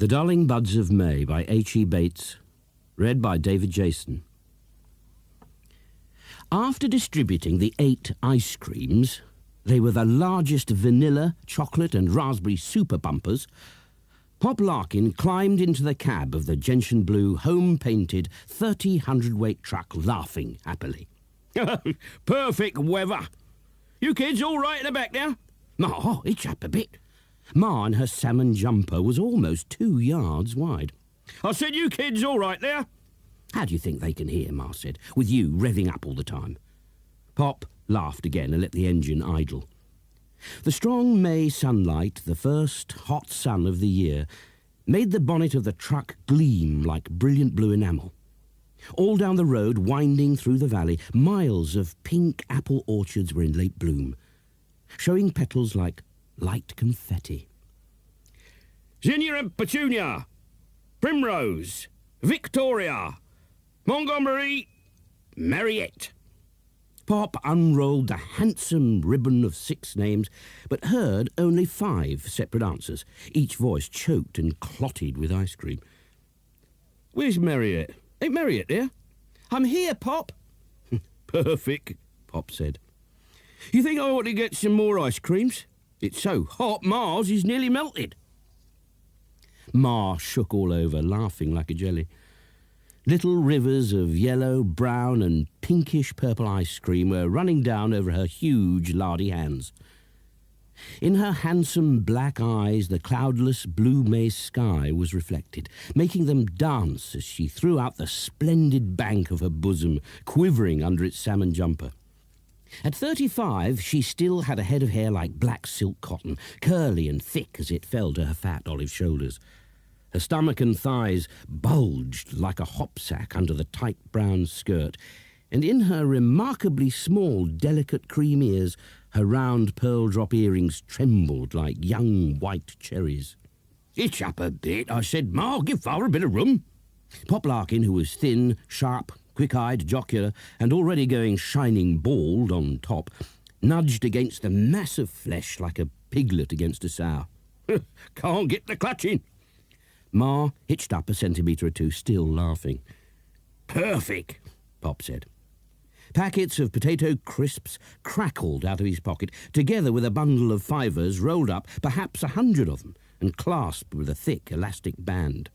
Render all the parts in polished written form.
The Darling Buds of May by H.E. Bates, read by David Jason. After distributing the 8 ice creams, they were the largest vanilla, chocolate and raspberry super bumpers, Pop Larkin climbed into the cab of the gentian blue, home-painted 30 hundredweight truck, laughing happily. Perfect weather. You kids all right in the back now? Ma, hitch up a bit. Ma and her salmon jumper was almost 2 yards wide. I said you kids all right there? How do you think they can hear, Ma said, with you revving up all the time? Pop laughed again and let the engine idle. The strong May sunlight, the first hot sun of the year, made the bonnet of the truck gleam like brilliant blue enamel. All down the road, winding through the valley, miles of pink apple orchards were in late bloom, showing petals like light confetti. Zinnia and Petunia, Primrose, Victoria, Montgomery, Mariette. Pop unrolled the handsome ribbon of 6 names, but heard only 5 separate answers, each voice choked and clotted with ice cream. Where's Mariette? Ain't Mariette there? I'm here, Pop. Perfect, Pop said. You think I ought to get some more ice creams? It's so hot, Mars is nearly melted. Ma shook all over, laughing like a jelly. Little rivers of yellow, brown and pinkish purple ice cream were running down over her huge, lardy hands. In her handsome black eyes, the cloudless blue May sky was reflected, making them dance as she threw out the splendid bank of her bosom, quivering under its salmon jumper. At 35, she still had a head of hair like black silk cotton, curly and thick as it fell to her fat olive shoulders. Her stomach and thighs bulged like a hop sack under the tight brown skirt, and in her remarkably small, delicate cream ears, her round pearl-drop earrings trembled like young white cherries. Hitch up a bit, I said. Ma, give Father a bit of room. Pop Larkin, who was thin, sharp, quick-eyed, jocular, and already going shining bald on top, nudged against the mass of flesh like a piglet against a sow. Can't get the clutch in. Ma hitched up a centimetre or 2, still laughing. Perfect, Pop said. Packets of potato crisps crackled out of his pocket, together with a bundle of fivers rolled up, perhaps 100 of them, and clasped with a thick elastic band.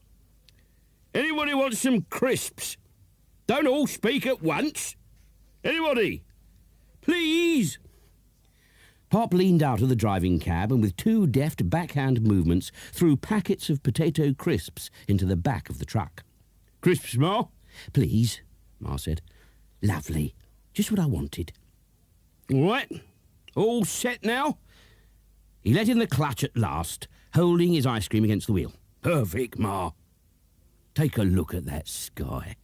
Anybody want some crisps? Don't all speak at once. Anybody? Please? Pop leaned out of the driving cab and with 2 deft backhand movements threw packets of potato crisps into the back of the truck. Crisps, Ma? Please, Ma said. Lovely. Just what I wanted. All right. All set now? He let in the clutch at last, holding his ice cream against the wheel. Perfect, Ma. Take a look at that sky.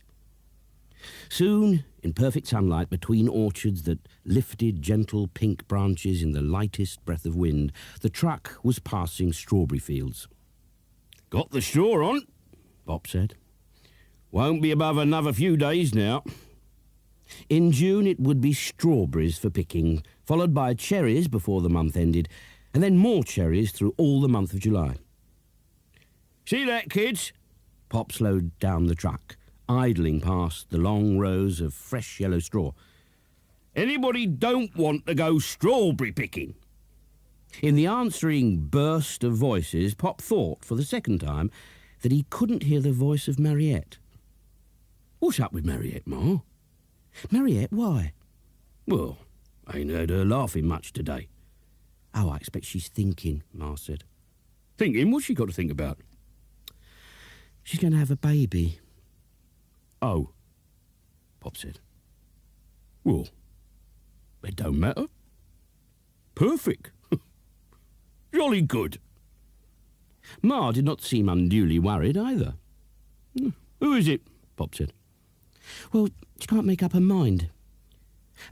Soon, in perfect sunlight, between orchards that lifted gentle pink branches in the lightest breath of wind, the truck was passing strawberry fields. Got the straw on, Pop said. Won't be above another few days now. In June it would be strawberries for picking, followed by cherries before the month ended, and then more cherries through all the month of July. See that, kids? Pop slowed down the truck, idling past the long rows of fresh yellow straw. Anybody don't want to go strawberry picking? In the answering burst of voices, Pop thought, for the second time, that he couldn't hear the voice of Mariette. What's up with Mariette, Ma? Mariette, why? Well, I ain't heard her laughing much today. Oh, I expect she's thinking, Ma said. Thinking? What's she got to think about? She's going to have a baby. Oh, Pop said. Well, it don't matter. Perfect. Jolly good. Ma did not seem unduly worried either. Who is it? Pop said. Well, she can't make up her mind.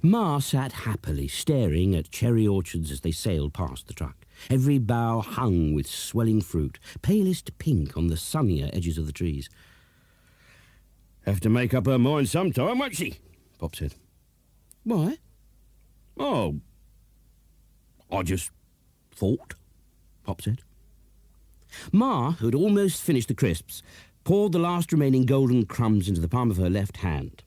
Ma sat happily, staring at cherry orchards as they sailed past the truck. Every bough hung with swelling fruit, palest pink on the sunnier edges of the trees. Have to make up her mind sometime, won't she? Pop said. Why? Oh, I just thought, Pop said. Ma, who had almost finished the crisps, poured the last remaining golden crumbs into the palm of her left hand.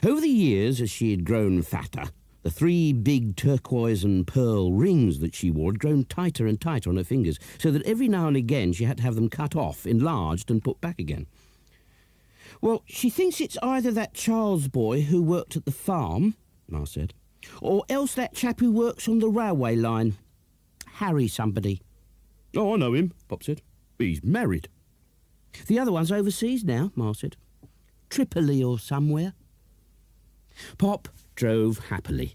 Over the years, as she had grown fatter, the 3 big turquoise and pearl rings that she wore had grown tighter and tighter on her fingers, so that every now and again she had to have them cut off, enlarged and put back again. "Well, she thinks it's either that Charles boy who worked at the farm," Ma said, "or else that chap who works on the railway line. Harry somebody." "Oh, I know him," Pop said. "He's married." "The other one's overseas now," Ma said. "Tripoli or somewhere." Pop drove happily,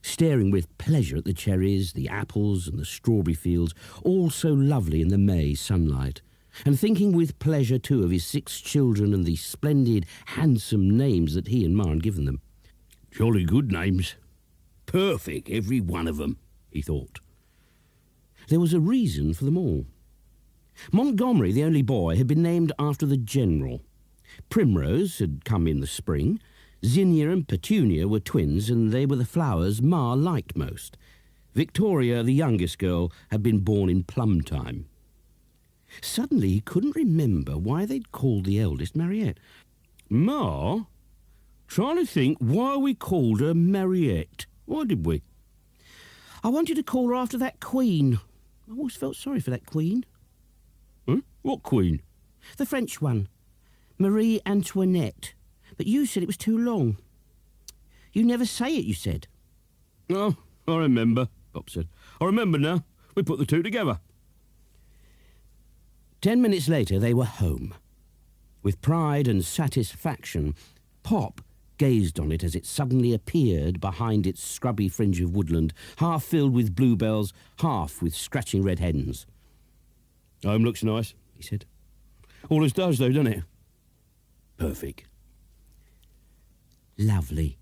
staring with pleasure at the cherries, the apples and the strawberry fields, all so lovely in the May sunlight, and thinking with pleasure, too, of his 6 children and the splendid, handsome names that he and Ma had given them. "Jolly good names. Perfect, every one of them," he thought. There was a reason for them all. Montgomery, the only boy, had been named after the general. Primrose had come in the spring. Zinnia and Petunia were twins, and they were the flowers Ma liked most. Victoria, the youngest girl, had been born in plum time. Suddenly he couldn't remember why they'd called the eldest Mariette. "Ma, trying to think why we called her Mariette. Why did we?" "I wanted to call her after that queen. I always felt sorry for that queen." Huh? "What queen?" "The French one. Marie Antoinette. But you said it was too long. You never say it, you said." "Oh, I remember," Pop said. "I remember now. We put the two together." 10 minutes later they were home. With pride and satisfaction, Pop gazed on it as it suddenly appeared behind its scrubby fringe of woodland, half filled with bluebells, half with scratching red hens. "Home looks nice," he said. "All it does, though, doesn't it? Perfect." "Lovely,"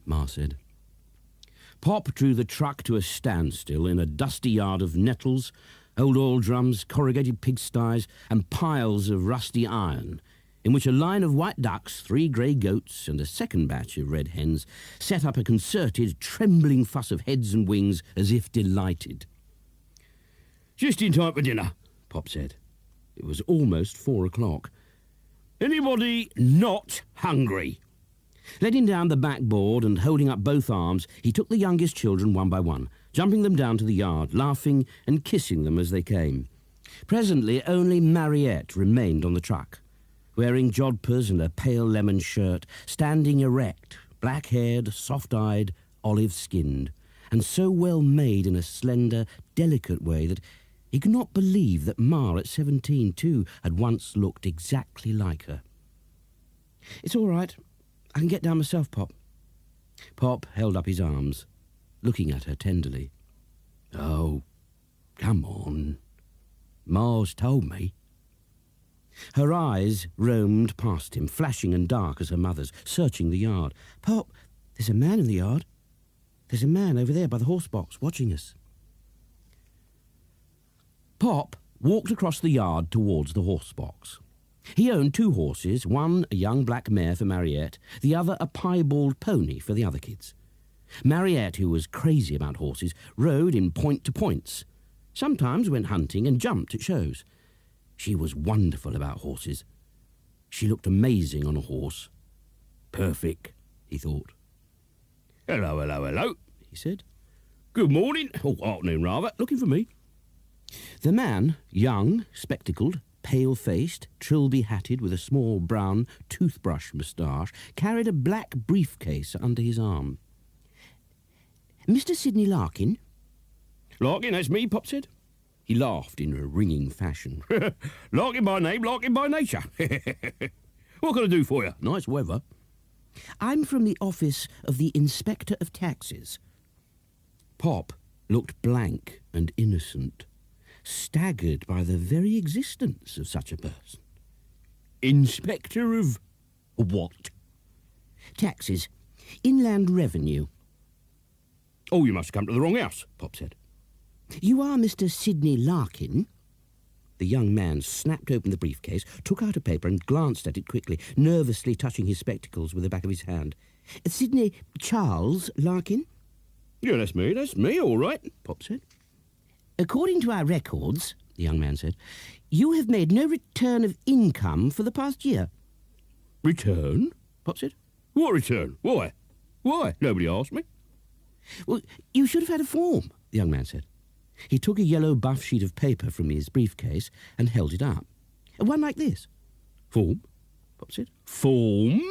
Ma said. Pop drew the truck to a standstill in a dusty yard of nettles, old oil drums, corrugated pigsties, and piles of rusty iron, in which a line of white ducks, 3 grey goats, and a second batch of red hens set up a concerted, trembling fuss of heads and wings as if delighted. "Just in time for dinner," Pop said. It was almost 4 o'clock. "Anybody not hungry?" Letting down the backboard and holding up both arms, he took the youngest children one by one, jumping them down to the yard, laughing and kissing them as they came. Presently only Mariette remained on the truck, wearing jodhpurs and a pale lemon shirt, standing erect, black-haired, soft-eyed, olive-skinned, and so well made in a slender, delicate way that he could not believe that Ma, at 17 too, had once looked exactly like her. "It's all right. I can get down myself, Pop." Pop held up his arms, looking at her tenderly. "Oh, come on. Ma's told me." Her eyes roamed past him, flashing and dark as her mother's, searching the yard. "Pop, there's a man in the yard. There's a man over there by the horse box, watching us." Pop walked across the yard towards the horse box. He owned 2 horses, one a young black mare for Mariette, the other a piebald pony for the other kids. Mariette, who was crazy about horses, rode in point-to-points, sometimes went hunting and jumped at shows. She was wonderful about horses. She looked amazing on a horse. Perfect, he thought. "Hello, hello, hello," he said. "Good morning, or afternoon rather. Looking for me?" The man, young, spectacled, pale-faced, trilby-hatted with a small brown toothbrush moustache, carried a black briefcase under his arm. "Mr. Sidney Larkin?" "Larkin, that's me," Pop said. He laughed in a ringing fashion. "Larkin by name, Larkin by nature. What can I do for you? Nice weather." "I'm from the office of the Inspector of Taxes." Pop looked blank and innocent, staggered by the very existence of such a person. "Inspector of what?" "Taxes. Inland Revenue." "Oh, you must have come to the wrong house," Pop said. "You are Mr. Sidney Larkin?" The young man snapped open the briefcase, took out a paper and glanced at it quickly, nervously touching his spectacles with the back of his hand. "Sidney Charles Larkin?" "Yeah, that's me, all right," Pop said. "According to our records," the young man said. "You have made no return of income for the past year." Return? Pop said. What return? Why? Why? Nobody asked me. "Well, you should have had a form," the young man said. He took a yellow buff sheet of paper from his briefcase and held it up. "One like this." Form? Pop said. Form?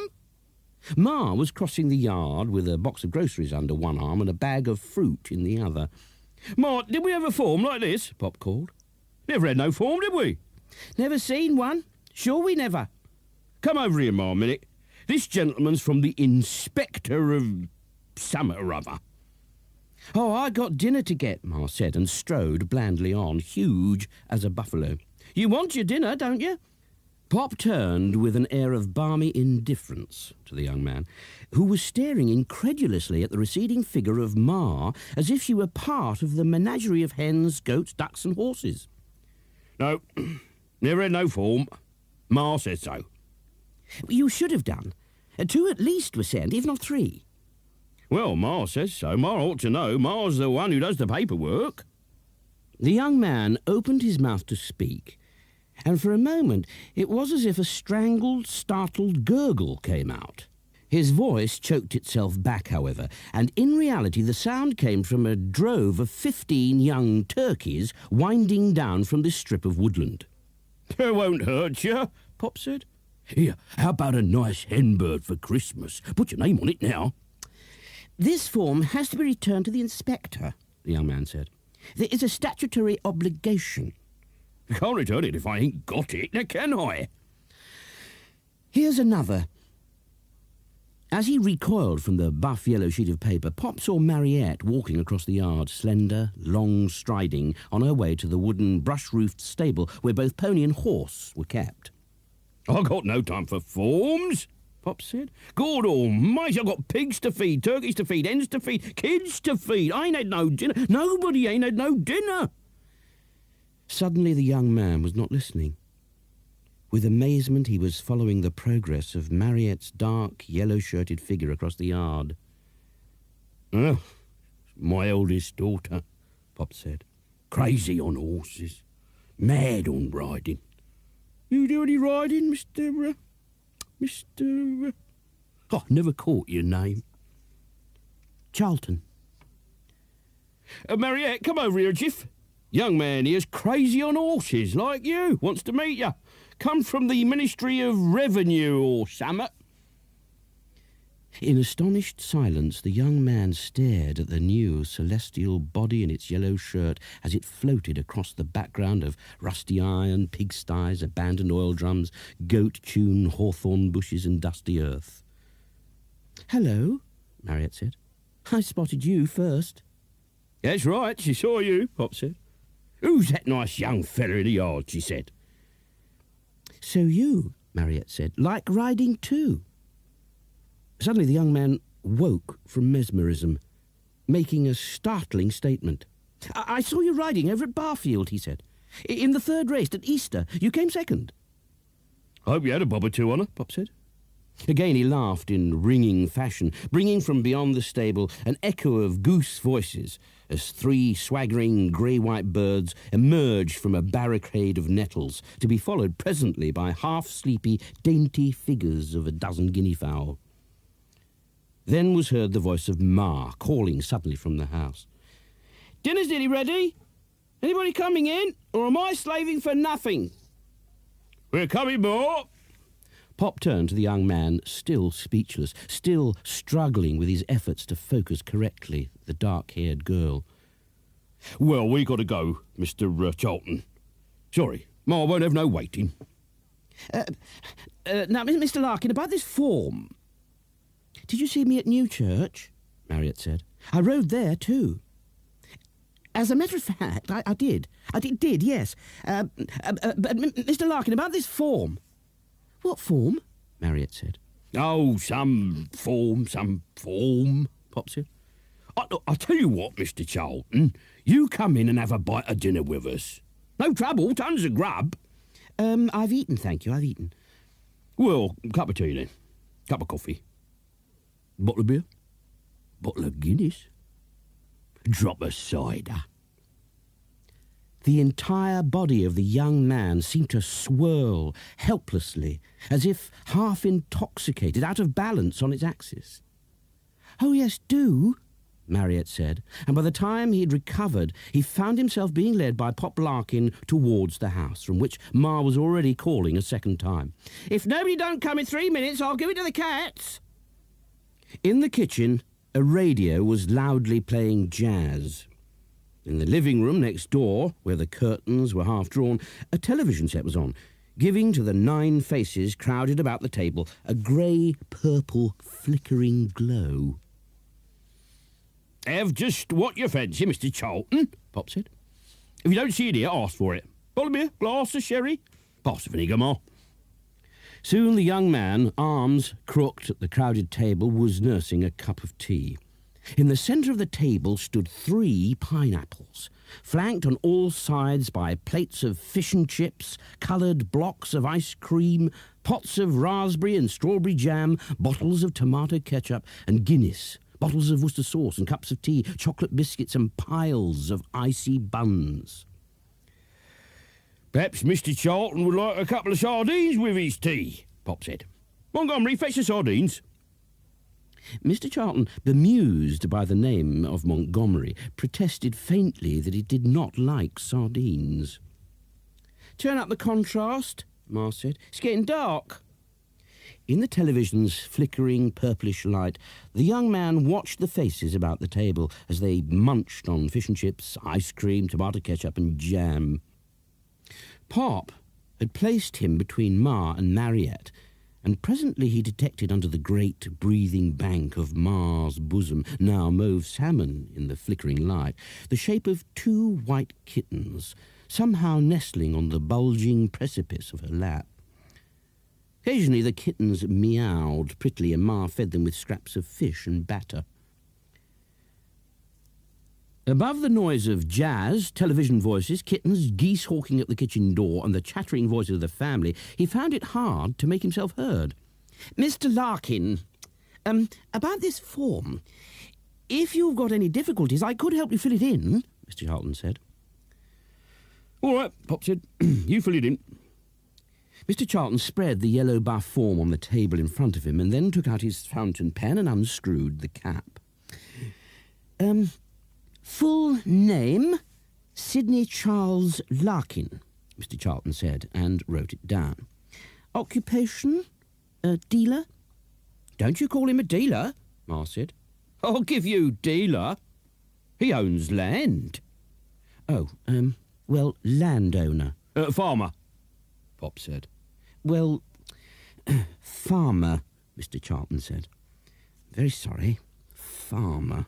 Ma was crossing the yard with a box of groceries under one arm and a bag of fruit in the other. Ma, did we have a form like this? Pop called. Never had no form, did we? "Never seen one. Sure we never." Come over here, Ma, a minute. This gentleman's from the Inspector of something or other. "Oh, I got dinner to get," Ma said, and strode blandly on, huge as a buffalo. "You want your dinner, don't you?" Pop turned with an air of balmy indifference to the young man, who was staring incredulously at the receding figure of Ma as if she were part of the menagerie of hens, goats, ducks and horses. No, never had no form. Ma said so. "You should have done. 2 at least were sent, if not 3. Well, Ma says so. Ma ought to know. Ma's the one who does the paperwork. The young man opened his mouth to speak, and for a moment it was as if a strangled, startled gurgle came out. His voice choked itself back, however, and in reality the sound came from a drove of 15 young turkeys winding down from this strip of woodland. It won't hurt you, Pop said. Here, how about a nice hen bird for Christmas? Put your name on it now. "This form has to be returned to the inspector," the young man said. "There is a statutory obligation." I can't return it if I ain't got it, now can I? "Here's another." As he recoiled from the buff yellow sheet of paper, Pop saw Mariette walking across the yard, slender, long-striding, on her way to the wooden brush-roofed stable where both pony and horse were kept. I got no time for forms, Pop said. God almighty, I've got pigs to feed, turkeys to feed, hens to feed, kids to feed. I ain't had no dinner. Nobody ain't had no dinner. Suddenly the young man was not listening. With amazement he was following the progress of Mariette's dark, yellow-shirted figure across the yard. Oh, my eldest daughter, Pop said. Crazy on horses. Mad on riding. You do any riding, Mr. Oh, never caught your name. Charlton. Mariette, come over here, Jiff. Young man here's crazy on horses, like you. Wants to meet you. Come from the Ministry of Revenue or something. In astonished silence, the young man stared at the new celestial body in its yellow shirt as it floated across the background of rusty iron, pigsties, abandoned oil drums, goat-tune hawthorn bushes and dusty earth. "Hello," Mariette said. "I spotted you first." That's right, she saw you, Pop said. Who's that nice young fella in the yard, she said. "So you," Mariette said, "like riding too." Suddenly the young man woke from mesmerism, making a startling statement. I saw you riding over at Barfield," he said. "In the 3rd race at Easter. You came 2nd. I hope you had a bob or two on her, Pop said. Again he laughed in ringing fashion, bringing from beyond the stable an echo of goose voices as 3 swaggering grey-white birds emerged from a barricade of nettles, to be followed presently by half-sleepy, dainty figures of a dozen guinea-fowl. Then was heard the voice of Ma calling suddenly from the house. "Dinner's nearly ready. Anybody coming in, or am I slaving for nothing?" We're coming, Ma. Pop turned to the young man, still speechless, still struggling with his efforts to focus correctly the dark-haired girl. Well, we got to go, Mr. Charlton. Sorry, Ma won't have no waiting. Now, Mr. Larkin, about this form. "Did you see me at Newchurch?" Mariette said. "I rode there, too." "As a matter of fact, I did. I did, yes. But Mr. Larkin, about this form." "What form?" Mariette said. Oh, some form, Pop said. I'll tell you what, Mr. Charlton. You come in and have a bite of dinner with us. No trouble, tons of grub. I've eaten, thank you, I've eaten. Well, cup of tea then. Cup of coffee. Bottle of beer. Bottle of Guinness. Drop of cider. The entire body of the young man seemed to swirl helplessly, as if half intoxicated, out of balance on its axis. "Oh, yes, do," Mariette said, and by the time he'd recovered, he found himself being led by Pop Larkin towards the house, from which Ma was already calling a second time. "If nobody don't come in 3 minutes, I'll give it to the cats." In the kitchen, a radio was loudly playing jazz. In the living room next door, where the curtains were half drawn, a television set was on, giving to the 9 faces crowded about the table a grey-purple flickering glow. "Have just what you fancy, Mr. Charlton," Pop said. "If you don't see it here, ask for it. Bottle me a glass of sherry. Pass the vinegar, Ma." Soon the young man, arms crooked at the crowded table, was nursing a cup of tea. In the centre of the table stood 3 pineapples, flanked on all sides by plates of fish and chips, coloured blocks of ice cream, pots of raspberry and strawberry jam, bottles of tomato ketchup and Guinness, bottles of Worcester sauce and cups of tea, chocolate biscuits and piles of icy buns. "Perhaps Mr. Charlton would like a couple of sardines with his tea," Pop said. "Montgomery, fetch the sardines." Mr. Charlton, bemused by the name of Montgomery, protested faintly that he did not like sardines. "Turn up the contrast," Ma said. "It's getting dark." In the television's flickering purplish light, the young man watched the faces about the table as they munched on fish and chips, ice cream, tomato ketchup and jam. Pop had placed him between Ma and Mariette, and presently he detected under the great breathing bank of Ma's bosom, now mauve salmon in the flickering light, the shape of 2 white kittens, somehow nestling on the bulging precipice of her lap. Occasionally the kittens meowed prettily, and Ma fed them with scraps of fish and batter. Above the noise of jazz, television voices, kittens, geese hawking at the kitchen door, and the chattering voices of the family, he found it hard to make himself heard. "Mr. Larkin, about this form. If you've got any difficulties, I could help you fill it in," Mr. Charlton said. "All right," Pop said. "You fill it in." Mr. Charlton spread the yellow buff form on the table in front of him and then took out his fountain pen and unscrewed the cap. "Full name, Sidney Charles Larkin," Mr. Charlton said, and wrote it down. "Occupation, dealer?" "Don't you call him a dealer," Ma said. "I'll give you dealer. He owns land." "Oh, well, landowner." "Farmer," Pop said. "Well, farmer," Mr. Charlton said. "Very sorry, farmer."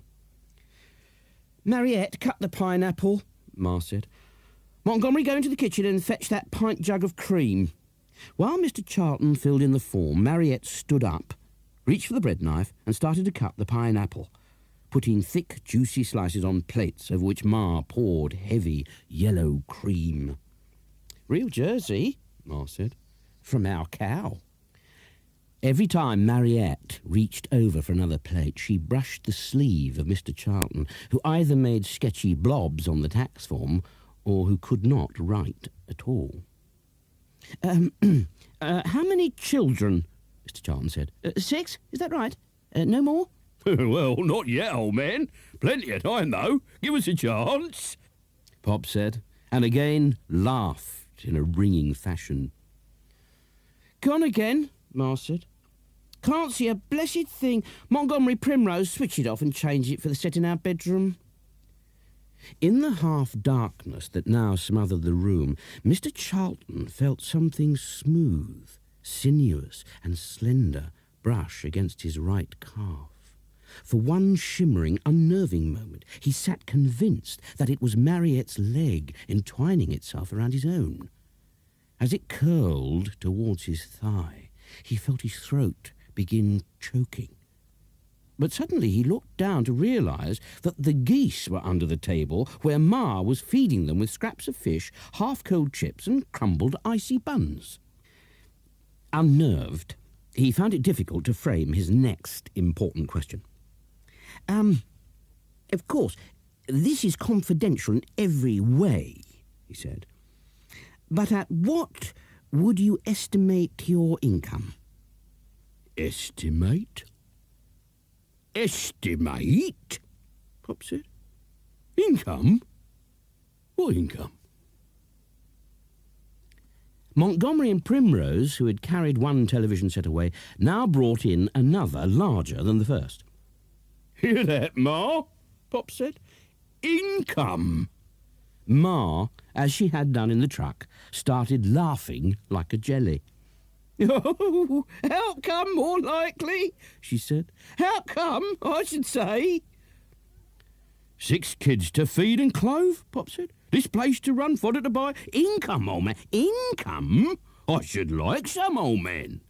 "Mariette, cut the pineapple," Ma said. "Montgomery, go into the kitchen and fetch that pint jug of cream." While Mr. Charlton filled in the form, Mariette stood up, reached for the bread knife, and started to cut the pineapple, putting thick, juicy slices on plates over which Ma poured heavy, yellow cream. "Real Jersey," Ma said. "From our cow." Every time Mariette reached over for another plate, she brushed the sleeve of Mr. Charlton, who either made sketchy blobs on the tax form or who could not write at all. How many children?" Mr. Charlton said. 6, is that right? No more?" "Well, not yet, old man. Plenty of time, though. Give us a chance," Pop said, and again laughed in a ringing fashion. "Gone again," Ma said. "Can't see a blessed thing. Montgomery Primrose, switch it off and change it for the set in our bedroom." In the half-darkness that now smothered the room, Mr. Charlton felt something smooth, sinuous and slender brush against his right calf. For one shimmering, unnerving moment, he sat convinced that it was Mariette's leg entwining itself around his own. As it curled towards his thigh, he felt his throat begin choking. But suddenly he looked down to realise that the geese were under the table where Ma was feeding them with scraps of fish, half-cold chips and crumbled icy buns. Unnerved, he found it difficult to frame his next important question. Of course, this is confidential in every way," he said. "But at what would you estimate your income?" Estimate? Estimate? Pop said. Income? What income? Montgomery and Primrose, who had carried one television set away, now brought in another larger than the first. Hear that, Ma? Pop said. Income. Ma, as she had done in the truck, started laughing like a jelly. "Oh, how come, more likely?" she said. "How come, I should say?" "6 kids to feed and clothe," Pop said. "This place to run, fodder to buy. Income, old man. Income? I should like some, old man."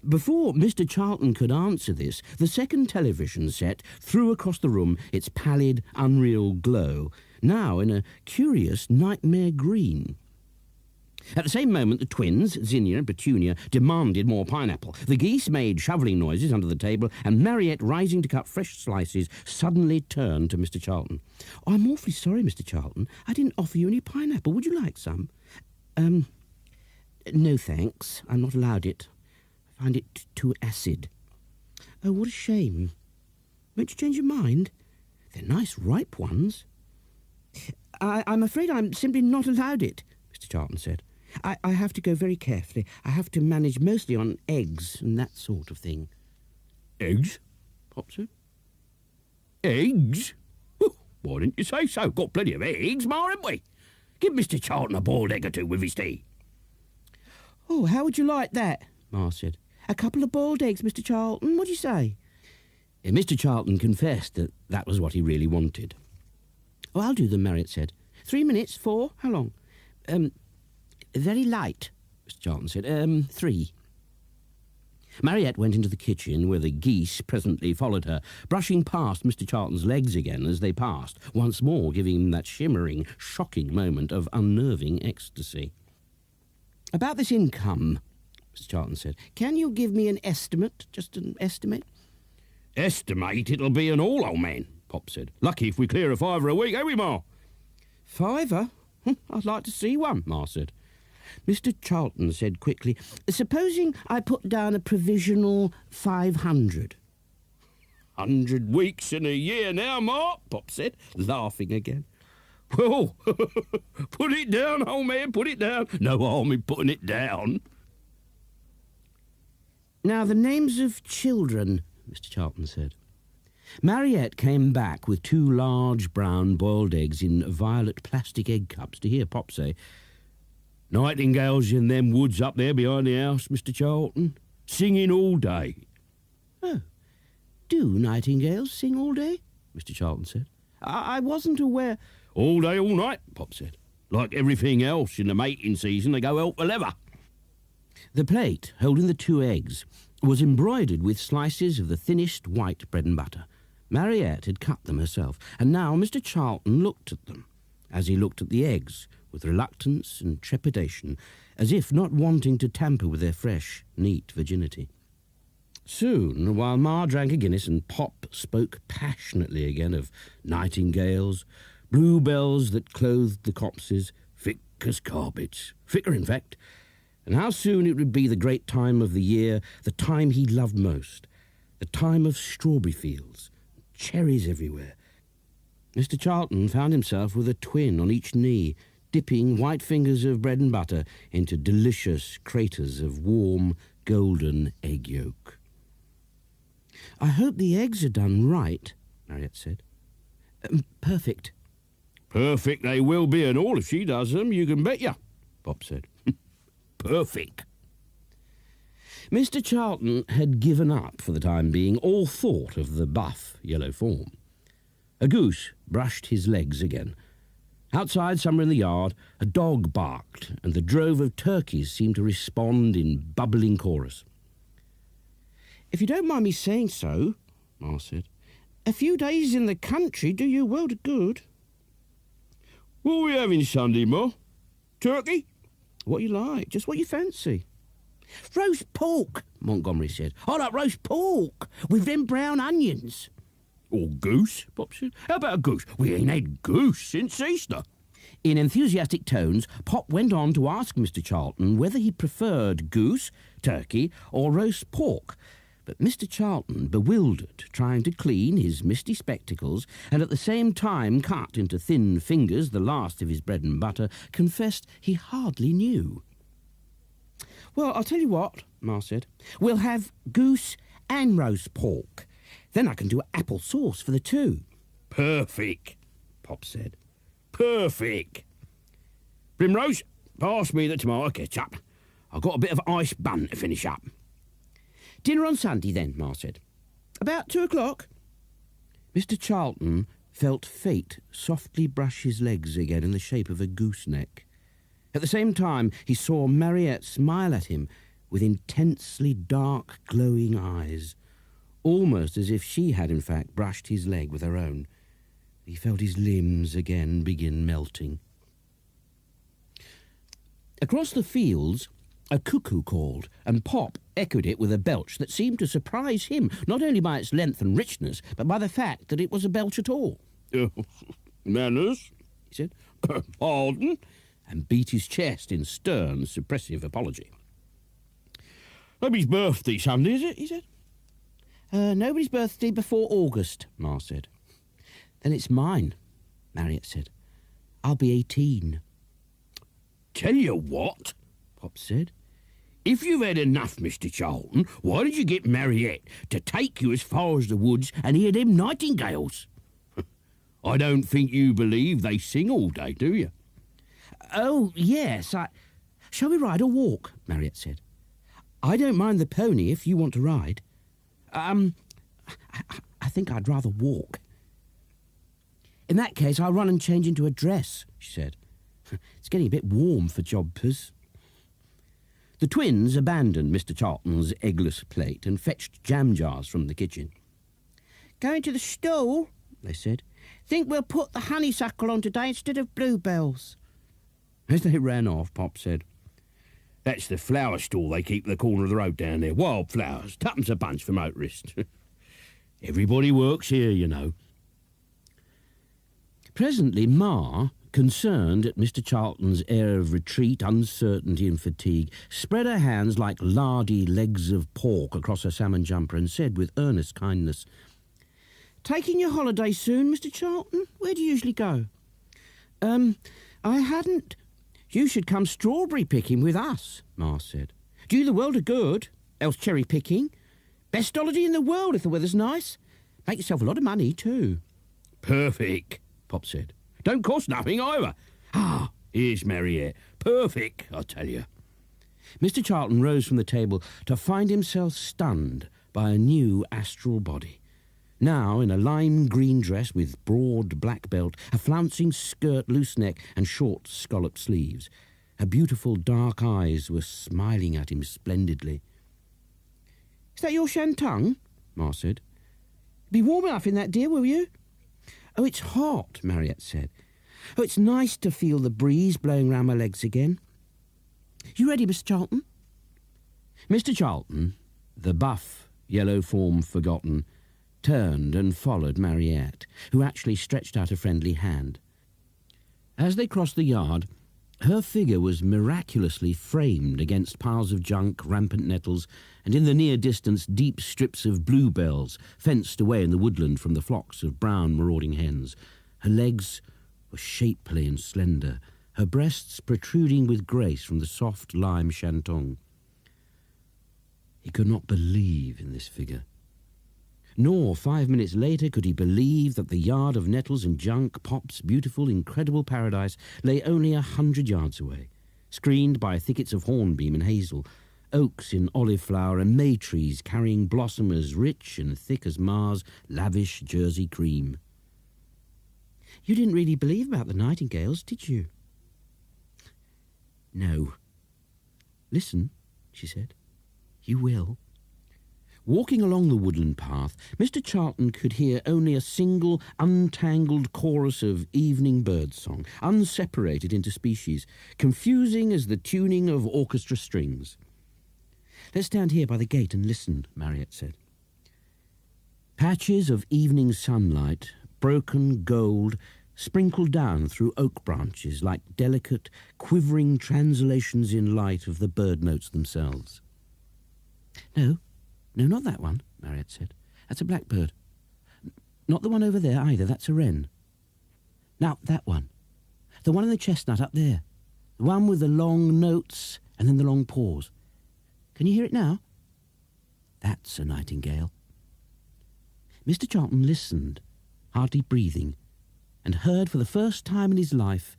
Before Mr. Charlton could answer this, the second television set threw across the room its pallid, unreal glow, now in a curious nightmare green. At the same moment, the twins, Zinnia and Petunia, demanded more pineapple. The geese made shovelling noises under the table, and Mariette, rising to cut fresh slices, suddenly turned to Mr. Charlton. "Oh, I'm awfully sorry, Mr. Charlton. I didn't offer you any pineapple. Would you like some?" No, thanks. I'm not allowed it. I find it too acid." "Oh, what a shame. Won't you change your mind? They're nice, ripe ones." I'm afraid I'm simply not allowed it," Mr. Charlton said. I have to go very carefully. I have to manage mostly on eggs and that sort of thing." "Eggs?" Pop said. "Eggs? Well, why didn't you say so? Got plenty of eggs, Ma, haven't we? Give Mr. Charlton a boiled egg or two with his tea." "Oh, how would you like that?" Ma said. "A couple of boiled eggs, Mr. Charlton. What do you say?" Mr. Charlton confessed that that was what he really wanted. "Oh, I'll do them," Mariette said. 3 minutes, 4, how long?" Very light," Mr. Charlton said. 3. Mariette went into the kitchen, where the geese presently followed her, brushing past Mr. Charlton's legs again as they passed, once more giving him that shimmering, shocking moment of unnerving ecstasy. "About this income," Mr. Charlton said, "can you give me an estimate, just an estimate?" "Estimate it'll be an all, old man," Pop said. "Lucky if we clear a £5 a week, ain't we, Ma?" "5? I'd like to see one," Ma said. Mr. Charlton said quickly, "Supposing I put down a provisional 500. 100 weeks in a year now, Ma, Pop said, laughing again. "Well, put it down, old man, put it down. No harm in putting it down." "Now, the names of children," Mr. Charlton said. Mariette came back with 2 large brown boiled eggs in violet plastic egg cups to hear Pop say, "Nightingales in them woods up there behind the house, Mr. Charlton, singing all day." "Oh, do nightingales sing all day?" Mr. Charlton said. I wasn't aware." "All day, all night," Pop said. "Like everything else in the mating season, they go helter leather." The plate, holding the 2 eggs, was embroidered with slices of the thinnest white bread and butter. Mariette had cut them herself, and now Mr. Charlton looked at them, as he looked at the eggs, with reluctance and trepidation, as if not wanting to tamper with their fresh, neat virginity. Soon, while Ma drank a Guinness and Pop spoke passionately again of nightingales, bluebells that clothed the copses, thick as carpets, thicker in fact, and how soon it would be the great time of the year, the time he loved most, the time of strawberry fields, cherries everywhere. Mr. Charlton found himself with a twin on each knee, dipping white fingers of bread and butter into delicious craters of warm, golden egg yolk. "I hope the eggs are done right," Mariette said. Perfect." "Perfect they will be and all if she does them, you can bet ya," Pop said. "Perfect." Mr. Charlton had given up, for the time being, all thought of the buff yellow form. A goose brushed his legs again. Outside, somewhere in the yard, a dog barked, and the drove of turkeys seemed to respond in bubbling chorus. "If you don't mind me saying so," Ma said, "a few days in the country do you a world of good." "What are we having Sunday, Ma? Turkey?" "What you like, just what you fancy." "Roast pork," Montgomery said. "I like roast pork, with them brown onions." "Or goose," Pop said. "How about a goose? We ain't had goose since Easter." In enthusiastic tones, Pop went on to ask Mr. Charlton whether he preferred goose, turkey, or roast pork. But Mr. Charlton, bewildered, trying to clean his misty spectacles, and at the same time cut into thin fingers the last of his bread and butter, confessed he hardly knew. "Well, I'll tell you what," Ma said. "We'll have goose and roast pork. Then I can do apple sauce for the two." "Perfect," Pop said. "Perfect. Primrose, pass me the tomato ketchup. I've got a bit of ice bun to finish up." "Dinner on Sunday, then," Ma said. "About 2:00. Mr. Charlton felt fate softly brush his legs again in the shape of a gooseneck. At the same time, he saw Mariette smile at him with intensely dark, glowing eyes, almost as if she had in fact brushed his leg with her own. He felt his limbs again begin melting. Across the fields, a cuckoo called, and Pop echoed it with a belch that seemed to surprise him, not only by its length and richness, but by the fact that it was a belch at all. "Manners," he said, "pardon," and beat his chest in stern, suppressive apology. "Nobody's birthday Sunday, is it?" he said. Nobody's birthday before August," Ma said. "Then it's mine," Mariette said. "I'll be 18. "Tell you what," Pop said. "If you've had enough, Mr. Charlton, why did you get Mariette to take you as far as the woods and hear them nightingales? I don't think you believe they sing all day, do you?" "Oh, yes, Shall we ride or walk?" Mariette said. "I don't mind the pony if you want to ride." I think I'd rather walk." "In that case, I'll run and change into a dress," she said. "It's getting a bit warm for jodhpurs." The twins abandoned Mr. Charlton's eggless plate and fetched jam jars from the kitchen. "Going to the stall," they said. "Think we'll put the honeysuckle on today instead of bluebells." As they ran off, Pop said, "That's the flower stall they keep at the corner of the road down there. Wildflowers, tuppence a bunch for motorists. Everybody works here, you know." Presently, Ma, concerned at Mr. Charlton's air of retreat, uncertainty and fatigue, spread her hands like lardy legs of pork across her salmon jumper and said with earnest kindness, "Taking your holiday soon, Mr. Charlton? Where do you usually go?" I hadn't. "You should come strawberry picking with us," Ma said. "Do you the world of good, else cherry picking. Best holiday in the world if the weather's nice. Make yourself a lot of money, too." "Perfect," Pop said. "Don't cost nothing either. Here's Mariette. Perfect, I tell you." Mr. Charlton rose from the table to find himself stunned by a new astral body. Now in a lime green dress with broad black belt, a flouncing skirt, loose neck, and short scalloped sleeves. Her beautiful dark eyes were smiling at him splendidly. "Is that your shantung?" Ma said. "Be warm enough in that, dear, will you?" "Oh, it's hot," Mariette said. "Oh, it's nice to feel the breeze blowing round my legs again. You ready, Mr. Charlton?" Mr. Charlton, the buff, yellow form forgotten, turned and followed Mariette, who actually stretched out a friendly hand. As they crossed the yard, her figure was miraculously framed against piles of junk, rampant nettles, and in the near distance deep strips of bluebells fenced away in the woodland from the flocks of brown marauding hens. Her legs were shapely and slender, her breasts protruding with grace from the soft lime shantung. He could not believe in this figure. Nor 5 minutes later could he believe that the yard of nettles and junk, Pop's beautiful, incredible paradise, lay only 100 yards away, screened by thickets of hornbeam and hazel, oaks in olive flower, and may trees carrying blossom as rich and thick as Ma's lavish Jersey cream. "You didn't really believe about the nightingales, did you?" "No." "Listen," she said. "You will." Walking along the woodland path, Mr. Charlton could hear only a single untangled chorus of evening birdsong, unseparated into species, confusing as the tuning of orchestra strings. "Let's stand here by the gate and listen," Mariette said. Patches of evening sunlight, broken gold, sprinkled down through oak branches like delicate, quivering translations in light of the bird notes themselves. No, not that one, Mariette said. That's a blackbird. Not the one over there either, that's a wren. Now, that one. The one in the chestnut up there. The one with the long notes and then the long pause. Can you hear it now? That's a nightingale. Mr. Charlton listened, hardly breathing, and heard for the first time in his life,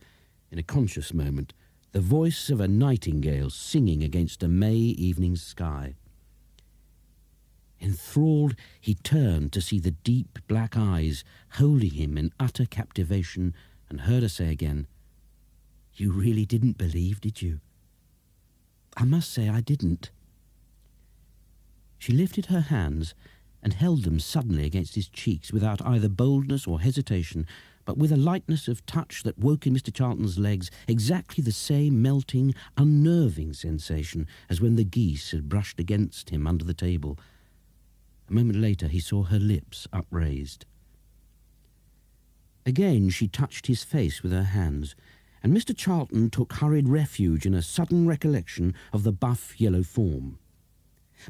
in a conscious moment, the voice of a nightingale singing against a May evening sky. Enthralled, he turned to see the deep black eyes holding him in utter captivation and heard her say again, "You really didn't believe, did you?" "I must say I didn't." She lifted her hands and held them suddenly against his cheeks without either boldness or hesitation, but with a lightness of touch that woke in Mr. Charlton's legs exactly the same melting, unnerving sensation as when the geese had brushed against him under the table. A moment later he saw her lips upraised. Again she touched his face with her hands, and Mr. Charlton took hurried refuge in a sudden recollection of the buff yellow form.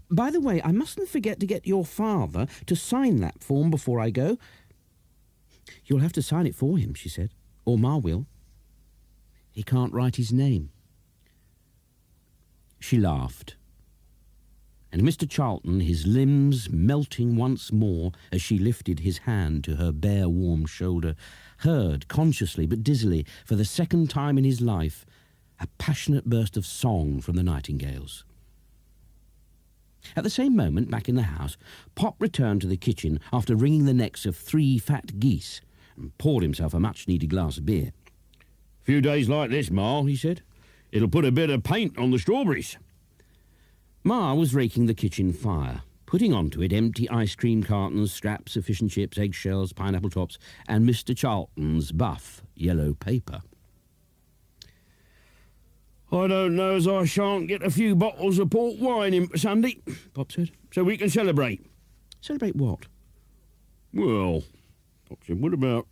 "By the way, I mustn't forget to get your father to sign that form before I go." "You'll have to sign it for him," she said, "or Ma will. He can't write his name." She laughed, and Mr. Charlton, his limbs melting once more as she lifted his hand to her bare warm shoulder, heard, consciously but dizzily, for the second time in his life, a passionate burst of song from the nightingales. At the same moment, back in the house, Pop returned to the kitchen after wringing the necks of 3 fat geese and poured himself a much-needed glass of beer. "Few days like this, Ma," he said, "it'll put a bit of paint on the strawberries." Ma was raking the kitchen fire, putting onto it empty ice cream cartons, scraps of fish and chips, eggshells, pineapple tops, and Mr. Charlton's buff yellow paper. "I don't know as I shan't get a few bottles of port wine in for Sunday," Pop said, "so we can celebrate." "Celebrate what?" "Well," Pop said, "what about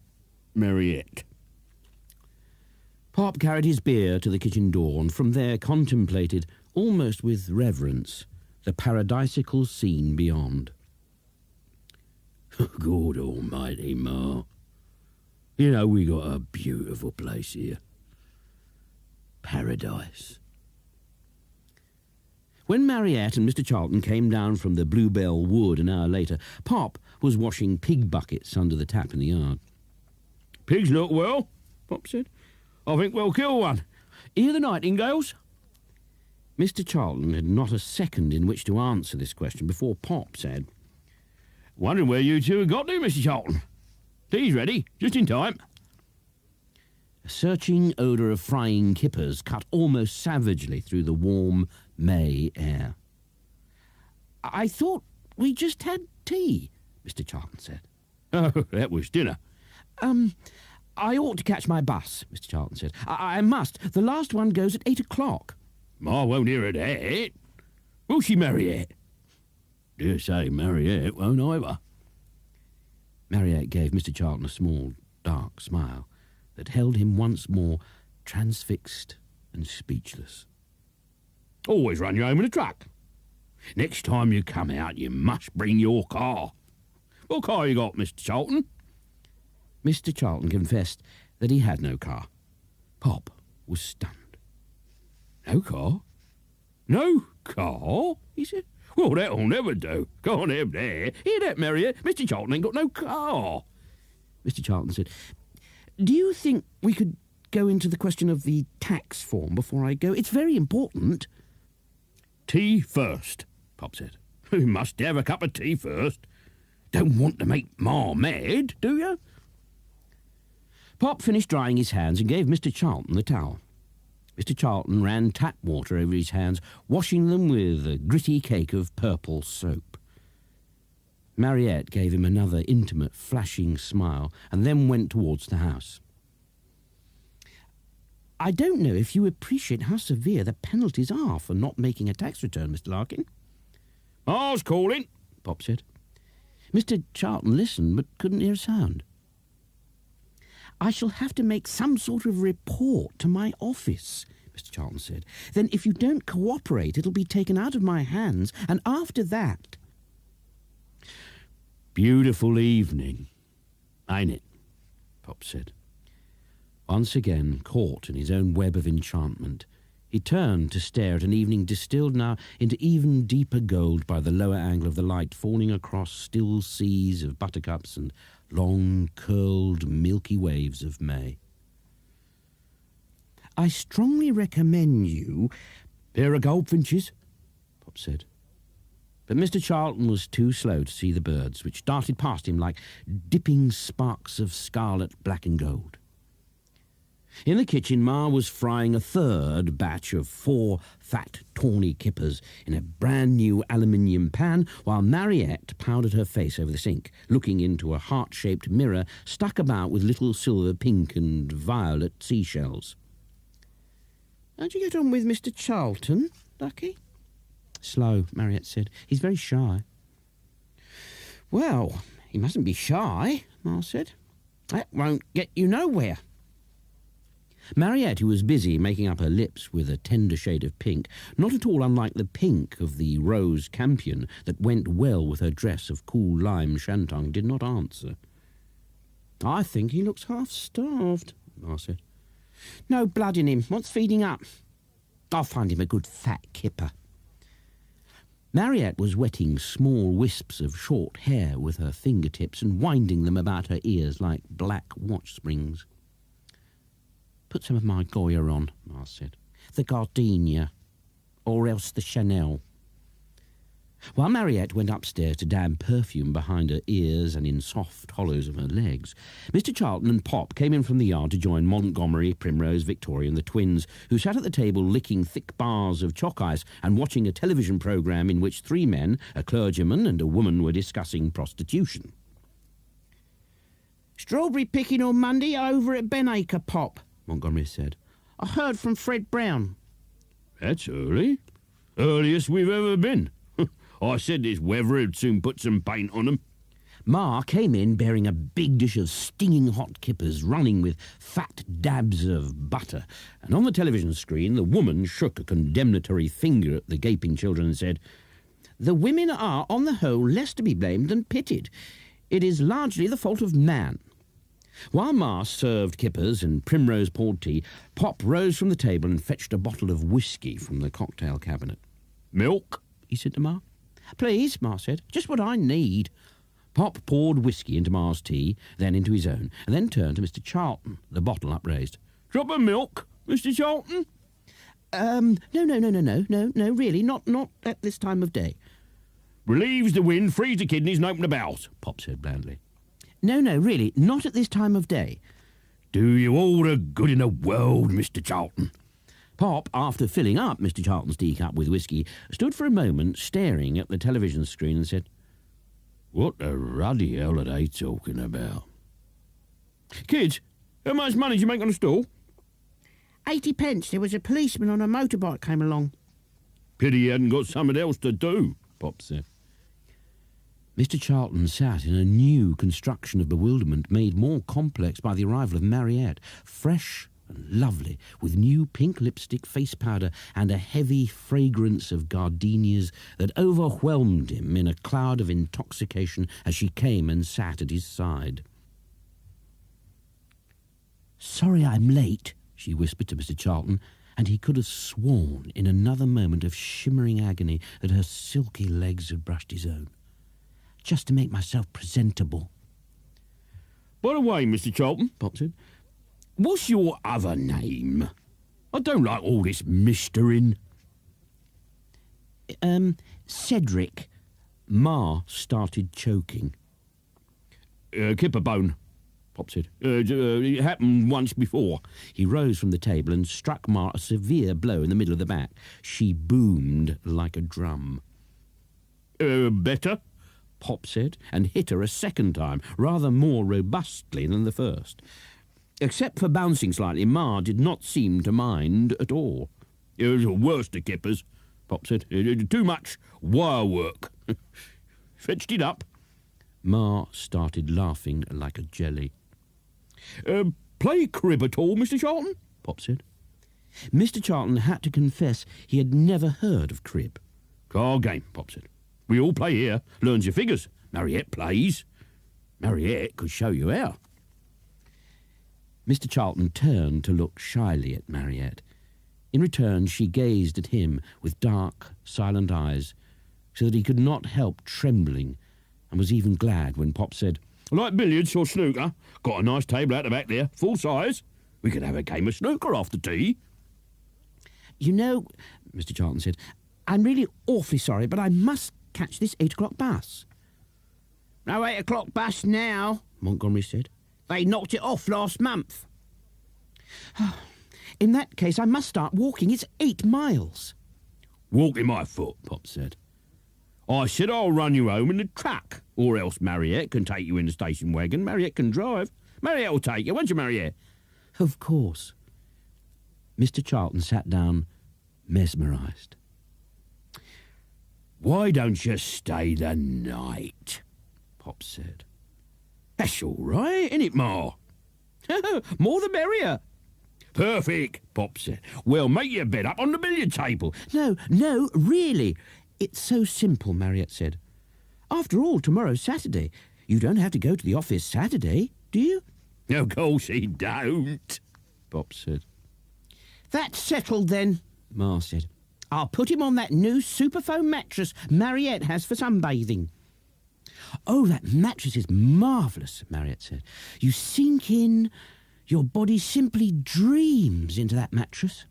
Mariette?" Pop carried his beer to the kitchen door and from there contemplated, almost with reverence, the paradisical scene beyond. "God almighty, Ma. You know we got a beautiful place here. Paradise." When Mariette and Mr. Charlton came down from the Bluebell Wood an hour later, Pop was washing pig buckets under the tap in the yard. "Pigs look well," Pop said. "I think we'll kill one. Hear the nightingales?" Mr. Charlton had not a second in which to answer this question before Pop said, "Wondering where you two have got to, Mr. Charlton. Tea's ready, just in time." A searching odour of frying kippers cut almost savagely through the warm May air. "I thought we just had tea," Mr. Charlton said. "Oh, that was dinner." I ought to catch my bus," Mr. Charlton said. I must. The last one goes at 8 o'clock. "Ma won't hear of that. Will she, Mariette?" "Dare say Mariette won't either." Mariette gave Mr. Charlton a small, dark smile that held him once more transfixed and speechless. "Always run you home in a truck. Next time you come out, you must bring your car. What car you got, Mr. Charlton?" Mr. Charlton confessed that he had no car. Pop was stunned. "No car? No car?" he said. "Well, that'll never do. Can't have that. Hear that, Mariette? Mr. Charlton ain't got no car." Mr. Charlton said, "Do you think we could go into the question of the tax form before I go? It's very important." "Tea first," Pop said. "You must have a cup of tea first. Don't want to make Ma mad, do you?" Pop finished drying his hands and gave Mr. Charlton the towel. Mr. Charlton ran tap water over his hands, washing them with a gritty cake of purple soap. Mariette gave him another intimate, flashing smile and then went towards the house. "I don't know if you appreciate how severe the penalties are for not making a tax return, Mr. Larkin." "Ma's calling," Pop said. Mr. Charlton listened but couldn't hear a sound. I shall have to make some sort of report to my office, Mr. Charlton said. Then if you don't cooperate, it'll be taken out of my hands, and after that... Beautiful evening, ain't it? Pop said. Once again caught in his own web of enchantment, he turned to stare at an evening distilled now into even deeper gold by the lower angle of the light falling across still seas of buttercups and long, curled, milky waves of May. I strongly recommend you... There are goldfinches, Pop said. But Mr. Charlton was too slow to see the birds, which darted past him like dipping sparks of scarlet, black and gold. In the kitchen, Ma was frying a third batch of 4 fat, tawny kippers in a brand-new aluminium pan, while Mariette powdered her face over the sink, looking into a heart-shaped mirror stuck about with little silver, pink and violet seashells. How'd you get on with Mr. Charlton, Ducky? Slow, Mariette said. He's very shy. Well, he mustn't be shy, Ma said. That won't get you nowhere. Mariette, who was busy making up her lips with a tender shade of pink, not at all unlike the pink of the rose campion that went well with her dress of cool lime shantung, did not answer. I think he looks half-starved, Ma said. No blood in him. Wants feeding up. I'll find him a good fat kipper. Mariette was wetting small wisps of short hair with her fingertips and winding them about her ears like black watch springs. Put some of my Goya on, Ma said. The gardenia, or else the Chanel. While Mariette went upstairs to dab perfume behind her ears and in soft hollows of her legs, Mr. Charlton and Pop came in from the yard to join Montgomery, Primrose, Victoria and the twins, who sat at the table licking thick bars of chalk ice and watching a television programme in which 3 men, a clergyman and a woman, were discussing prostitution. Strawberry picking on Monday over at Benacre, Pop, Montgomery said. I heard from Fred Brown. That's early. Earliest we've ever been. I said this weather would soon put some paint on them. Ma came in bearing a big dish of stinging hot kippers running with fat dabs of butter, and on the television screen the woman shook a condemnatory finger at the gaping children and said, The women are, on the whole, less to be blamed than pitied. It is largely the fault of man. While Ma served kippers and Primrose poured tea, Pop rose from the table and fetched a bottle of whiskey from the cocktail cabinet. Milk? He said to Ma. Please, Ma said. Just what I need. Pop poured whiskey into Ma's tea, then into his own, and then turned to Mr. Charlton, the bottle upraised. Drop of milk, Mr. Charlton? No, really, not at this time of day. Relieves the wind, frees the kidneys and open the bowels, Pop said blandly. No, really, not at this time of day. Do you all the good in the world, Mr. Charlton? Pop, after filling up Mr. Charlton's teacup with whiskey, stood for a moment staring at the television screen and said, What the ruddy hell are they talking about? Kids, how much money did you make on the stall? 80 pence. There was a policeman on a motorbike came along. Pity he hadn't got something else to do, Pop said. Mr. Charlton sat in a new construction of bewilderment made more complex by the arrival of Mariette, fresh and lovely, with new pink lipstick, face powder, and a heavy fragrance of gardenias that overwhelmed him in a cloud of intoxication as she came and sat at his side. Sorry I'm late, she whispered to Mr. Charlton, and he could have sworn in another moment of shimmering agony that her silky legs had brushed his own. Just to make myself presentable. By the way, Mr. Charlton, Pop said, what's your other name? I don't like all this mistering. Cedric. Ma started choking. Kipperbone, Pop said. It happened once before. He rose from the table and struck Ma a severe blow in the middle of the back. She boomed like a drum. Better? Pop said, and hit her a second time, rather more robustly than the first. Except for bouncing slightly, Ma did not seem to mind at all. It was the worst of kippers, Pop said. Too much wire work. Fetched it up. Ma started laughing like a jelly. play crib at all, Mr. Charlton? Pop said. Mr. Charlton had to confess he had never heard of crib. Card game, Pop said. We all play here. Learns your figures. Mariette plays. Mariette could show you how. Mr. Charlton turned to look shyly at Mariette. In return, she gazed at him with dark, silent eyes, so that he could not help trembling, and was even glad when Pop said, Like billiards or snooker. Got a nice table out the back there, full size. We could have a game of snooker after tea. You know, Mr. Charlton said, I'm really awfully sorry, but I must catch this 8 o'clock bus. No 8 o'clock bus now, Montgomery said. They knocked it off last month. In that case, I must start walking. It's 8 miles. Walking my foot, Pop said. I said I'll run you home in the truck, or else Mariette can take you in the station wagon. Mariette can drive. Mariette will take you, won't you, Mariette? Of course. Mr. Charlton sat down, mesmerised. Why don't you stay the night? Pop said. That's all right, ain't it, Ma? More the merrier. Perfect, Pop said. Well, make your bed up on the billiard table. No, really. It's so simple, Mariette said. After all, tomorrow's Saturday. You don't have to go to the office Saturday, do you? Of course he don't, Pop said. That's settled then, Ma said. I'll put him on that new Superfoam mattress Mariette has for sunbathing. Oh, that mattress is marvellous, Mariette said. You sink in, your body simply dreams into that mattress.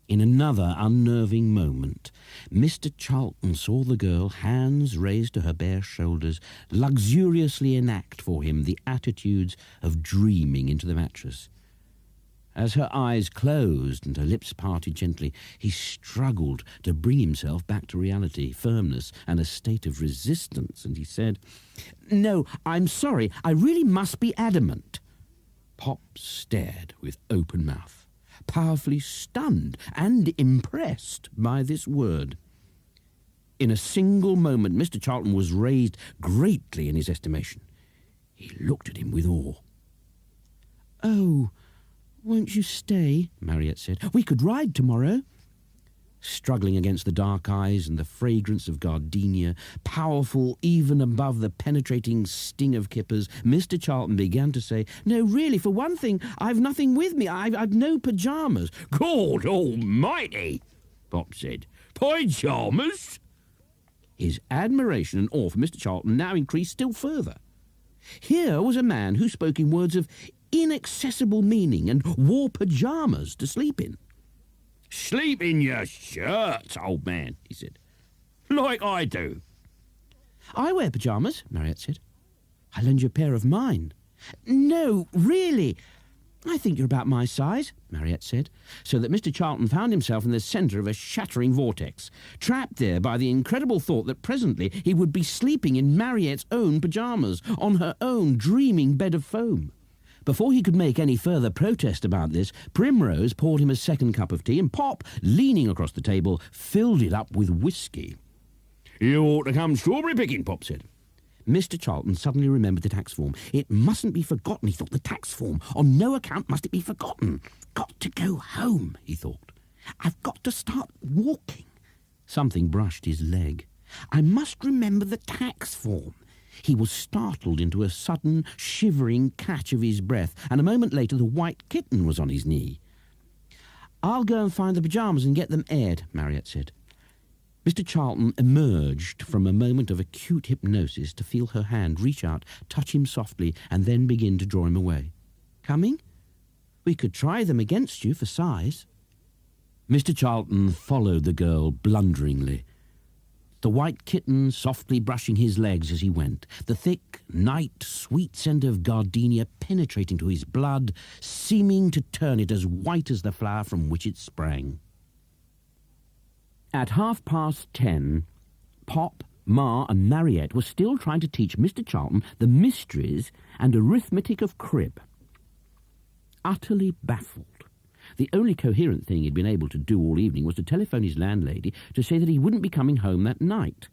In another unnerving moment, Mr. Charlton saw the girl, hands raised to her bare shoulders, luxuriously enact for him the attitudes of dreaming into the mattress. As her eyes closed and her lips parted gently, he struggled to bring himself back to reality, firmness, and a state of resistance, and he said, No, I'm sorry, I really must be adamant. Pop stared with open mouth, powerfully stunned and impressed by this word. In a single moment, Mr. Charlton was raised greatly in his estimation. He looked at him with awe. Oh, won't you stay? Mariette said. We could ride tomorrow. Struggling against the dark eyes and the fragrance of gardenia, powerful even above the penetrating sting of kippers, Mr. Charlton began to say, No, really, for one thing, I've nothing with me. I've no pyjamas. God almighty, Pop said. Pyjamas? His admiration and awe for Mr. Charlton now increased still further. Here was a man who spoke in words of inaccessible meaning and wore pyjamas to sleep in. Sleep in your shirts, old man, he said. Like I do. I wear pyjamas, Mariette said. I'll lend you a pair of mine. No, really. I think you're about my size, Mariette said, so that Mr. Charlton found himself in the centre of a shattering vortex, trapped there by the incredible thought that presently he would be sleeping in Mariette's own pyjamas, on her own dreaming bed of foam. Before he could make any further protest about this, Primrose poured him a second cup of tea, and Pop, leaning across the table, filled it up with whiskey. You ought to come strawberry picking, Pop said. Mr. Charlton suddenly remembered the tax form. It mustn't be forgotten, he thought, the tax form. On no account must it be forgotten. Got to go home, he thought. I've got to start walking. Something brushed his leg. I must remember the tax form. He was startled into a sudden, shivering catch of his breath, and a moment later the white kitten was on his knee. I'll go and find the pyjamas and get them aired, Mariette said. Mr. Charlton emerged from a moment of acute hypnosis to feel her hand reach out, touch him softly, and then begin to draw him away. Coming? We could try them against you for size. Mr. Charlton followed the girl blunderingly, the white kitten softly brushing his legs as he went, the thick, night, sweet scent of gardenia penetrating to his blood, seeming to turn it as white as the flower from which it sprang. At 10:30, Pop, Ma and Mariette were still trying to teach Mr. Charlton the mysteries and arithmetic of crib. Utterly baffled, the only coherent thing he'd been able to do all evening was to telephone his landlady to say that he wouldn't be coming home that night.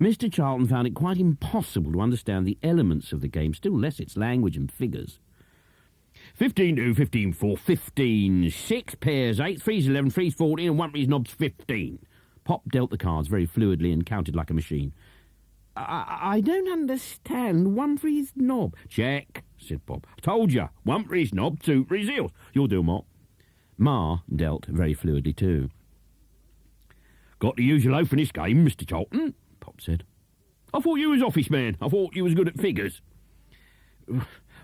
Mr. Charlton found it quite impossible to understand the elements of the game, still less its language and figures. 15 2, 15 4, 15 6, pairs 8, 3's 11, 3's 14, and 1 three's knob's 15. Pop dealt the cards very fluidly and counted like a machine. I don't understand. 1 three's knob. Check, said Pop. Told you. 1 three's knob, 2 three's heels. You'll do, Mop. Ma dealt very fluidly too. Got to use your loaf in this game, Mr. Charlton, Pop said. I thought you was office man. I thought you was good at figures.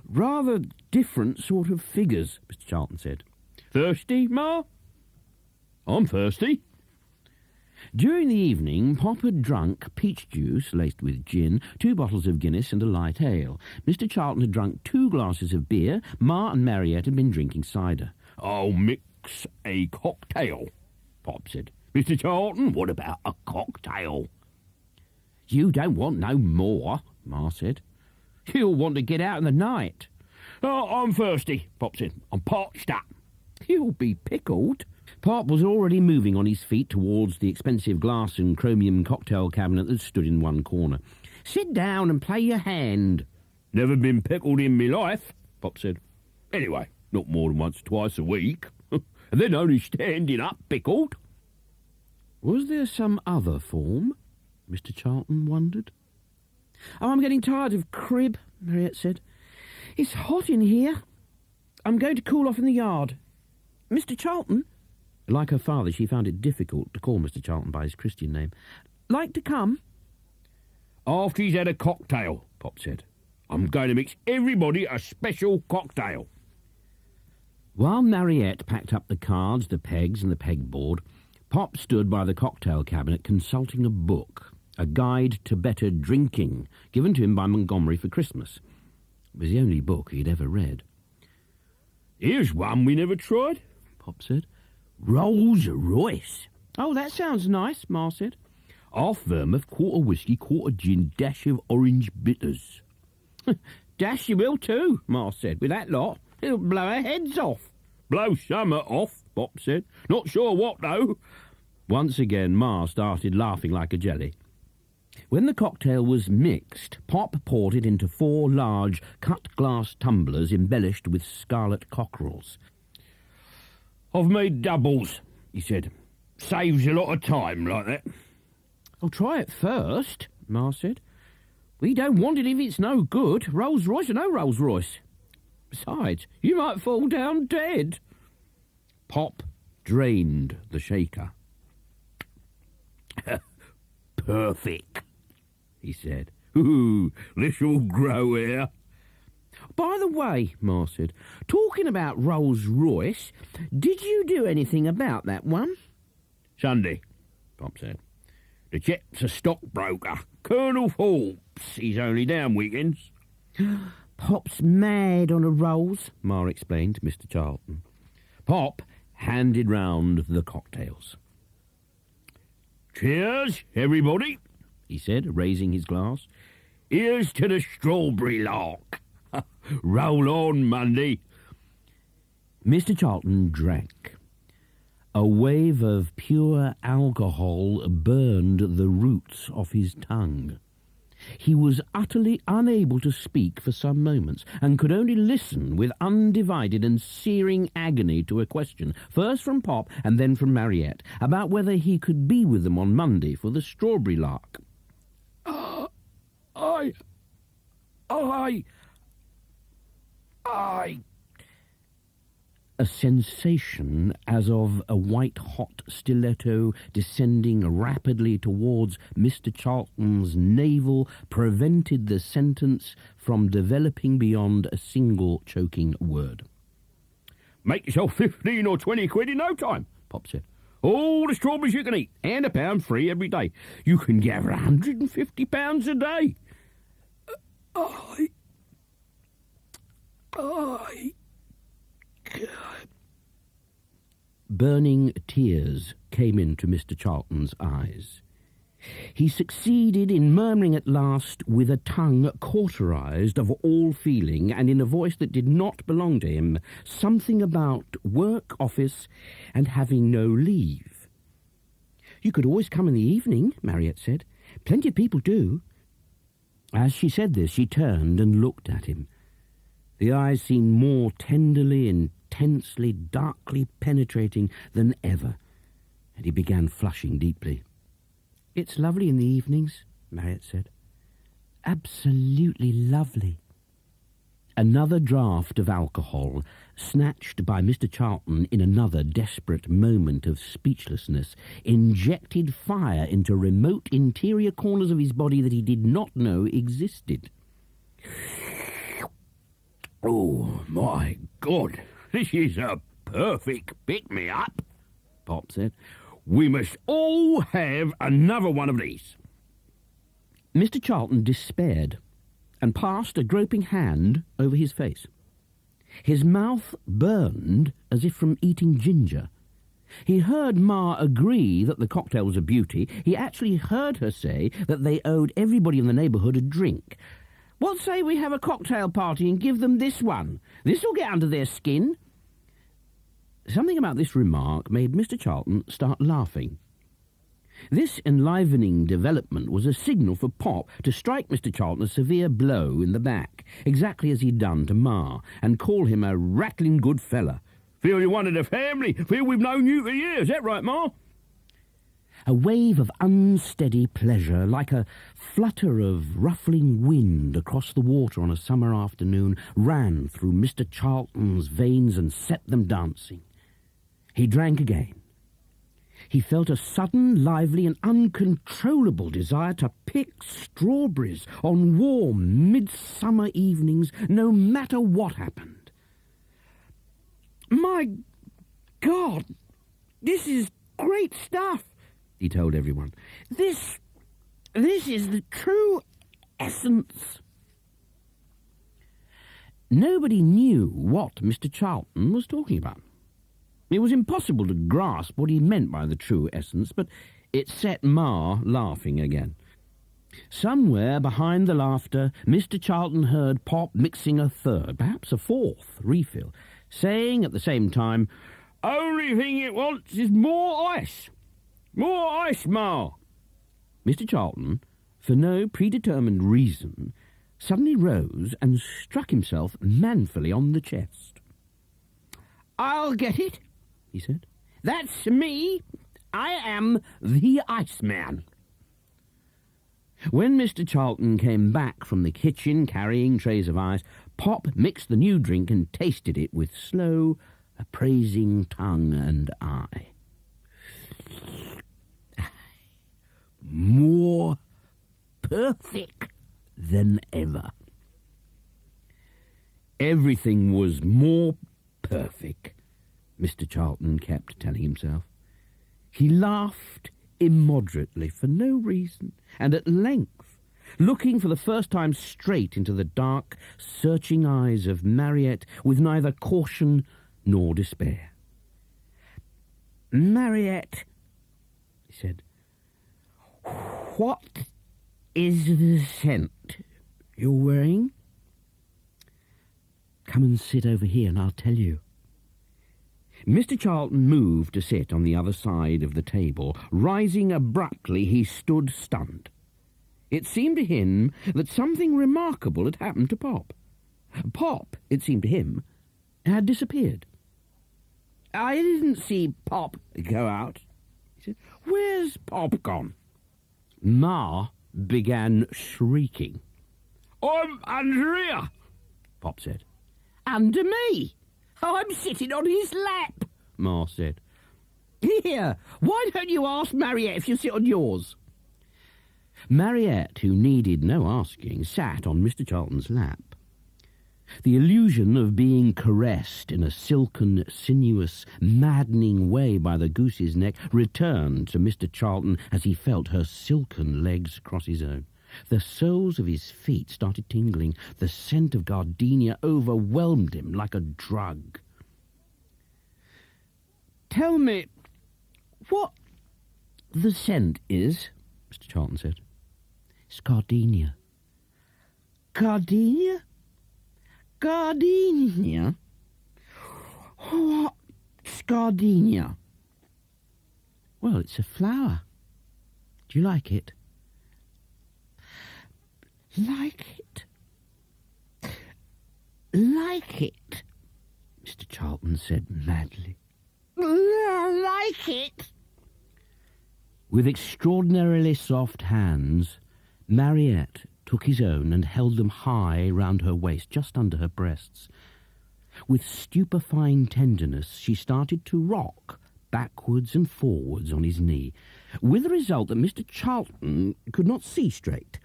Rather different sort of figures, Mr. Charlton said. Thirsty, Ma? I'm thirsty. During the evening, Pop had drunk peach juice laced with gin, 2 bottles of Guinness and a light ale. Mr. Charlton had drunk 2 glasses of beer. Ma and Mariette had been drinking cider. I'll mix a cocktail, Pop said. Mr. Charlton, what about a cocktail? You don't want no more, Ma said. You'll want to get out in the night. Oh, I'm thirsty, Pop said. I'm parched up. You'll be pickled. Pop was already moving on his feet towards the expensive glass and chromium cocktail cabinet that stood in one corner. Sit down and play your hand. Never been pickled in me life, Pop said. Anyway, not more than once or twice a week. And then only standing up pickled. Was there some other form? Mr. Charlton wondered. Oh, I'm getting tired of crib, Mariette said. It's hot in here. I'm going to cool off in the yard. Mr. Charlton? Like her father, she found it difficult to call Mr. Charlton by his Christian name. Like to come? After he's had a cocktail, Pop said. I'm going to mix everybody a special cocktail. While Mariette packed up the cards, the pegs and the pegboard, Pop stood by the cocktail cabinet consulting a book, a guide to better drinking, given to him by Montgomery for Christmas. It was the only book he'd ever read. Here's one we never tried, Pop said. Rolls Royce. Oh, that sounds nice, Ma said. Half vermouth, quarter whiskey, quarter gin, dash of orange bitters. Dash you will too, Ma said. With that lot, it'll blow our heads off. Blow summer off, Pop said. Not sure what, though. Once again, Ma started laughing like a jelly. When the cocktail was mixed, Pop poured it into 4 large cut-glass tumblers embellished with scarlet cockerels. I've made doubles, he said. Saves a lot of time like that. I'll try it first, Ma said. We don't want it if it's no good. Rolls-Royce or no Rolls-Royce. Besides, you might fall down dead. Pop drained the shaker. Perfect, he said. Ooh, this'll grow here. By the way, Ma said, talking about Rolls-Royce, did you do anything about that one? Sunday, Pop said. The chap's a stockbroker. Colonel Forbes. He's only down weekends. Pop's mad on a Rolls, Ma explained to Mr. Charlton. Pop handed round the cocktails. Cheers, everybody, he said, raising his glass. Here's to the strawberry lark. Roll on, Monday. Mr. Charlton drank. A wave of pure alcohol burned the roots of his tongue. He was utterly unable to speak for some moments, and could only listen with undivided and searing agony to a question, first from Pop and then from Mariette, about whether he could be with them on Monday for the strawberry lark. A sensation as of a white-hot stiletto descending rapidly towards Mr. Charlton's navel prevented the sentence from developing beyond a single choking word. Make yourself 15 or 20 quid in no time, Pop said. All the strawberries you can eat, and a pound free every day. You can gather £150 a day. Burning tears came into Mr. Charlton's eyes. He succeeded in murmuring at last, with a tongue cauterized of all feeling and in a voice that did not belong to him, something about work, office, and having no leave. You could always come in the evening, Mariette said. Plenty of people do. As she said this, she turned and looked at him. The eyes seemed more tenderly, intensely, darkly penetrating than ever, and he began flushing deeply. "It's lovely in the evenings," Marriott said. "Absolutely lovely." Another draught of alcohol, snatched by Mr. Charlton in another desperate moment of speechlessness, injected fire into remote interior corners of his body that he did not know existed. Oh, my God, this is a perfect pick-me-up, Pop said. We must all have another one of these. Mr. Charlton despaired and passed a groping hand over his face. His mouth burned as if from eating ginger. He heard Ma agree that the cocktail was a beauty. He actually heard her say that they owed everybody in the neighbourhood a drink. "What say we have a cocktail party and give them this one? This'll get under their skin." Something about this remark made Mr. Charlton start laughing. This enlivening development was a signal for Pop to strike Mr. Charlton a severe blow in the back, exactly as he'd done to Ma, and call him a rattling good fella. "Feel you're one of the family. Feel we've known you for years. Is that right, Ma?" A wave of unsteady pleasure, like a flutter of ruffling wind across the water on a summer afternoon, ran through Mr. Charlton's veins and set them dancing. He drank again. He felt a sudden, lively and uncontrollable desire to pick strawberries on warm midsummer evenings, no matter what happened. "My God, this is great stuff," he told everyone. This is the true essence." Nobody knew what Mr. Charlton was talking about. It was impossible to grasp what he meant by the true essence, but it set Ma laughing again. Somewhere behind the laughter, Mr. Charlton heard Pop mixing a third, perhaps a fourth, refill, saying at the same time, "Only thing it wants is more ice. More ice, Ma." Mr. Charlton, for no predetermined reason, suddenly rose and struck himself manfully on the chest. "I'll get it," he said. "That's me. I am the Iceman." When Mr. Charlton came back from the kitchen carrying trays of ice, Pop mixed the new drink and tasted it with slow, appraising tongue and eye. More perfect than ever. Everything was more perfect, Mr. Charlton kept telling himself. He laughed immoderately for no reason, and at length, looking for the first time straight into the dark, searching eyes of Marriott with neither caution nor despair. "Marriott," he said, "what is the scent you're wearing? Come and sit over here and I'll tell you." Mr. Charlton moved to sit on the other side of the table. Rising abruptly, he stood stunned. It seemed to him that something remarkable had happened to Pop. Pop, it seemed to him, had disappeared. "I didn't see Pop go out," he said. "Where's Pop gone?" Ma began shrieking. "I'm under here," Pop said. "Under me. I'm sitting on his lap," Ma said. "Here, why don't you ask Marriott if you sit on yours?" Marriott, who needed no asking, sat on Mr. Charlton's lap. The illusion of being caressed in a silken, sinuous, maddening way by the goose's neck returned to Mr. Charlton as he felt her silken legs cross his own. The soles of his feet started tingling. The scent of gardenia overwhelmed him like a drug. "Tell me what the scent is," Mr. Charlton said. "It's gardenia." "Gardenia? Gardenia? What's gardenia?" "Well, it's a flower. Do you like it?" "Like it? Like it, Mr. Charlton said madly. Like it. With extraordinarily soft hands, Mariette took his own and held them high round her waist, just under her breasts. With stupefying tenderness, she started to rock backwards and forwards on his knee, with the result that Mr. Charlton could not see straight.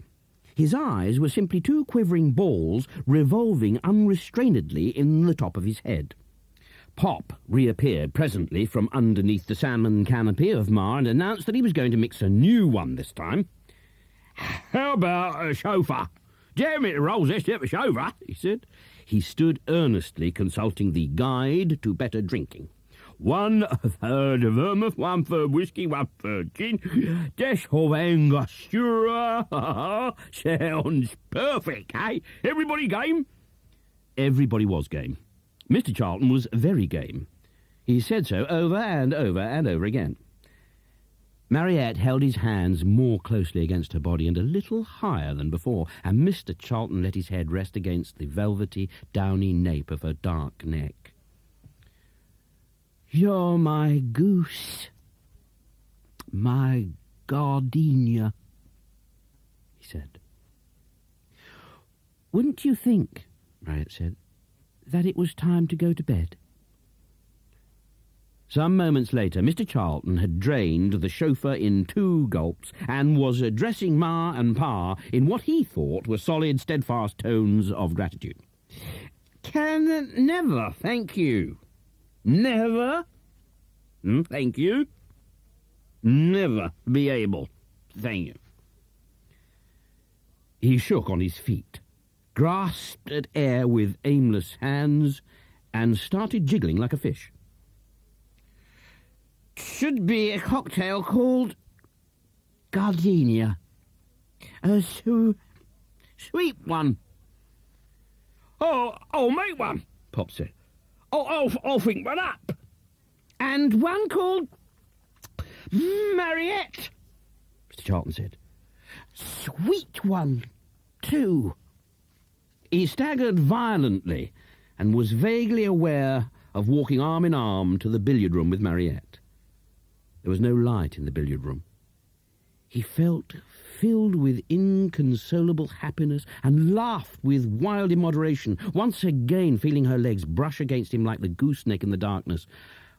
His eyes were simply two quivering balls revolving unrestrainedly in the top of his head. Pop reappeared presently from underneath the salmon canopy of Ma and announced that he was going to mix a new one this time. "How about a chauffeur? Jeremy rolls this up a chauffeur," he said. He stood earnestly consulting the Guide to Better Drinking. 1/3 of vermouth, 1/3 whiskey, 1/3 gin. Just of Angostura. Sounds perfect, eh? Everybody game? Everybody was game. Mr. Charlton was very game. He said so over and over and over again. Mariette held his hands more closely against her body and a little higher than before, and Mr. Charlton let his head rest against the velvety, downy nape of her dark neck. "You're my goose, my gardenia," he said. "Wouldn't you think," Mariette said, "that it was time to go to bed?" Some moments later, Mr. Charlton had drained the chauffeur in 2 gulps and was addressing Ma and Pa in what he thought were solid, steadfast tones of gratitude. "Can never thank you. Never, thank you. Never be able to thank you." He shook on his feet, grasped at air with aimless hands, and started jiggling like a fish. "Should be a cocktail called gardenia. A sweet one." I'll make one," Pop said. I'll think one up. "And one called Mariette," Mr. Charlton said. "Sweet one, too." He staggered violently and was vaguely aware of walking arm in arm to the billiard room with Mariette. There was no light in the billiard room. He felt filled with inconsolable happiness and laughed with wild immoderation, once again feeling her legs brush against him like the gooseneck in the darkness.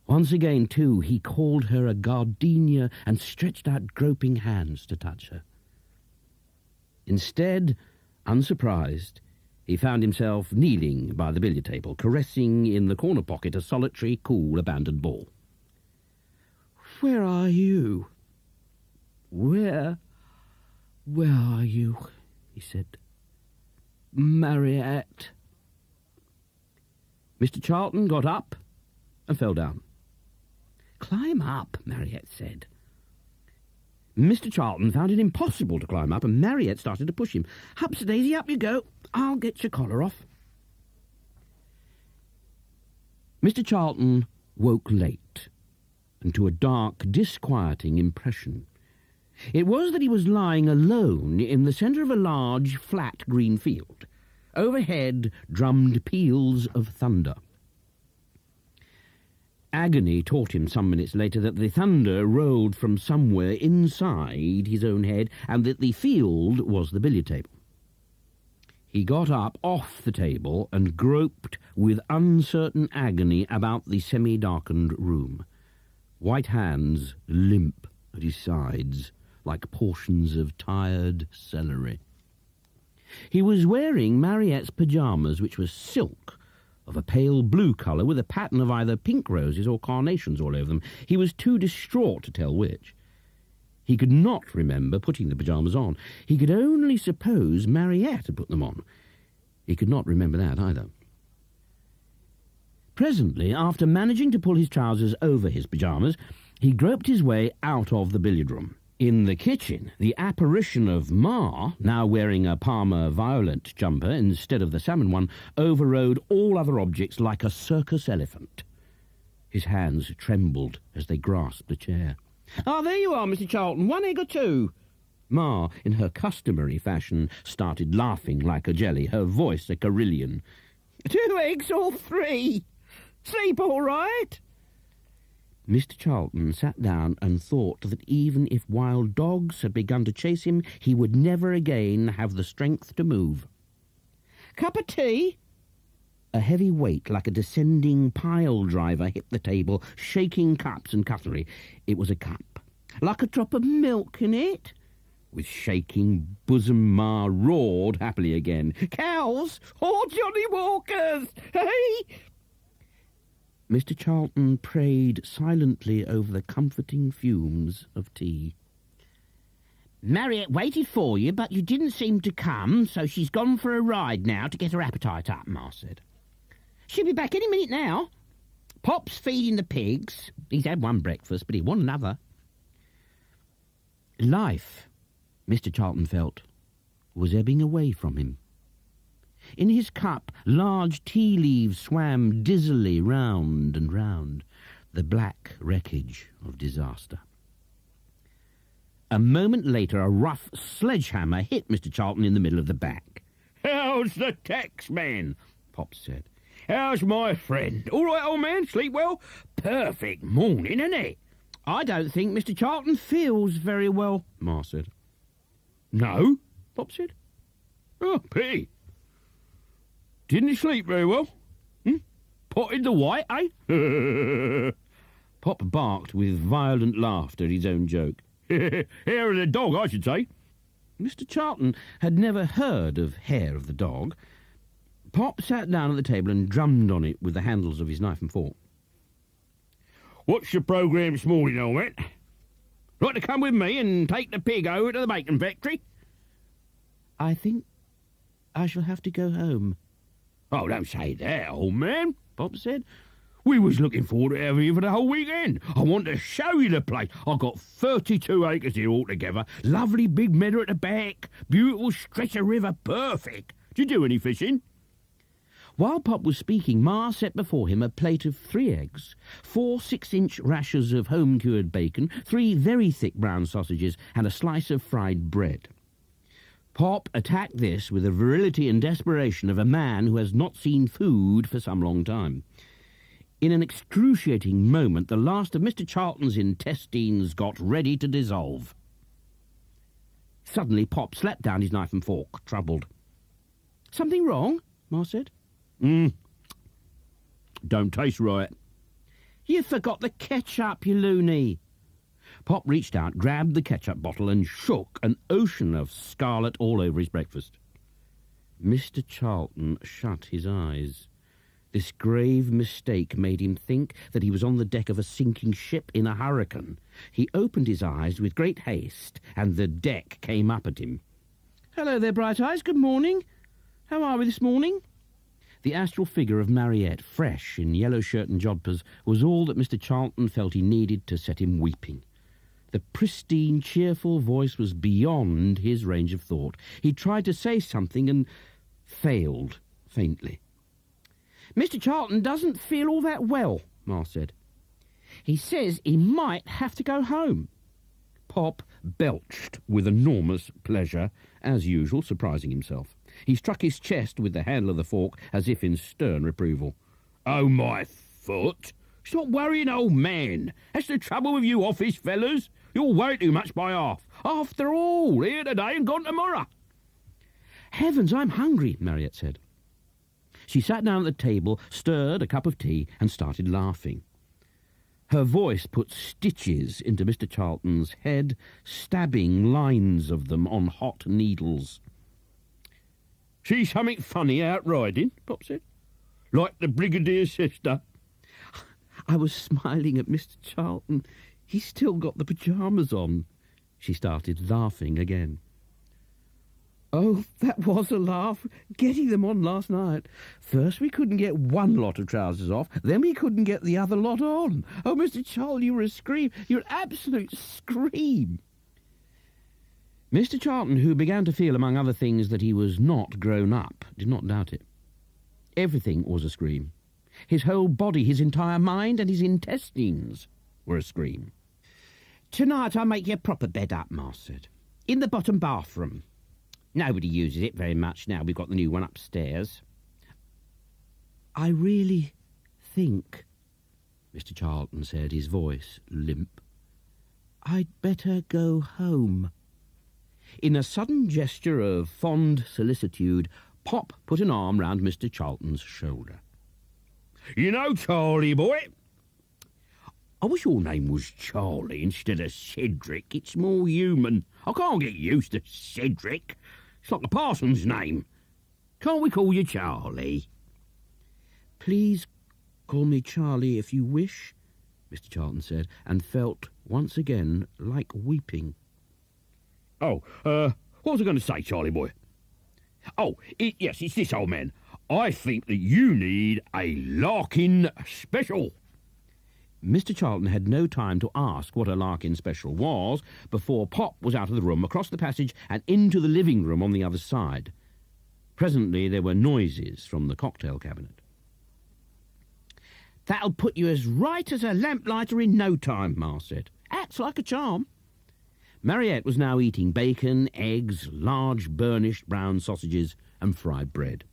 Once again, too, he called her a gardenia and stretched out groping hands to touch her. Instead, unsurprised, he found himself kneeling by the billiard table, caressing in the corner pocket a solitary, cool, abandoned ball. "Where are you? Where are you?" he said. "Mariette." Mr. Charlton got up and fell down. "Climb up," Mariette said. Mr. Charlton found it impossible to climb up, and Mariette started to push him. "Upsy-daisy, up you go. I'll get your collar off." Mr. Charlton woke late, and to a dark, disquieting impression. It was that he was lying alone in the centre of a large, flat green field. Overhead drummed peals of thunder. Agony taught him some minutes later that the thunder rolled from somewhere inside his own head, and that the field was the billiard table. He got up off the table and groped with uncertain agony about the semi-darkened room. White hands limp at his sides, like portions of tired celery. He was wearing Mariette's pyjamas, which were silk, of a pale blue colour with a pattern of either pink roses or carnations all over them. He was too distraught to tell which. He could not remember putting the pyjamas on. He could only suppose Mariette had put them on. He could not remember that either. Presently, after managing to pull his trousers over his pyjamas, he groped his way out of the billiard room. In the kitchen, the apparition of Ma, now wearing a Parma violet jumper instead of the salmon one, overrode all other objects like a circus elephant. His hands trembled as they grasped a chair. "Ah, there you are, Mr. Charlton. 1 egg or 2? Ma, in her customary fashion, started laughing like a jelly, her voice a carillon. 2 eggs or 3? Sleep all right? Mr. Charlton sat down and thought that even if wild dogs had begun to chase him, he would never again have the strength to move. Cup of tea? A heavy weight like a descending pile driver hit the table, shaking cups and cutlery. It was a cup. Like a drop of milk in it? With shaking bosom, Ma roared happily again. Cows or Johnny Walkers, hey? Mr. Charlton prayed silently over the comforting fumes of tea. Marriott waited for you, but you didn't seem to come, so she's gone for a ride now to get her appetite up, Ma said. She'll be back any minute now. Pop's feeding the pigs. He's had one breakfast, but he wants another. Life, Mr. Charlton felt, was ebbing away from him. In his cup, large tea leaves swam dizzily round and round, the black wreckage of disaster. A moment later, a rough sledgehammer hit Mr. Charlton in the middle of the back. How's the taxman? Pop said. How's my friend? All right, old man? Sleep well? Perfect morning, isn't it? I don't think Mr. Charlton feels very well, Ma said. No? Pop said. Oh, pity. Didn't he sleep very well? Potted the white, eh? Pop barked with violent laughter at his own joke. Hair of the dog, I should say. Mr. Charlton had never heard of Hair of the dog. Pop sat down at the table and drummed on it with the handles of his knife and fork. What's your programme this morning, old man? Like to come with me and take the pig over to the bacon factory? I think I shall have to go home. Oh, don't say that, old man, Pop said. We was looking forward to having you for the whole weekend. I want to show you the place. I've got 32 acres here altogether. Lovely big meadow at the back. Beautiful stretch of river. Perfect. Did you do any fishing? While Pop was speaking, Ma set before him a plate of 3 eggs, 4 6-inch rashers of home-cured bacon, 3 very thick brown sausages, and a slice of fried bread. Pop attacked this with the virility and desperation of a man who has not seen food for some long time. In an excruciating moment, the last of Mr. Charlton's intestines got ready to dissolve. Suddenly, Pop slapped down his knife and fork, troubled. Something wrong? Ma said. Don't taste right. You forgot the ketchup, you loony. Pop reached out, grabbed the ketchup bottle and shook an ocean of scarlet all over his breakfast. Mr. Charlton shut his eyes. This grave mistake made him think that he was on the deck of a sinking ship in a hurricane. He opened his eyes with great haste, and the deck came up at him. Hello there, Bright Eyes. Good morning. How are we this morning? The astral figure of Mariette, fresh in yellow shirt and jodhpurs, was all that Mr. Charlton felt he needed to set him weeping. The pristine, cheerful voice was beyond his range of thought. He tried to say something and failed faintly. Mr. Charlton doesn't feel all that well, Ma said. He says he might have to go home. Pop belched with enormous pleasure, as usual, surprising himself. He struck his chest with the handle of the fork as if in stern reproval. Oh, my foot. Stop worrying, old man. That's the trouble with you office fellers. You'll worry too much by half. After all, here today and gone tomorrow. Heavens, I'm hungry, Mariette said. She sat down at the table, stirred a cup of tea, and started laughing. Her voice put stitches into Mr. Charlton's head, stabbing lines of them on hot needles. See something funny out riding? Pop said. Like the Brigadier's sister. I was smiling at Mr. Charlton. He's still got the pyjamas on. She started laughing again. Oh, that was a laugh, getting them on last night. First we couldn't get one lot of trousers off, then we couldn't get the other lot on. Oh, Mr. Charlton, you were a scream. You're an absolute scream. Mr. Charlton, who began to feel, among other things, that he was not grown up, did not doubt it. Everything was a scream. His whole body, his entire mind, and his intestines were a scream. Tonight I'll make you a proper bed up, Ma said. In the bottom bathroom. Nobody uses it very much now. We've got the new one upstairs. I really think, Mr. Charlton said, his voice limp, I'd better go home. In a sudden gesture of fond solicitude, Pop put an arm round Mr. Charlton's shoulder. You know, Charlie boy, I wish your name was Charlie instead of Cedric. It's more human. I can't get used to Cedric. It's like a parson's name. Can't we call you Charlie? Please call me Charlie if you wish, Mr. Charlton said, and felt once again like weeping. Oh, what was I going to say, Charlie boy? Oh, yes, it's this, old man. I think that you need a Larkin special. Mr. Charlton had no time to ask what a Larkin special was before Pop was out of the room, across the passage, and into the living room on the other side. Presently there were noises from the cocktail cabinet. That'll put you as right as a lamplighter in no time, Ma said. Acts like a charm. Mariette was now eating bacon, eggs, large burnished brown sausages, and fried bread.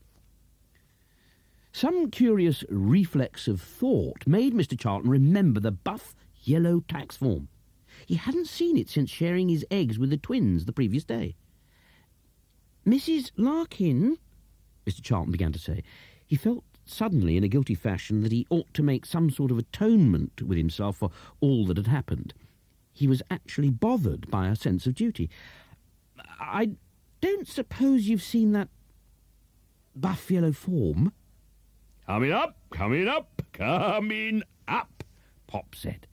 Some curious reflex of thought made Mr. Charlton remember the buff yellow tax form. He hadn't seen it since sharing his eggs with the twins the previous day. Mrs. Larkin, Mr. Charlton began to say. He felt suddenly, in a guilty fashion, that he ought to make some sort of atonement with himself for all that had happened. He was actually bothered by a sense of duty. I don't suppose you've seen that buff yellow form? Coming up, coming up, coming up, Pop said.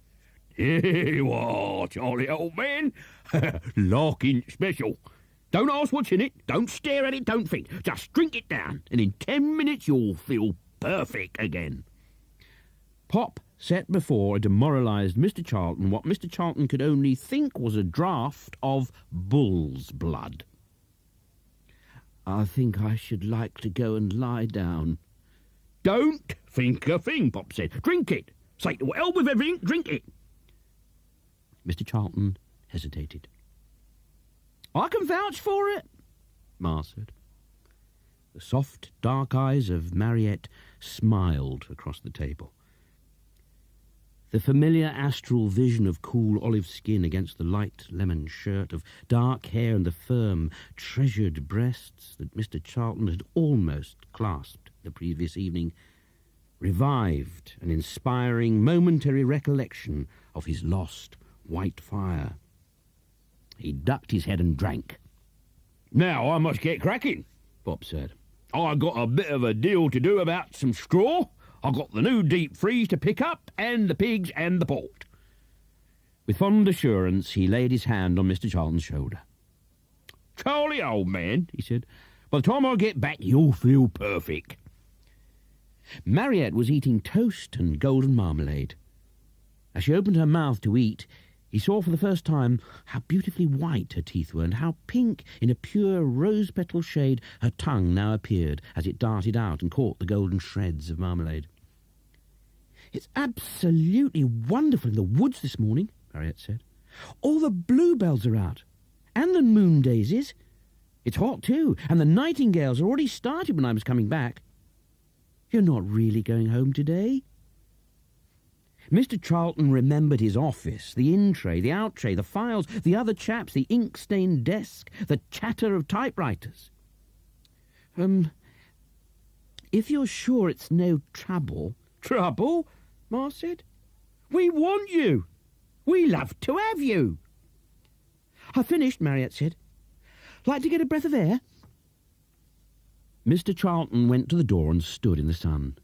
Here you are, Charlie, old man. Larkin special. Don't ask what's in it, don't stare at it, don't think. Just drink it down, and in 10 minutes you'll feel perfect again. Pop set before a demoralised Mr. Charlton what Mr. Charlton could only think was a draught of bull's blood. I think I should like to go and lie down. Don't think a thing, Pop said. Drink it. Say to hell with everything, drink it. Mr. Charlton hesitated. I can vouch for it, Ma said. The soft, dark eyes of Mariette smiled across the table. The familiar astral vision of cool olive skin against the light lemon shirt, of dark hair and the firm, treasured breasts that Mr. Charlton had almost clasped the previous evening, revived an inspiring momentary recollection of his lost white fire. He ducked his head and drank. Now I must get cracking, Pop said. I got a bit of a deal to do about some straw. I got the new deep freeze to pick up, and the pigs and the port. With fond assurance, he laid his hand on Mr. Charlton's shoulder. Charlie, old man, he said, by the time I get back, you'll feel perfect. Mariette was eating toast and golden marmalade. As she opened her mouth to eat, he saw for the first time how beautifully white her teeth were, and how pink, in a pure rose-petal shade, her tongue now appeared as it darted out and caught the golden shreds of marmalade. It's absolutely wonderful in the woods this morning, Mariette said. All the bluebells are out, and the moon daisies. It's hot too, and the nightingales are already started when I was coming back. You're not really going home today? Mr. Charlton remembered his office, the in-tray, the out-tray, the files, the other chaps, the ink-stained desk, the chatter of typewriters. If you're sure it's no trouble... Trouble? Ma said. We want you. We love to have you. I've finished, Mariette said. Like to get a breath of air? Mr. Charlton went to the door and stood in the sun.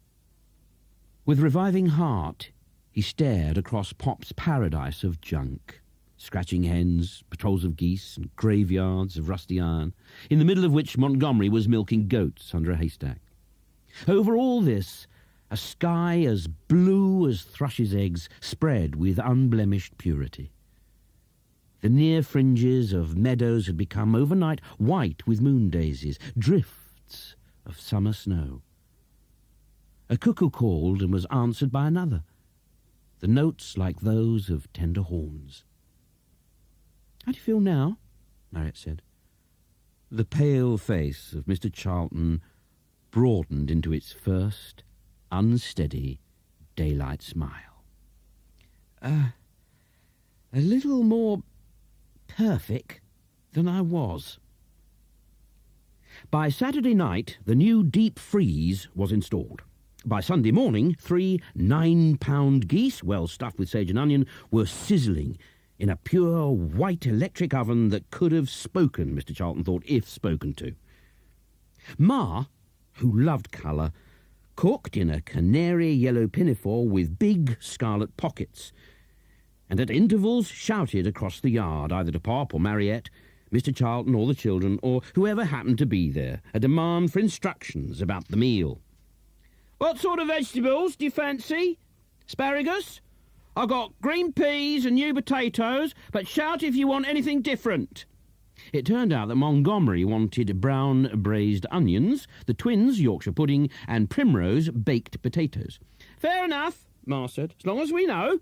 With reviving heart, he stared across Pop's paradise of junk. Scratching hens, patrols of geese, and graveyards of rusty iron, in the middle of which Montgomery was milking goats under a haystack. Over all this, a sky as blue as thrush's eggs spread with unblemished purity. The near fringes of meadows had become overnight white with moon daisies, drifts of summer snow. A cuckoo called and was answered by another, the notes like those of tender horns. How do you feel now? Mariette said. The pale face of Mr. Charlton broadened into its first unsteady daylight smile. A little more perfect than I was. By Saturday night, the new deep freeze was installed. By Sunday morning, 3 9-pound geese, well stuffed with sage and onion, were sizzling in a pure white electric oven that could have spoken, Mr. Charlton thought, if spoken to. Ma, who loved colour, cooked in a canary yellow pinafore with big scarlet pockets, and at intervals shouted across the yard, either to Pop or Mariette, Mr. Charlton or the children, or whoever happened to be there, a demand for instructions about the meal. "What sort of vegetables do you fancy? Asparagus? I've got green peas and new potatoes, but shout if you want anything different." It turned out that Montgomery wanted brown braised onions, the twins Yorkshire pudding, and Primrose baked potatoes. "Fair enough," Ma said, "as long as we know."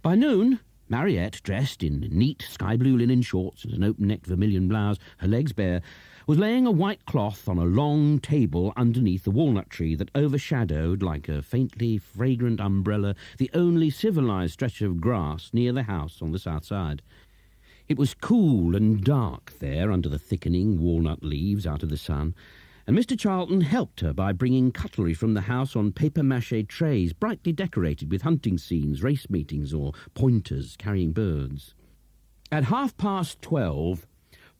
By noon, Mariette, dressed in neat sky-blue linen shorts and an open-necked vermilion blouse, her legs bare, was laying a white cloth on a long table underneath the walnut tree that overshadowed, like a faintly fragrant umbrella, the only civilised stretch of grass near the house on the south side. It was cool and dark there under the thickening walnut leaves out of the sun, and Mr. Charlton helped her by bringing cutlery from the house on papier-mâché trays brightly decorated with hunting scenes, race meetings, or pointers carrying birds. At 12:30,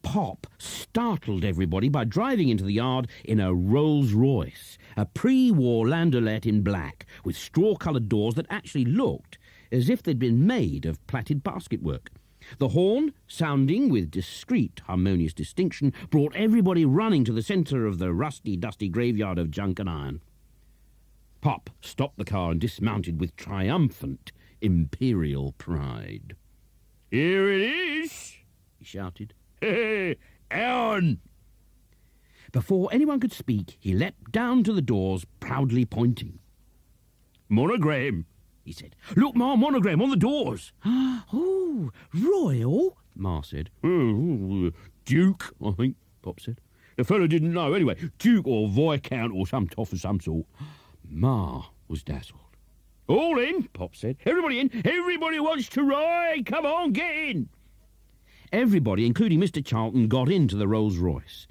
Pop startled everybody by driving into the yard in a Rolls-Royce, a pre-war landaulet in black, with straw-coloured doors that actually looked as if they'd been made of plaited basketwork. The horn, sounding with discreet, harmonious distinction, brought everybody running to the centre of the rusty, dusty graveyard of junk and iron. Pop stopped the car and dismounted with triumphant, imperial pride. "Here it is," he shouted. "Hey, on!" Before anyone could speak, he leapt down to the doors, proudly pointing. "Monogram," he said. "Look, Ma, monogram on the doors." "Oh, royal," Ma said. "Duke, I think," Pop said. "The fellow didn't know. Anyway, Duke or Viscount or some toff of some sort." Ma was dazzled. "All in," Pop said. "Everybody in. Everybody wants to ride. Come on, get in." Everybody, including Mr. Charlton, got into the Rolls-Royce.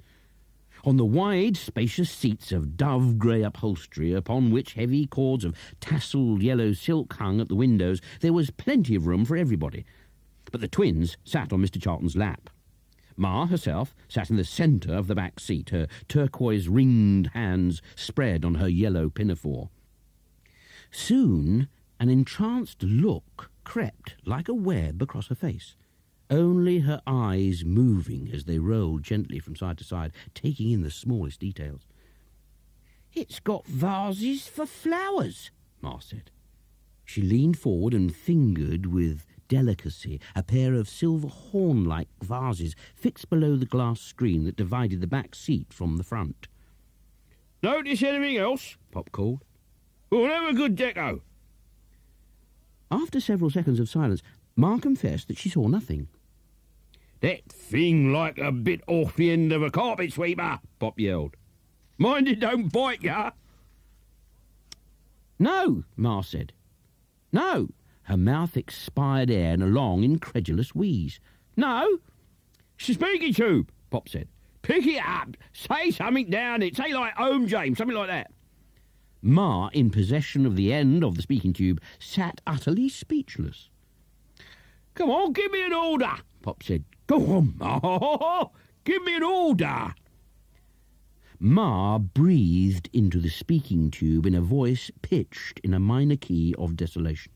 On the wide, spacious seats of dove-grey upholstery, upon which heavy cords of tasselled yellow silk hung at the windows, there was plenty of room for everybody. But the twins sat on Mr. Charlton's lap. Ma herself sat in the centre of the back seat, her turquoise-ringed hands spread on her yellow pinafore. Soon an entranced look crept like a web across her face, only her eyes moving as they rolled gently from side to side, taking in the smallest details. "It's got vases for flowers," Ma said. She leaned forward and fingered with delicacy a pair of silver horn-like vases fixed below the glass screen that divided the back seat from the front. "Notice anything else?" Pop called. "We'll have a good deco." After several seconds of silence, Ma confessed that she saw nothing. "That thing like a bit off the end of a carpet sweeper," Pop yelled. "Mind it don't bite ya." "No," Ma said. "No." Her mouth expired air in a long, incredulous wheeze. "No." "She's speaking tube," Pop said. "Pick it up. Say something down it. Say like home, James, something like that." Ma, in possession of the end of the speaking tube, sat utterly speechless. "Come on, give me an order," Pop said. "Go on, Ma. Give me an order." Ma breathed into the speaking tube in a voice pitched in a minor key of desolation.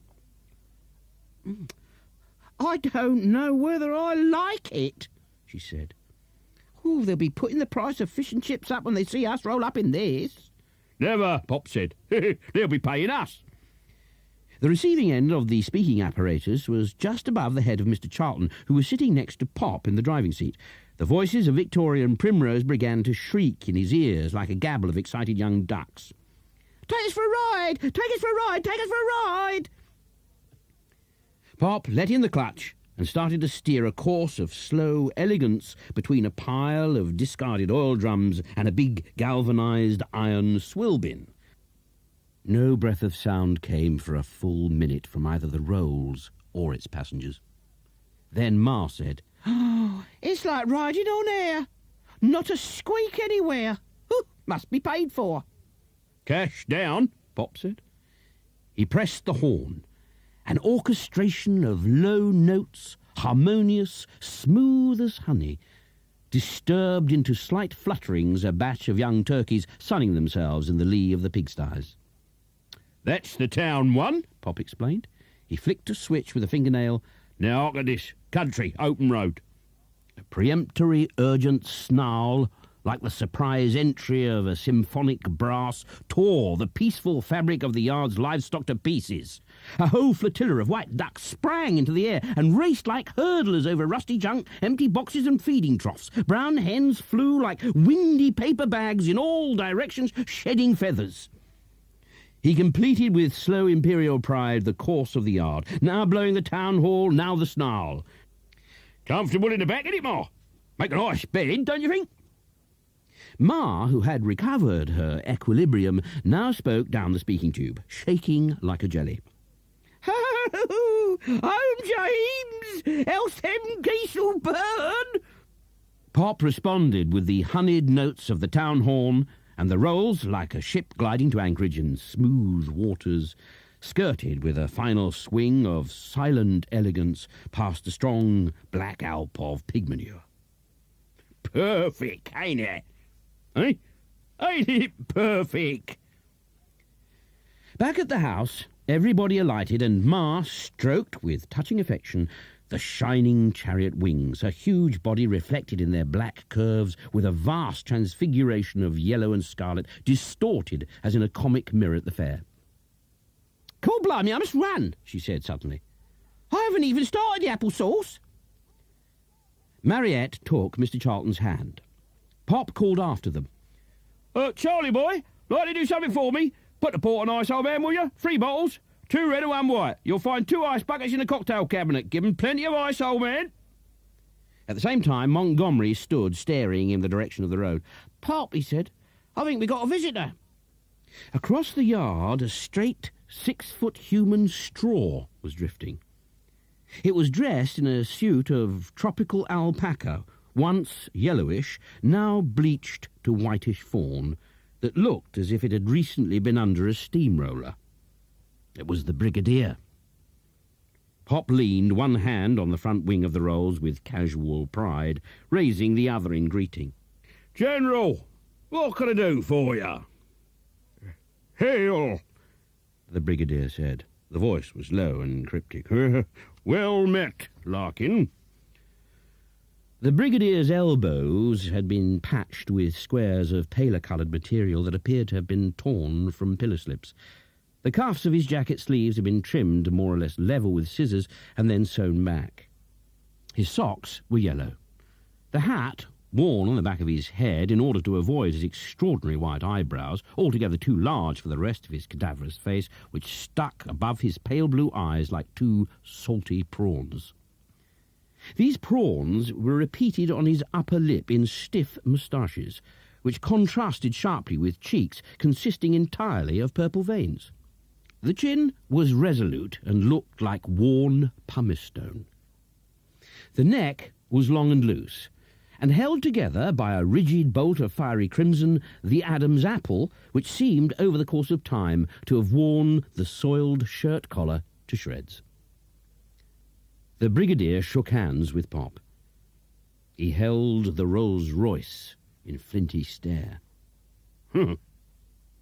"I don't know whether I like it," she said. "Oh, they'll be putting the price of fish and chips up when they see us roll up in this." "Never," Pop said. "They'll be paying us." The receiving end of the speaking apparatus was just above the head of Mr. Charlton, who was sitting next to Pop in the driving seat. The voices of Victoria and Primrose began to shriek in his ears like a gabble of excited young ducks. "Take us for a ride! Take us for a ride! Take us for a ride!" Pop let in the clutch and started to steer a course of slow elegance between a pile of discarded oil drums and a big galvanised iron swill bin. No breath of sound came for a full minute from either the Rolls or its passengers. Then Ma said, "Oh, it's like riding on air. Not a squeak anywhere. Must be paid for." "Cash down," Pop said. He pressed the horn. An orchestration of low notes, harmonious, smooth as honey, disturbed into slight flutterings a batch of young turkeys sunning themselves in the lee of the pigsties. "That's the town one," Pop explained. He flicked a switch with a fingernail. "Now look at this. Country, open road." A peremptory, urgent snarl, like the surprise entry of a symphonic brass, tore the peaceful fabric of the yard's livestock to pieces. A whole flotilla of white ducks sprang into the air and raced like hurdlers over rusty junk, empty boxes and feeding troughs. Brown hens flew like windy paper bags in all directions, shedding feathers. He completed with slow imperial pride the course of the yard, now blowing the town hall, now the snarl. "Comfortable in the back, ain't it, Ma? Make a nice bed, don't you think?" Ma, who had recovered her equilibrium, now spoke down the speaking tube, shaking like a jelly. "Ho, home, James, else them geese'll burn." Pop responded with the honeyed notes of the town horn, and the Rolls, like a ship gliding to anchorage in smooth waters, skirted with a final swing of silent elegance past the strong black Alp of pig manure. "Perfect, ain't it? Eh? Ain't it perfect?" Back at the house, everybody alighted, and Ma stroked with touching affection the shining chariot wings, her huge body reflected in their black curves with a vast transfiguration of yellow and scarlet, distorted as in a comic mirror at the fair. "God blimey, I must run," she said suddenly. "I haven't even started the apple sauce." Mariette took Mr. Charlton's hand. Pop called after them. "Charlie boy, like to do something for me? Put the port on ice, old man, will you? 3 bottles. 2 red and 1 white. You'll find 2 ice buckets in the cocktail cabinet. Give 'em plenty of ice, old man." At the same time, Montgomery stood staring in the direction of the road. "Pop," he said, "I think we got a visitor." Across the yard, a straight 6-foot human straw was drifting. It was dressed in a suit of tropical alpaca, once yellowish, now bleached to whitish fawn, that looked as if it had recently been under a steamroller. It was the Brigadier. Pop leaned one hand on the front wing of the Rolls with casual pride, raising the other in greeting. "General, what can I do for you?" "Hail," the Brigadier said. The voice was low and cryptic. "Well met, Larkin." The Brigadier's elbows had been patched with squares of paler-coloured material that appeared to have been torn from pillar slips. The cuffs of his jacket sleeves had been trimmed more or less level with scissors and then sewn back. His socks were yellow. The hat, worn on the back of his head in order to avoid his extraordinary white eyebrows, altogether too large for the rest of his cadaverous face, which stuck above his pale blue eyes like 2 salty prawns. These prawns were repeated on his upper lip in stiff moustaches, which contrasted sharply with cheeks consisting entirely of purple veins. The chin was resolute and looked like worn pumice stone. The neck was long and loose, and held together by a rigid bolt of fiery crimson the Adam's apple, which seemed over the course of time to have worn the soiled shirt collar to shreds. The Brigadier shook hands with Pop. He held the Rolls-Royce in flinty stare.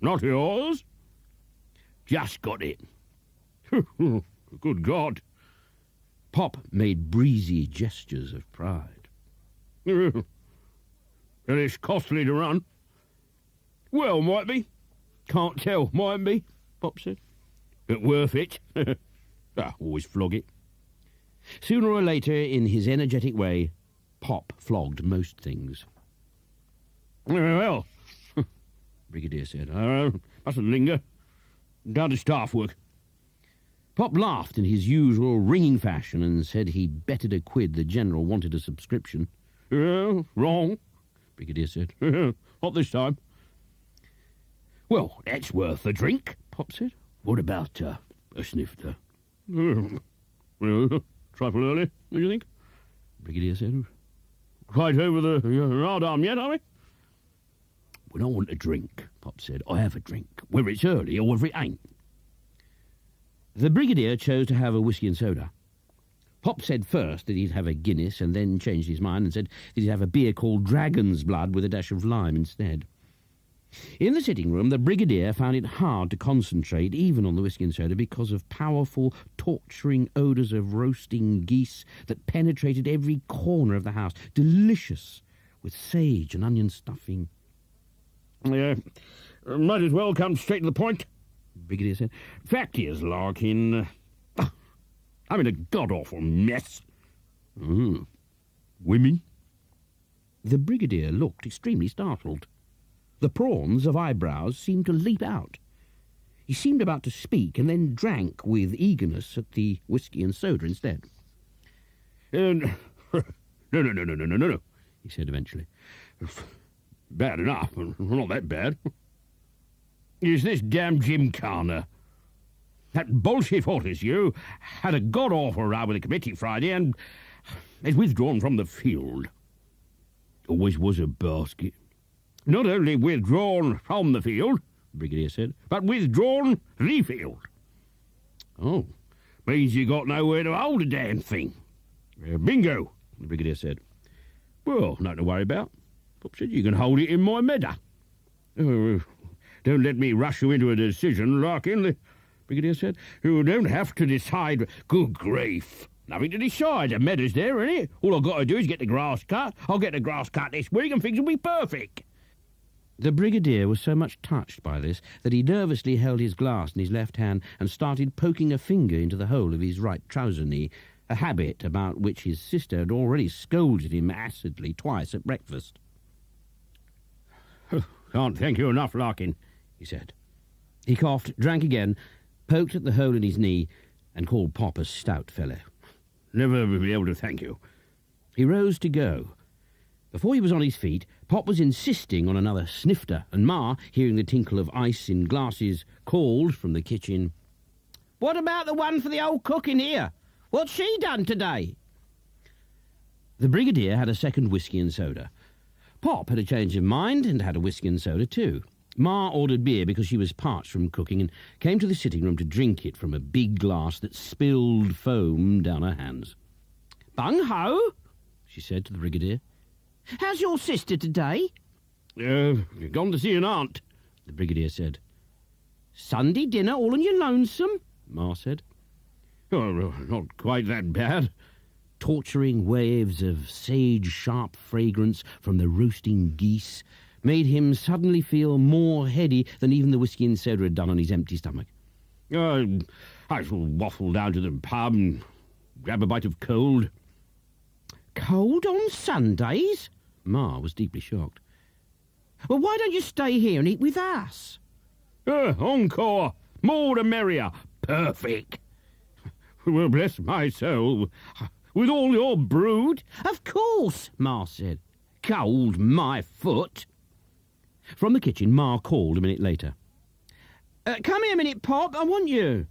"Not yours?" "Just got it." "Good God." Pop made breezy gestures of pride. "And it's costly to run." "Well, might be. Can't tell, might be," Pop said. "But worth it." Always flog it. Sooner or later, in his energetic way, Pop flogged most things. "Well," Brigadier said, "I mustn't linger. Down to staff work." Pop laughed in his usual ringing fashion and said he'd betted a quid the General wanted a subscription. "Wrong," Brigadier said. "Not this time." "Well, that's worth a drink," Pop Pop said. What about a snifter? Well, trifle early, what do you think? Brigadier said. Quite over the yardarm yet, are we? When I want a drink, Pop said, I have a drink, whether it's early or whether it ain't. The Brigadier chose to have a whisky and soda. Pop said first that he'd have a Guinness and then changed his mind and said that he'd have a beer called Dragon's Blood with a dash of lime instead. In the sitting room, the Brigadier found it hard to concentrate even on the whisky and soda because of powerful, torturing odours of roasting geese that penetrated every corner of the house, delicious with sage and onion stuffing. Yeah, might as well come straight to the point, Brigadier said. Fact is, Larkin, I'm in a god-awful mess. Women? The Brigadier looked extremely startled. The prawns of eyebrows seemed to leap out. He seemed about to speak and then drank with eagerness at the whisky and soda instead. No, he said eventually. Bad enough, not that bad. Is this damn Gymkhana. That bullshit Fortescue had a god-awful row with the committee Friday and is withdrawn from the field. Always was a basket. Not only withdrawn from the field, Brigadier said, but withdrawn the field. Oh, means you got nowhere to hold a damn thing. Bingo, the Brigadier said. Well, nothing to worry about. Pop said, you can hold it in my meadow. Don't let me rush you into a decision, Larkin, the Brigadier said. You don't have to decide. Good grief. Nothing to decide. The meadow's there, isn't it? All I've got to do is get the grass cut. I'll get the grass cut this week and things will be perfect. The Brigadier was so much touched by this that he nervously held his glass in his left hand and started poking a finger into the hole of his right trouser knee, a habit about which his sister had already scolded him acidly twice at breakfast. Can't thank you enough, Larkin, he said. He coughed, drank again, poked at the hole in his knee, and called Pop a stout fellow. Never be able to thank you. He rose to go. Before he was on his feet, Pop was insisting on another snifter, and Ma, hearing the tinkle of ice in glasses, called from the kitchen, "What about the one for the old cook in here? What's she done today?" The Brigadier had a second whisky and soda. Pop had a change of mind and had a whisky and soda too. Ma ordered beer because she was parched from cooking and came to the sitting room to drink it from a big glass that spilled foam down her hands. "Bung-ho," she said to the Brigadier. "How's your sister today?" Gone to see an aunt, the Brigadier said. "Sunday dinner all on your lonesome?" Ma said. Oh, not quite that bad. Torturing waves of sage-sharp fragrance from the roasting geese made him suddenly feel more heady than even the whisky and soda had done on his empty stomach. I shall waffle down to the pub and grab a bite of cold. "Cold on Sundays?" Ma was deeply shocked. "Well, why don't you stay here and eat with us?" Encore! More the merrier! Perfect! Well, bless my soul, with all your brood? "Of course," Ma said. "Cold my foot." From the kitchen, Ma called a minute later. "Come here a minute, Pop, I want you."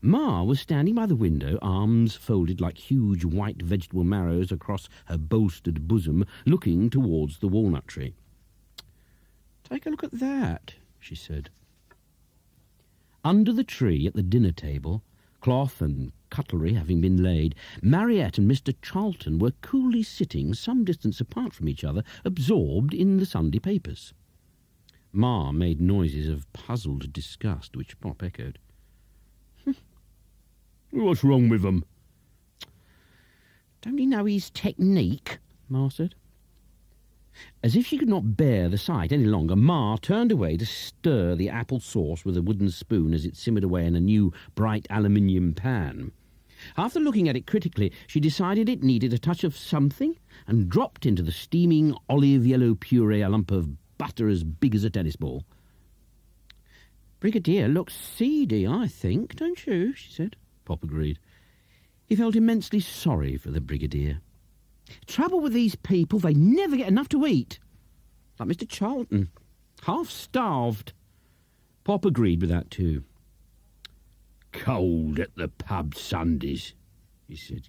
Ma was standing by the window, arms folded like huge white vegetable marrows across her bolstered bosom, looking towards the walnut tree. "Take a look at that," she said. Under the tree at the dinner table, cloth and cutlery having been laid, Mariette and Mr. Charlton were coolly sitting some distance apart from each other, absorbed in the Sunday papers. Ma made noises of puzzled disgust, which Pop echoed. What's wrong with them? "Don't he know his technique?" Ma said. As if she could not bear the sight any longer, Ma turned away to stir the apple sauce with a wooden spoon as it simmered away in a new bright aluminium pan. After looking at it critically, she decided it needed a touch of something and dropped into the steaming olive-yellow puree a lump of butter as big as a tennis ball. "Brigadier looks seedy, I think, don't you?" she said. Pop agreed. He felt immensely sorry for the Brigadier. Trouble with these people, they never get enough to eat. Like Mr. Charlton, half-starved. Pop agreed with that too. Cold at the pub Sundays, he said.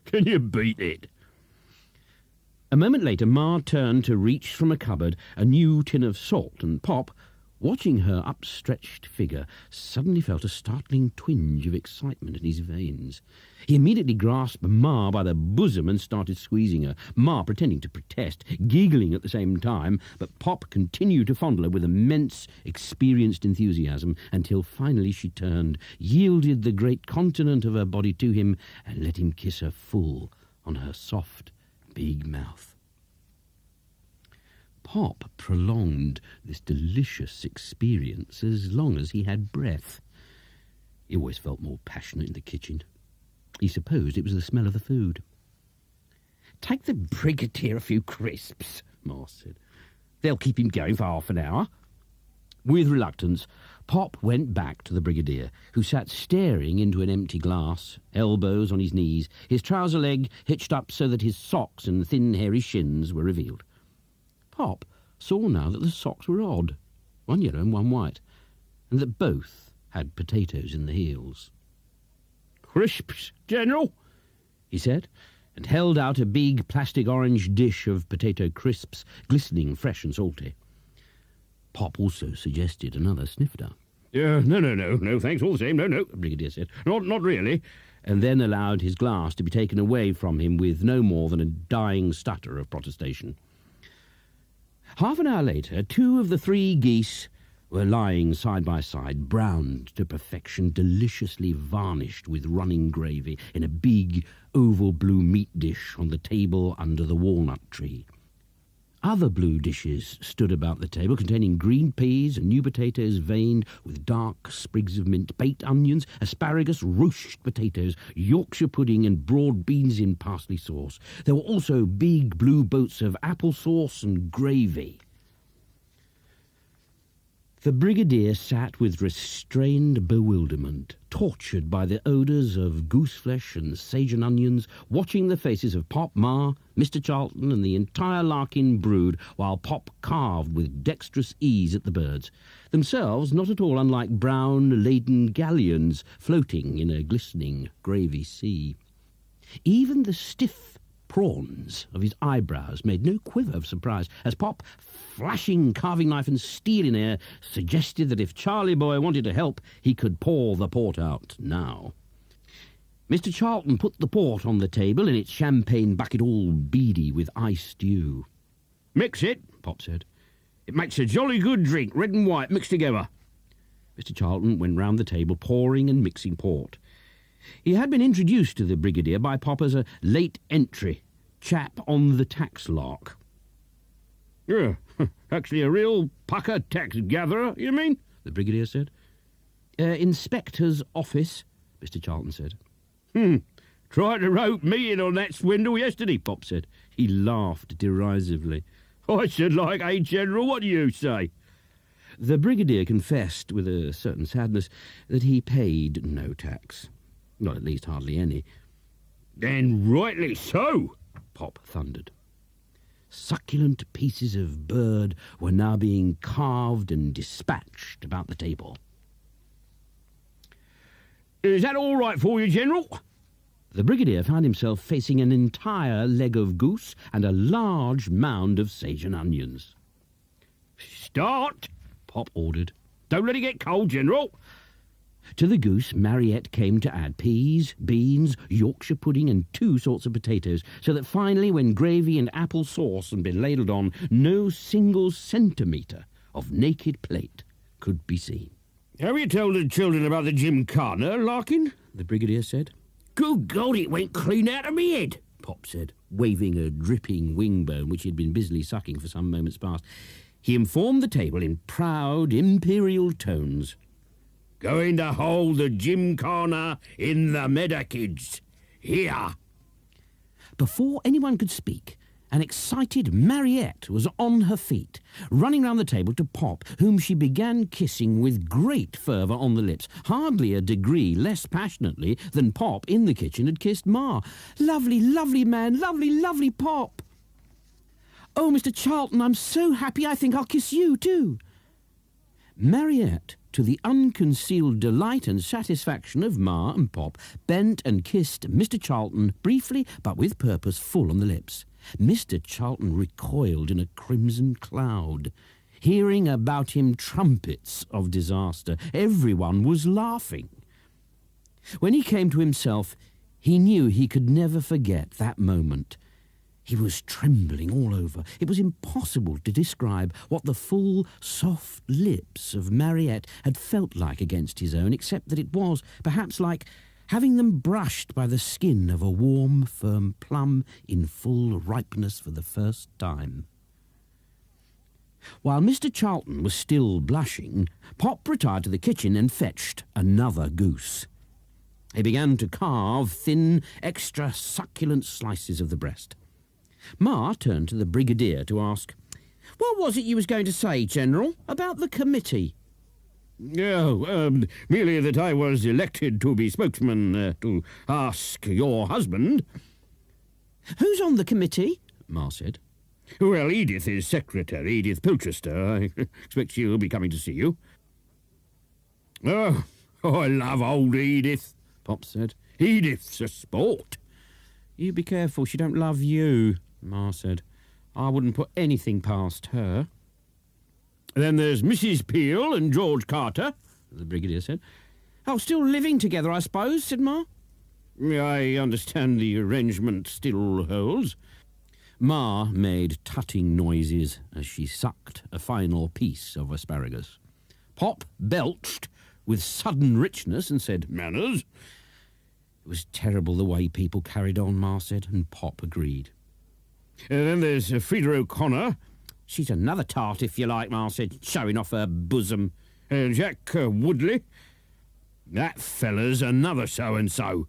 Can you beat it? A moment later, Ma turned to reach from a cupboard a new tin of salt, and Pop, watching her upstretched figure, suddenly felt a startling twinge of excitement in his veins. He immediately grasped Ma by the bosom and started squeezing her, Ma pretending to protest, giggling at the same time, but Pop continued to fondle her with immense, experienced enthusiasm until finally she turned, yielded the great continent of her body to him, and let him kiss her full on her soft, big mouth. Pop prolonged this delicious experience as long as he had breath. He always felt more passionate in the kitchen. He supposed it was the smell of the food. "Take the Brigadier a few crisps," Ma said. "They'll keep him going for half an hour." With reluctance, Pop went back to the Brigadier, who sat staring into an empty glass, elbows on his knees, his trouser leg hitched up so that his socks and thin, hairy shins were revealed. Pop saw now that the socks were odd, one yellow and one white, and that both had potatoes in the heels. "Crisps, General?" he said, and held out a big plastic orange dish of potato crisps, glistening fresh and salty. Pop also suggested another snifter. No, thanks all the same, no, The Brigadier said, not really. and then allowed his glass to be taken away from him with no more than a dying stutter of protestation. Half an hour later, 2 of the 3 geese were lying side by side, browned to perfection, deliciously varnished with running gravy, in a big oval blue meat dish on the table under the walnut tree. Other blue dishes stood about the table, containing green peas and new potatoes veined with dark sprigs of mint, baked onions, asparagus, roast potatoes, Yorkshire pudding, and broad beans in parsley sauce. There were also big blue boats of apple sauce and gravy. The Brigadier sat with restrained bewilderment, tortured by the odours of gooseflesh and sage and onions, watching the faces of Pop, Ma, Mr. Charlton, and the entire Larkin brood, while Pop carved with dexterous ease at the birds, themselves not at all unlike brown-laden galleons floating in a glistening gravy sea. Even the stiff prawns of his eyebrows made no quiver of surprise as Pop, flashing carving knife and steel in air, suggested that if Charlie Boy wanted to help, he could pour the port out now. Mr. Charlton put the port on the table in its champagne bucket all beady with iced dew. "Mix it," Pop said. "It makes a jolly good drink, red and white mixed together." Mr. Charlton went round the table pouring and mixing port. He had been introduced to the Brigadier by Pop as a late entry, chap on the tax lark. "Yeah, actually a real pucker tax gatherer, you mean?" The Brigadier said. "Inspector's office," Mr. Charlton said. Tried to rope me in on that swindle yesterday," Pop said. He laughed derisively. "I should like a General, what do you say?" The Brigadier confessed with a certain sadness that he paid no tax. Not at least hardly any. "Then rightly so," Pop thundered. Succulent pieces of bird were now being carved and dispatched about the table. "Is that all right for you, General?" The Brigadier found himself facing an entire leg of goose and a large mound of sage and onions. "Start," Pop ordered. "Don't let it get cold, General." To the goose, Mariette came to add peas, beans, Yorkshire pudding, and 2 sorts of potatoes, so that finally, when gravy and apple sauce had been ladled on, no single centimetre of naked plate could be seen. "Have you told the children about the Gymkhana, Larkin?" The Brigadier said. "Good God, it went clean out of me head," Pop said, waving a dripping wing bone which he had been busily sucking for some moments past. He informed the table in proud, imperial tones. "Going to hold the Gymkhana in the Meadow, kids. Here." Before anyone could speak, an excited Mariette was on her feet, running round the table to Pop, whom she began kissing with great fervour on the lips, hardly a degree less passionately than Pop in the kitchen had kissed Ma. "Lovely, lovely man, lovely, lovely Pop." "Oh, Mr. Charlton, I'm so happy I think I'll kiss you too." Mariette, to the unconcealed delight and satisfaction of Ma and Pop, bent and kissed Mr. Charlton briefly but with purpose full on the lips. Mr. Charlton recoiled in a crimson cloud. Hearing about him trumpets of disaster, everyone was laughing. When he came to himself, he knew he could never forget that moment. He was trembling all over. It was impossible to describe what the full, soft lips of Mariette had felt like against his own, except that it was, perhaps, like having them brushed by the skin of a warm, firm plum in full ripeness for the first time. While Mr. Charlton was still blushing, Pop retired to the kitchen and fetched another goose. He began to carve thin, extra succulent slices of the breast. Ma turned to the Brigadier to ask, "What was it you was going to say, General, about the committee?" Oh, merely that I was elected to be spokesman to ask your husband. "Who's on the committee?" Ma said. Well, Edith is secretary, Edith Pilchester. I expect she'll be coming to see you. Oh, I love old Edith, Pop said. Edith's a sport. "You be careful she don't love you," Ma said. "I wouldn't put anything past her." Then there's Mrs. Peel and George Carter, the Brigadier said. "Oh, still living together, I suppose," said Ma. I understand the arrangement still holds. Ma made tutting noises as she sucked a final piece of asparagus. Pop belched with sudden richness and said, "Manners." It was terrible the way people carried on, Ma said, and Pop agreed. Then there's Frida O'Connor. "She's another tart, if you like," Ma said, showing off her bosom. Jack Woodley. That fella's another so-and-so.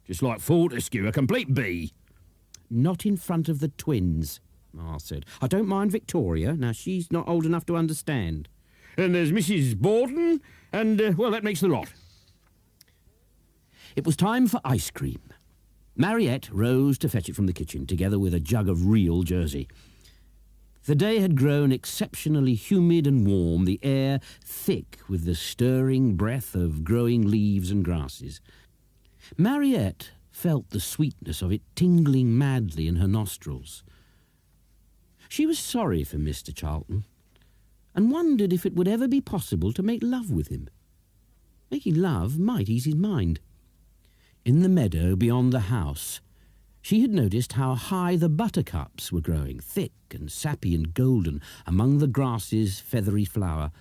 Just like Fortescue, a complete bee. "Not in front of the twins," Ma said. "I don't mind Victoria. Now, she's not old enough to understand." And there's Mrs. Borden, and, well, that makes the lot. It was time for ice cream. Mariette rose to fetch it from the kitchen, together with a jug of real Jersey. The day had grown exceptionally humid and warm, the air thick with the stirring breath of growing leaves and grasses. Mariette felt the sweetness of it tingling madly in her nostrils. She was sorry for Mr. Charlton, and wondered if it would ever be possible to make love with him. Making love might ease his mind. In the meadow beyond the house, she had noticed how high the buttercups were growing, thick and sappy and golden, among the grass's feathery flower,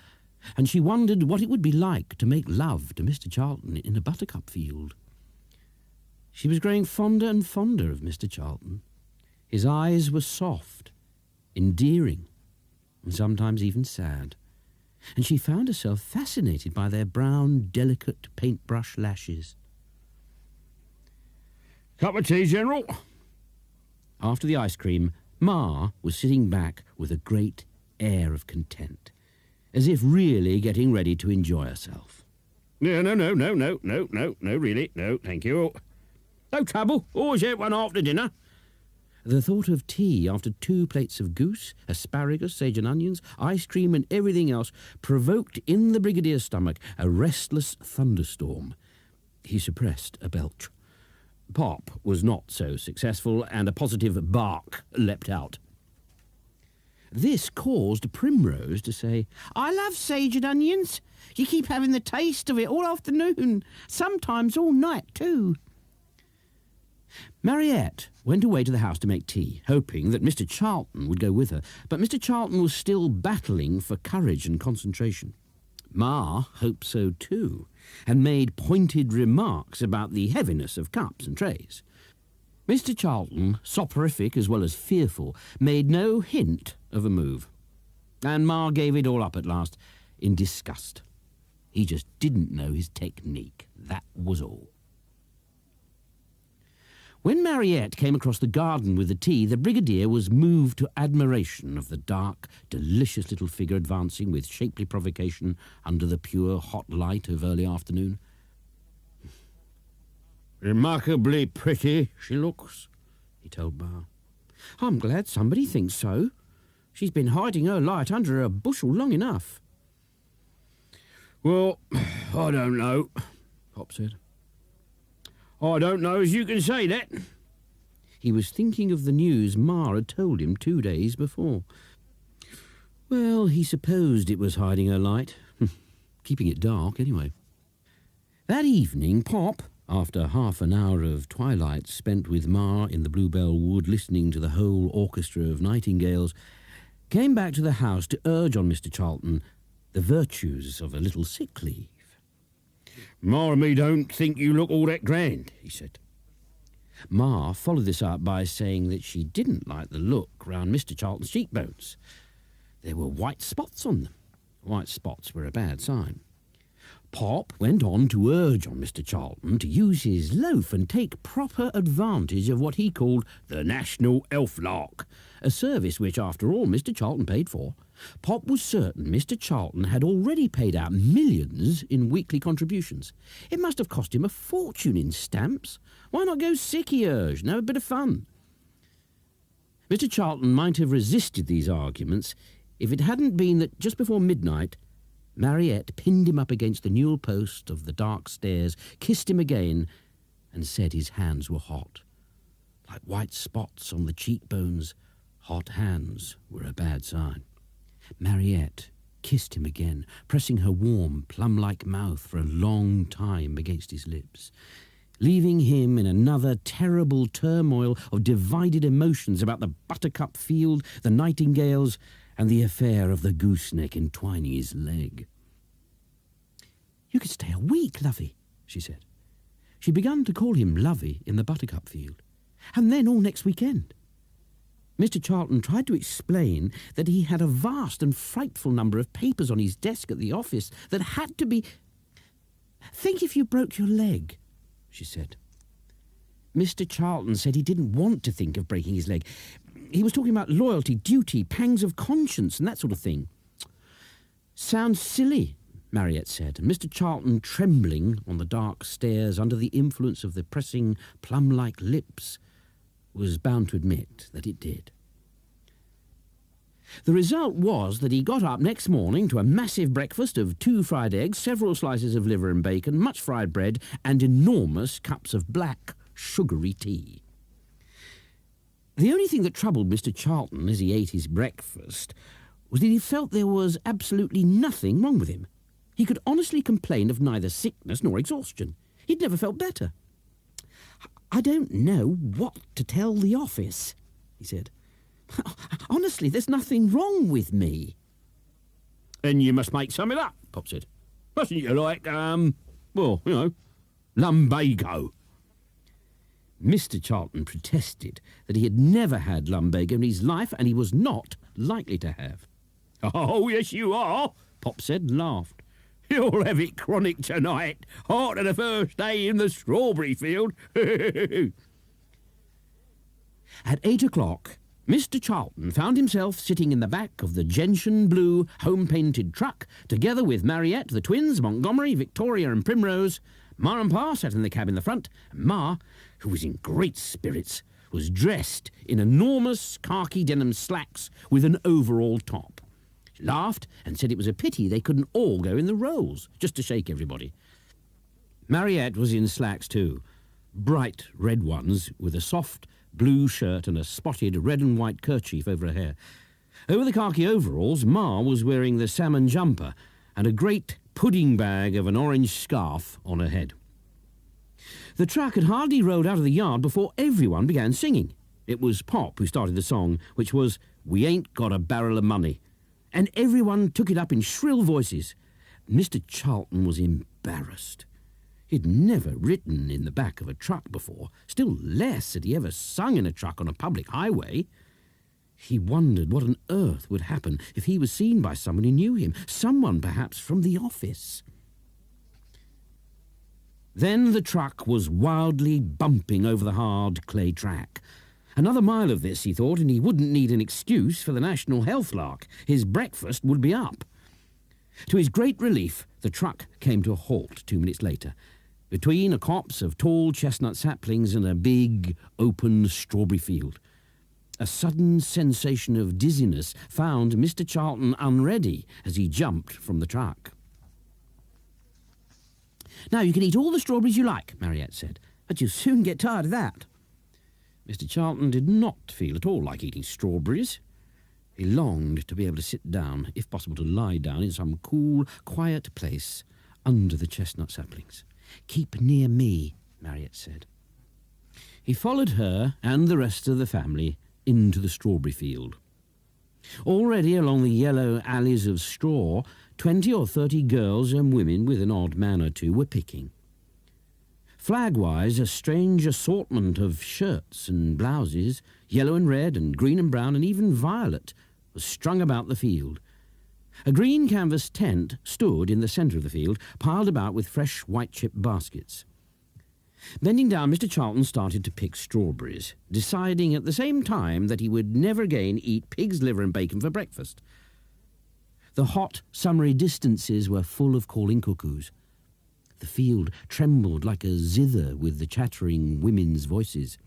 and she wondered what it would be like to make love to Mr. Charlton in a buttercup field. She was growing fonder and fonder of Mr. Charlton. His eyes were soft, endearing, and sometimes even sad, and she found herself fascinated by their brown, delicate paintbrush lashes. Cup of tea, General? After the ice cream, Ma was sitting back with a great air of content, as if really getting ready to enjoy herself. No, really, no, thank you. No trouble, always get one after dinner. The thought of tea after 2 plates of goose, asparagus, sage and onions, ice cream and everything else provoked in the Brigadier's stomach a restless thunderstorm. He suppressed a belch. Pop was not so successful, and a positive bark leapt out. This caused Primrose to say, "I love sage and onions. You keep having the taste of it all afternoon, sometimes all night too." Mariette went away to the house to make tea, hoping that Mr. Charlton would go with her, but Mr. Charlton was still battling for courage and concentration. Ma hoped so too, and made pointed remarks about the heaviness of cups and trays. Mr. Charlton, soporific as well as fearful, made no hint of a move, and Ma gave it all up at last in disgust. He just didn't know his technique, that was all. When Mariette came across the garden with the tea, the Brigadier was moved to admiration of the dark, delicious little figure advancing with shapely provocation under the pure, hot light of early afternoon. "Remarkably pretty she looks," he told Ma. "I'm glad somebody thinks so. She's been hiding her light under a bushel long enough." Well, I don't know, Pop said. I don't know as you can say that. He was thinking of the news Ma had told him 2 days before. Well, he supposed it was hiding her light. Keeping it dark, anyway. That evening, Pop, after half an hour of twilight spent with Ma in the Bluebell Wood listening to the whole orchestra of nightingales, came back to the house to urge on Mr. Charlton the virtues of a little sick leave. Ma and me don't think you look all that grand, he said. Ma followed this up by saying that she didn't like the look round Mr. Charlton's cheekbones. There were white spots on them. White spots were a bad sign. Pop went on to urge on Mr. Charlton to use his loaf and take proper advantage of what he called the National Elf Lark, a service which, after all, Mr. Charlton paid for. Pop was certain Mr. Charlton had already paid out millions in weekly contributions. It must have cost him a fortune in stamps. Why not go sick, he urged, and have a bit of fun? Mr. Charlton might have resisted these arguments if it hadn't been that just before midnight, Mariette pinned him up against the newel post of the dark stairs, kissed him again, and said his hands were hot. Like white spots on the cheekbones, hot hands were a bad sign. Mariette kissed him again, pressing her warm, plum-like mouth for a long time against his lips, leaving him in another terrible turmoil of divided emotions about the buttercup field, the nightingales, and the affair of the gooseneck entwining his leg. "You could stay a week, Lovey," she said. She'd begun to call him Lovey in the buttercup field. "And then all next weekend." Mr. Charlton tried to explain that he had a vast and frightful number of papers on his desk at the office that had to be... "Think if you broke your leg," she said. Mr. Charlton said he didn't want to think of breaking his leg. He was talking about loyalty, duty, pangs of conscience, and that sort of thing. "Sounds silly," Mariette said, and Mr. Charlton, trembling on the dark stairs under the influence of the pressing, plum-like lips, was bound to admit that it did. The result was that he got up next morning to a massive breakfast of 2 fried eggs, several slices of liver and bacon, much fried bread, and enormous cups of black, sugary tea. The only thing that troubled Mr. Charlton as he ate his breakfast was that he felt there was absolutely nothing wrong with him. He could honestly complain of neither sickness nor exhaustion. He'd never felt better. "I don't know what to tell the office," he said. "Honestly, there's nothing wrong with me." "Then you must make some of that," Pop said. "Mustn't you like, lumbago?" Mr. Charlton protested that he had never had lumbago in his life, and he was not likely to have. "Oh, yes, you are," Pop said and laughed. "You'll have it chronic tonight, after the first day in the strawberry field." At 8 o'clock, Mr. Charlton found himself sitting in the back of the gentian blue home-painted truck, together with Mariette, the twins, Montgomery, Victoria and Primrose. Ma and Pa sat in the cab in the front, and Ma, who was in great spirits, was dressed in enormous khaki denim slacks with an overall top. She laughed and said it was a pity they couldn't all go in the rolls, just to shake everybody. Mariette was in slacks too, bright red ones with a soft blue shirt and a spotted red and white kerchief over her hair. Over the khaki overalls, Ma was wearing the salmon jumper and a great pudding bag of an orange scarf on her head. The truck had hardly rolled out of the yard before everyone began singing. It was Pop who started the song, which was "We Ain't Got a Barrel of Money," and everyone took it up in shrill voices. Mr. Charlton was embarrassed. He'd never ridden in the back of a truck before, still less had he ever sung in a truck on a public highway. He wondered what on earth would happen if he was seen by someone who knew him, someone perhaps from the office. Then the truck was wildly bumping over the hard clay track. Another mile of this, he thought, and he wouldn't need an excuse for the National Health Lark. His breakfast would be up. To his great relief, the truck came to a halt 2 minutes later, between a copse of tall chestnut saplings and a big, open strawberry field. A sudden sensation of dizziness found Mr. Charlton unready as he jumped from the truck. Now you can eat all the strawberries you like, Mariette said, but you'll soon get tired of that. Mr. Charlton did not feel at all like eating strawberries. He longed to be able to sit down, if possible to lie down, in some cool, quiet place under the chestnut saplings. "Keep near me," Mariette said. He followed her and the rest of the family into the strawberry field. Already along the yellow alleys of straw, 20 or 30 girls and women with an odd man or two were picking. Flag-wise, a strange assortment of shirts and blouses, yellow and red and green and brown and even violet, was strung about the field. A green canvas tent stood in the centre of the field, piled about with fresh white-chipped baskets. Bending down, Mr. Charlton started to pick strawberries, deciding at the same time that he would never again eat pig's liver and bacon for breakfast. The hot, summery distances were full of calling cuckoos. The field trembled like a zither with the chattering women's voices.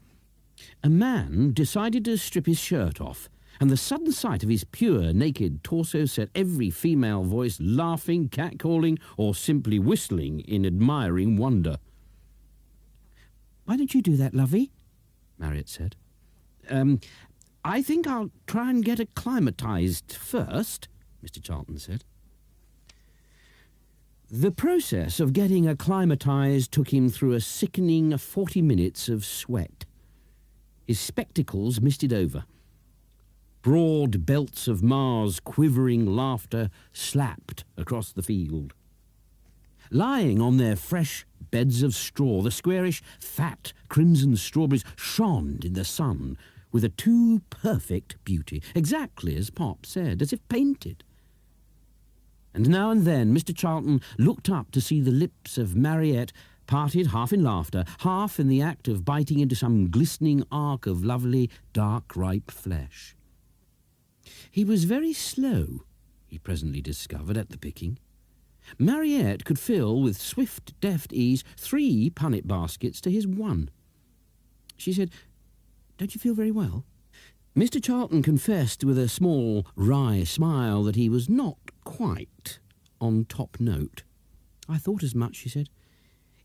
A man decided to strip his shirt off, and the sudden sight of his pure, naked torso set every female voice laughing, catcalling, or simply whistling in admiring wonder. "Why don't you do that, lovey?" Mariette said. I think I'll try and get acclimatised first," Mr. Charlton said. The process of getting acclimatised took him through a sickening 40 minutes of sweat. His spectacles misted over. Broad belts of Ma's quivering laughter slapped across the field. Lying on their fresh beds of straw, the squarish, fat, crimson strawberries shone in the sun with a too perfect beauty, exactly as Pop said, as if painted. And now and then Mr. Charlton looked up to see the lips of Mariette parted half in laughter, half in the act of biting into some glistening arc of lovely, dark, ripe flesh. He was very slow, he presently discovered at the picking. Mariette could fill with swift, deft ease 3 punnet baskets to his 1. She said, "Don't you feel very well?" Mr. Charlton confessed with a small, wry smile that he was not quite on top note. "I thought as much," she said.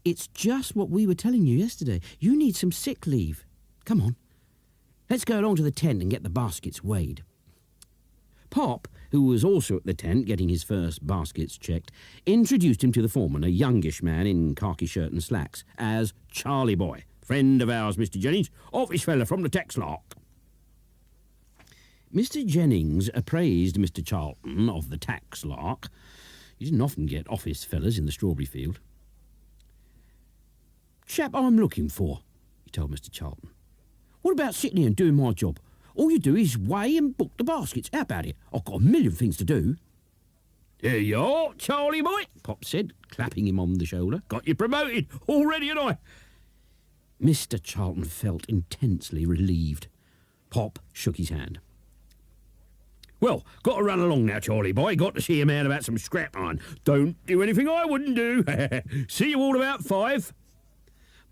"It's just what we were telling you yesterday. You need some sick leave. Come on. Let's go along to the tent and get the baskets weighed." Pop, who was also at the tent getting his first baskets checked, introduced him to the foreman, a youngish man in khaki shirt and slacks, as Charlie Boy, friend of ours, Mr. Jennings, office fella from the Taxlark. Mr. Jennings appraised Mr. Charlton of the Taxlark. He didn't often get office fellas in the strawberry field. "Chap I'm looking for," he told Mr. Charlton. "What about sitting here and doing my job? All you do is weigh and book the baskets. How about it? I've got a million things to do." "There you are, Charlie boy," Pop said, clapping him on the shoulder. "Got you promoted already, and I." Mr. Charlton felt intensely relieved. Pop shook his hand. "Well, got to run along now, Charlie boy. Got to see a man about some scrap iron. Don't do anything I wouldn't do. See you all about 5.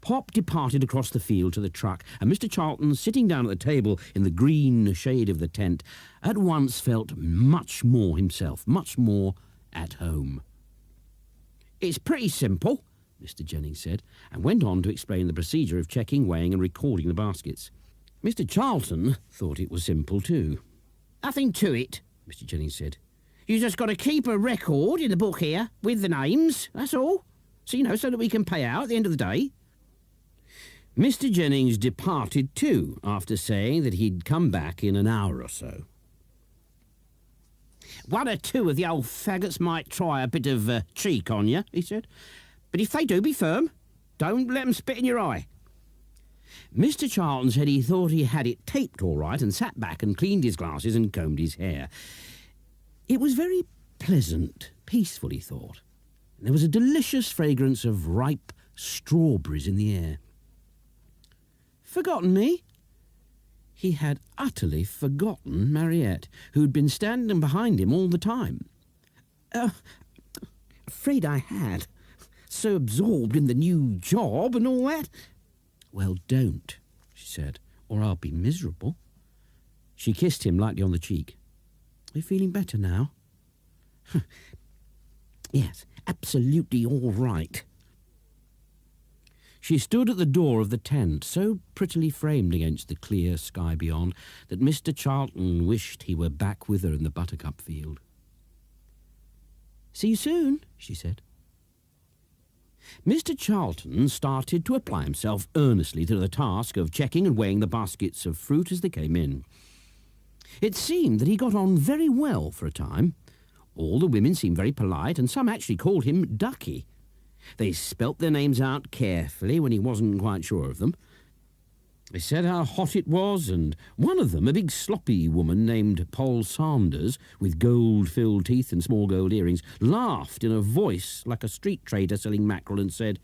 Pop departed across the field to the truck, and Mr. Charlton, sitting down at the table in the green shade of the tent, at once felt much more himself, much more at home. "It's pretty simple," Mr. Jennings said, and went on to explain the procedure of checking, weighing and recording the baskets. Mr. Charlton thought it was simple too. "Nothing to it," Mr. Jennings said. "You just got to keep a record in the book here with the names, that's all. So that we can pay out at the end of the day." Mr. Jennings departed too, after saying that he'd come back in an hour or so. "1 or 2 of the old faggots might try a bit of cheek on you," he said. "But if they do, be firm. Don't let 'em spit in your eye." Mr. Charlton said he thought he had it taped all right, and sat back and cleaned his glasses and combed his hair. It was very pleasant, peaceful, he thought. And there was a delicious fragrance of ripe strawberries in the air. Forgotten me? He had utterly forgotten Mariette, who'd been standing behind him all the time. Afraid I had. So absorbed in the new job and all that. "Well, don't," she said, "or I'll be miserable." She kissed him lightly on the cheek. "Are you feeling better now?" "Yes, absolutely all right." She stood at the door of the tent, so prettily framed against the clear sky beyond that Mr. Charlton wished he were back with her in the buttercup field. "See you soon," she said. Mr. Charlton started to apply himself earnestly to the task of checking and weighing the baskets of fruit as they came in. It seemed that he got on very well for a time. All the women seemed very polite, and some actually called him Ducky. They spelt their names out carefully when he wasn't quite sure of them. They said how hot it was, and one of them, a big sloppy woman named Poll Sanders, with gold-filled teeth and small gold earrings, laughed in a voice like a street trader selling mackerel and said,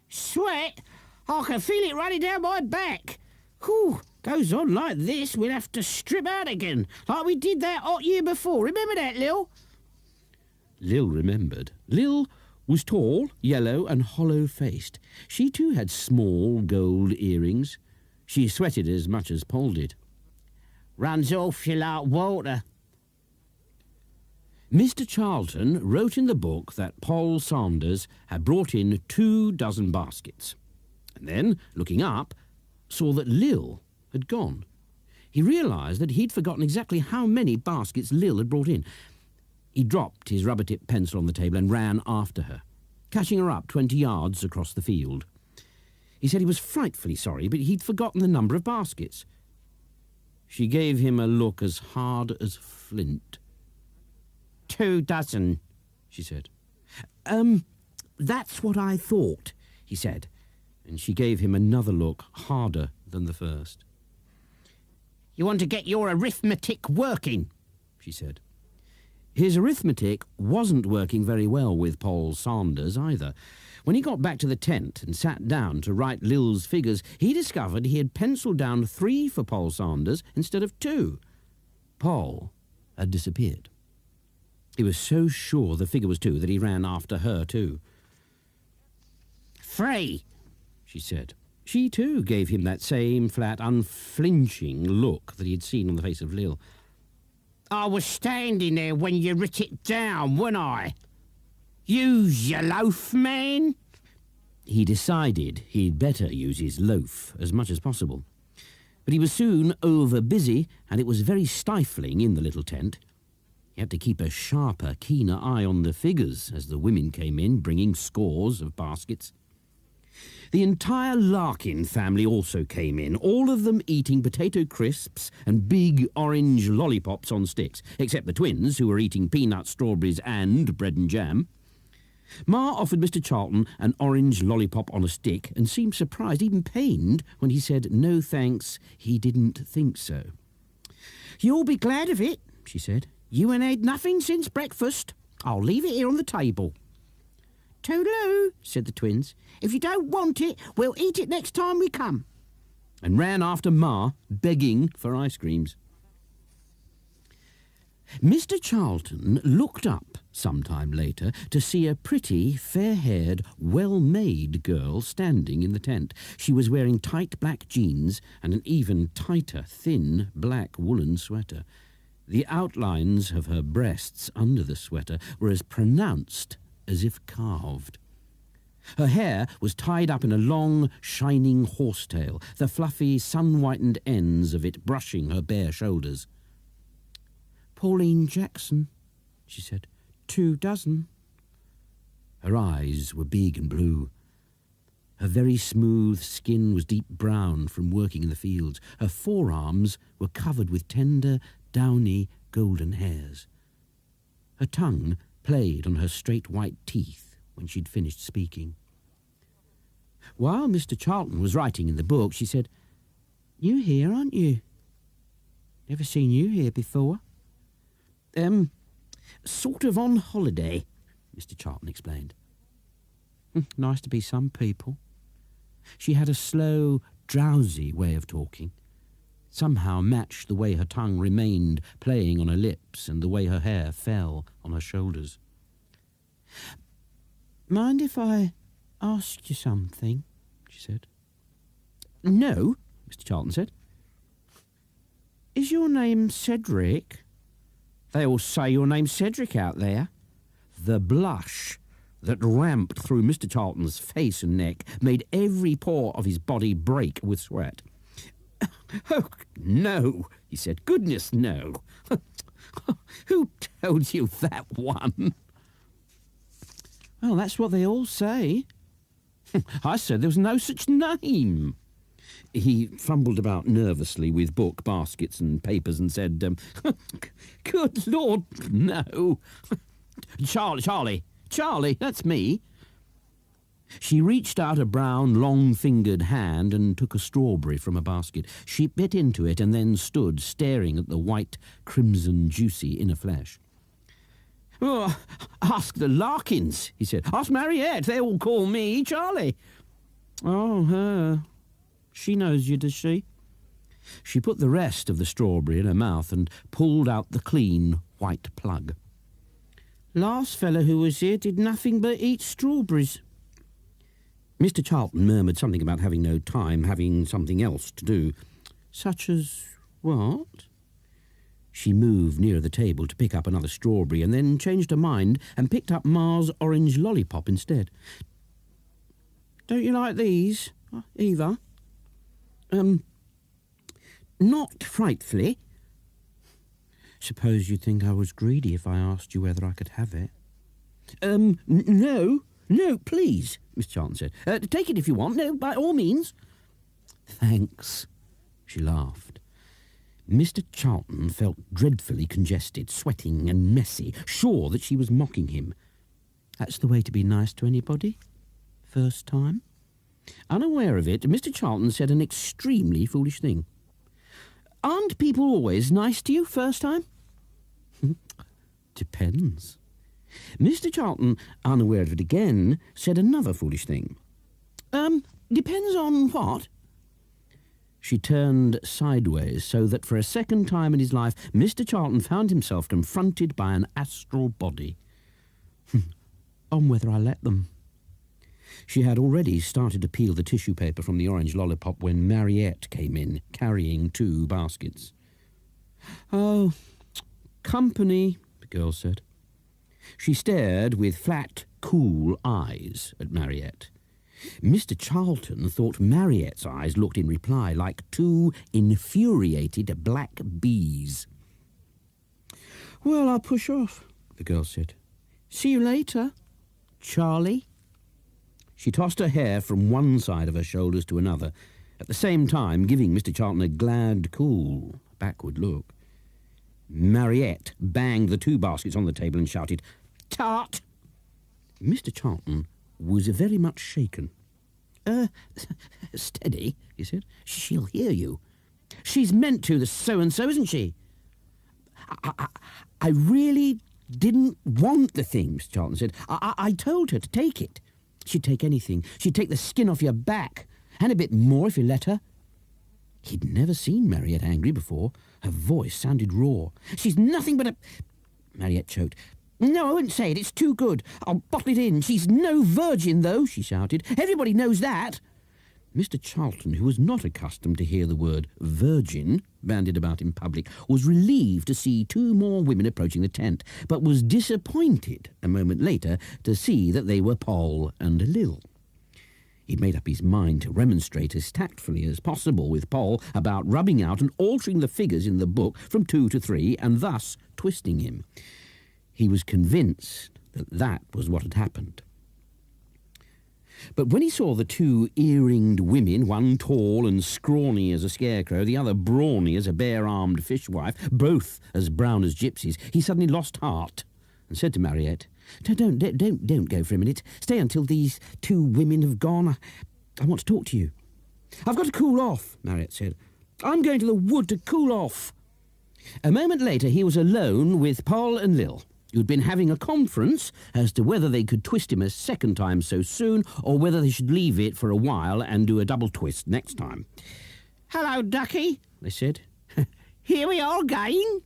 "Sweat? I can feel it running down my back. Whew, goes on like this, we'll have to strip out again, like we did that hot year before. Remember that, Lil?" Lil remembered. Lil was tall, yellow, and hollow-faced. She too had small gold earrings. She sweated as much as Poll did. "Runs off you like water." Mr. Charlton wrote in the book that Poll Sanders had brought in 24 baskets, and then, looking up, saw that Lil had gone. He realised that he'd forgotten exactly how many baskets Lil had brought in. He dropped his rubber-tipped pencil on the table and ran after her, catching her up 20 yards across the field. He said he was frightfully sorry, but he'd forgotten the number of baskets. She gave him a look as hard as flint. 24, she said. That's what I thought," he said, and she gave him another look harder than the first. "You want to get your arithmetic working," she said. His arithmetic wasn't working very well with Poll Sanders either. When he got back to the tent and sat down to write Lil's figures, he discovered he had penciled down 3 for Poll Sanders instead of 2. Poll had disappeared. He was so sure the figure was 2 that he ran after her too. "3," she said. She too gave him that same flat, unflinching look that he had seen on the face of Lil. "I was standing there when you writ it down, wasn't I? Use your loaf, man." He decided he'd better use his loaf as much as possible. But he was soon over busy, and it was very stifling in the little tent. He had to keep a sharper, keener eye on the figures as the women came in, bringing scores of baskets. The entire Larkin family also came in, all of them eating potato crisps and big orange lollipops on sticks, except the twins, who were eating peanuts, strawberries and bread and jam. Ma offered Mr. Charlton an orange lollipop on a stick and seemed surprised, even pained, when he said no thanks, he didn't think so. "You'll be glad of it," she said. "You ain't had nothing since breakfast. I'll leave it here on the table." "Toodaloo," said the twins. "If you don't want it, we'll eat it next time we come," and ran after Ma, begging for ice creams. Mr. Charlton looked up some time later to see a pretty, fair-haired, well-made girl standing in the tent. She was wearing tight black jeans and an even tighter, thin, black woolen sweater. The outlines of her breasts under the sweater were as pronounced as if carved. Her hair was tied up in a long, shining horsetail, the fluffy, sun-whitened ends of it brushing her bare shoulders. "Pauline Jackson," she said. 24. Her eyes were big and blue. Her very smooth skin was deep brown from working in the fields. Her forearms were covered with tender, downy, golden hairs. Her tongue played on her straight white teeth when she'd finished speaking. While Mr. Charlton was writing in the book, she said, "You here, aren't you? Never seen you here before." Sort of on holiday," Mr. Charlton explained. "Nice to be some people." She had a slow, drowsy way of talking. Somehow matched the way her tongue remained playing on her lips and the way her hair fell on her shoulders. "Mind if I ask you something?" she said. "No," Mr. Charlton said. "Is your name Cedric? They all say your name's Cedric out there." The blush that ramped through Mr. Charlton's face and neck made every pore of his body break with sweat. "Oh, no," he said. "Goodness, no. Who told you that one?" "Well, that's what they all say." "I said there was no such name." He fumbled about nervously with book baskets and papers and said, "Good Lord, no. Charlie, that's me." She reached out a brown, long-fingered hand and took a strawberry from a basket. She bit into it and then stood staring at the white, crimson, juicy inner flesh. "Oh, ask the Larkins," he said. "Ask Mariette. They all call me Charlie." "Oh, her. She knows you, does she?" She put the rest of the strawberry in her mouth and pulled out the clean, white plug. "Last fellow who was here did nothing but eat strawberries." Mr. Charlton murmured something about having no time, having something else to do. "Such as what?" She moved nearer the table to pick up another strawberry and then changed her mind and picked up Ma's orange lollipop instead. "Don't you like these, either?" Not frightfully." "Suppose you'd think I was greedy if I asked you whether I could have it?" No, please," Miss Charlton said. "Take it if you want. No, by all means." "Thanks," she laughed. Mr. Charlton felt dreadfully congested, sweating and messy, sure that she was mocking him. That's the way to be nice to anybody? First time? Unaware of it, Mr. Charlton said an extremely foolish thing. "Aren't people always nice to you first time?" "Depends." Mr. Charlton, unaware of it again, said another foolish thing. Depends on what?" She turned sideways so that for a second time in his life Mr. Charlton found himself confronted by an astral body. "On whether I let them." She had already started to peel the tissue paper from the orange lollipop when Mariette came in, carrying 2 baskets. "Oh, company," the girl said. She stared with flat, cool eyes at Mariette. Mr. Charlton thought Mariette's eyes looked in reply like 2 infuriated black bees. "Well, I'll push off," the girl said. "See you later, Charlie." She tossed her hair from one side of her shoulders to another, at the same time giving Mr. Charlton a glad, cool, backward look. Mariette banged the 2 baskets on the table and shouted, "Tart!" Mr. Charlton was very much shaken. Steady," he said. "She'll hear you. She's meant to, the so-and-so, isn't she?" I really didn't want the thing," Mr. Charlton said. I told her to take it. She'd take anything. She'd take the skin off your back, and a bit more if you let her." He'd never seen Mariette angry before. Her voice sounded raw. "She's nothing but a—" Mariette choked. "No, I wouldn't say it. It's too good. I'll bottle it in. She's no virgin, though," she shouted. "Everybody knows that." Mr. Charlton, who was not accustomed to hear the word virgin bandied about in public, was relieved to see 2 more women approaching the tent, but was disappointed a moment later to see that they were Paul and Lil. He'd made up his mind to remonstrate as tactfully as possible with Paul about rubbing out and altering the figures in the book from 2 to 3 and thus twisting him. He was convinced that that was what had happened. But when he saw the 2 earringed women, one tall and scrawny as a scarecrow, the other brawny as a bare-armed fishwife, both as brown as gypsies, he suddenly lost heart and said to Mariette, Don't go for a minute. Stay until these 2 women have gone. I want to talk to you." "I've got to cool off," Mariette said. "I'm going to the wood to cool off." A moment later he was alone with Paul and Lil, who'd been having a conference as to whether they could twist him a second time so soon or whether they should leave it for a while and do a double twist next time. "Hello, Ducky," they said. "Here we are again."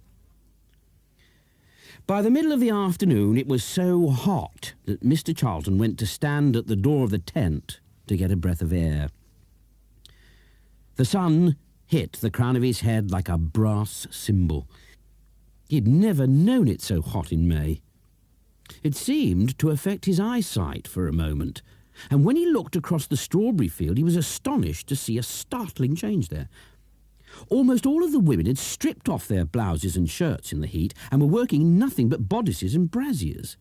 By the middle of the afternoon it was so hot that Mr. Charlton went to stand at the door of the tent to get a breath of air. The sun hit the crown of his head like a brass cymbal. He'd never known it so hot in May. It seemed to affect his eyesight for a moment, and when he looked across the strawberry field he was astonished to see a startling change there. Almost all of the women had stripped off their blouses and shirts in the heat and were working in nothing but bodices and brassiers.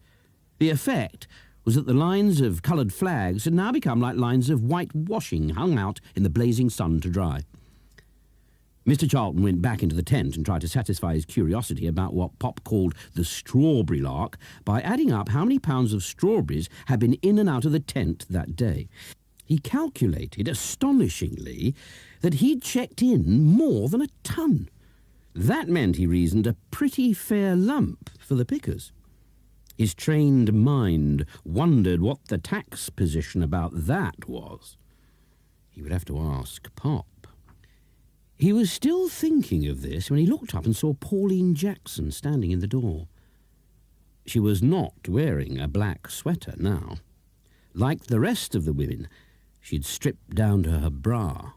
The effect was that the lines of coloured flags had now become like lines of white washing hung out in the blazing sun to dry. Mr. Charlton went back into the tent and tried to satisfy his curiosity about what Pop called the strawberry lark by adding up how many pounds of strawberries had been in and out of the tent that day. He calculated, astonishingly, that he'd checked in more than a ton. That meant, he reasoned, a pretty fair lump for the pickers. His trained mind wondered what the tax position about that was. He would have to ask Pop. He was still thinking of this when he looked up and saw Pauline Jackson standing in the door. She was not wearing a black sweater now. Like the rest of the women, she'd stripped down to her bra.